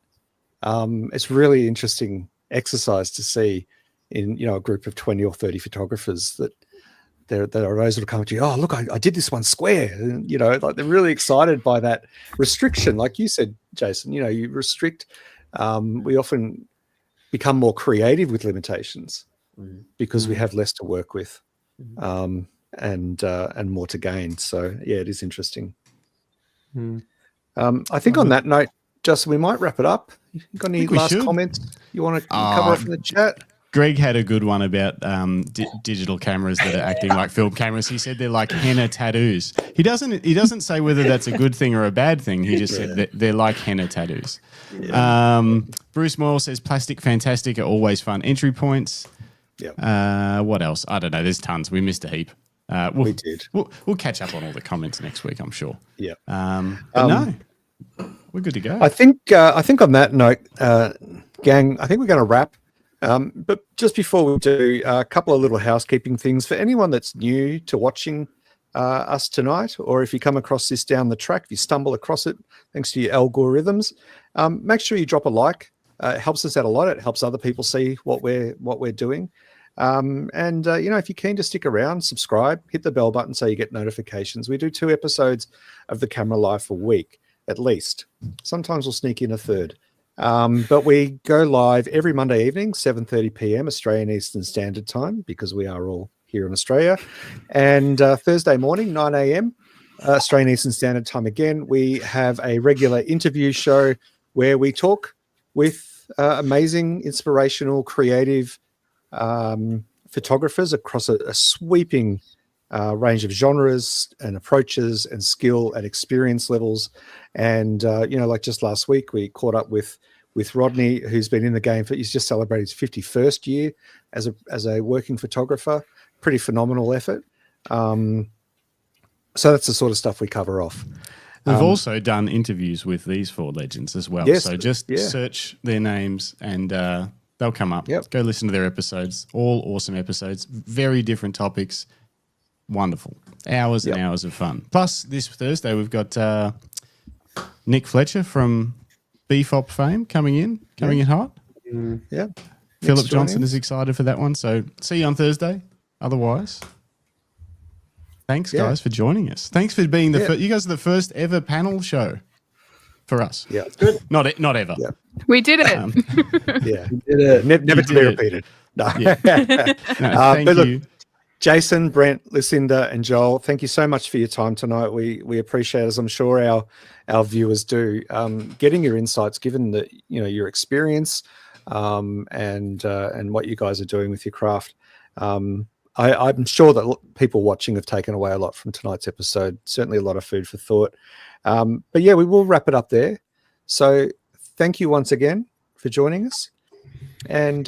It's really interesting exercise to see in, a group of 20 or 30 photographers that there are those that come to you, oh, look, I did this one square. And, they're really excited by that restriction. Like you said, Jason, you restrict. We often become more creative with limitations because we have less to work with. And more to gain. So it is interesting. I think on that note, Justin, we might wrap it up. You got any last comments you want to cover off in the chat? Greg had a good one about digital cameras that are acting like film cameras. He said they're like henna tattoos. He doesn't say whether that's a good thing or a bad thing. He just said that they're like henna tattoos. Bruce Moyle says plastic fantastic are always fun entry points. What else? I don't know. There's tons. We missed a heap. We did. We'll catch up on all the comments next week, I'm sure. No, we're good to go. I think on that note, gang, I think we're going to wrap. But just before we do, a couple of little housekeeping things for anyone that's new to watching us tonight, or if you come across this down the track, if you stumble across it, thanks to your algorithms, make sure you drop a like. It helps us out a lot. It helps other people see what we're doing. If you're keen to stick around, subscribe, hit the bell button so you get notifications. We do 2 episodes of The Camera Life a week, at least. Sometimes we'll sneak in a third. But we go live every Monday evening, 7:30 p.m. Australian Eastern Standard Time, because we are all here in Australia. And Thursday morning, 9 a.m. Australian Eastern Standard Time again, we have a regular interview show where we talk with amazing, inspirational, creative photographers across a sweeping range of genres and approaches and skill and experience levels. And like just last week, we caught up with Rodney, who's been in the game he's just celebrated his 51st year as a working photographer. Pretty phenomenal effort. So that's the sort of stuff we cover off. We've also done interviews with these 4 legends as well. Yes, so just search their names and they'll come up. Yep. Go listen to their episodes. All awesome episodes. Very different topics. Wonderful. Hours and hours of fun. Plus, this Thursday, we've got Nick Fletcher from BFOP fame coming in hot. Yeah. Philip Johnson is excited for that one. So see you on Thursday. Otherwise, thanks, guys, for joining us. Thanks for being you guys are the first ever panel show for us. Yeah, it's good. Not ever. Yeah. We did it. Yeah. Never to be repeated. No. Thank but you. Look, Jason, Brent, Lucinda, and Joel, thank you so much for your time tonight. We appreciate it, as I'm sure our viewers do. Getting your insights, given that your experience and what you guys are doing with your craft. I'm sure that people watching have taken away a lot from tonight's episode. Certainly a lot of food for thought. But yeah, we will wrap it up there. So thank you once again for joining us, and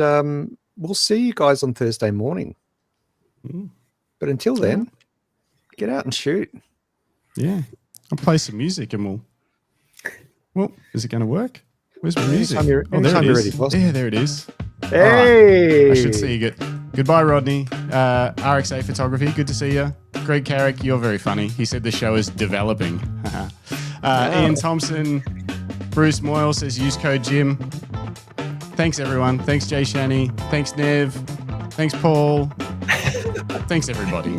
we'll see you guys on Thursday morning. But until then, get out and shoot. Yeah. I'll play some music and well, is it going to work? Where's my music? Anytime you're ready, boss. Yeah, there it is. Hey! Right. I should see you. Goodbye, Rodney. RXA Photography, good to see you. Greg Carrick, you're very funny. He said the show is developing. Ian Thompson, Bruce Moyle says use code Jim. Thanks, everyone. Thanks, Jay Shani. Thanks, Nev. Thanks, Paul. Thanks, everybody.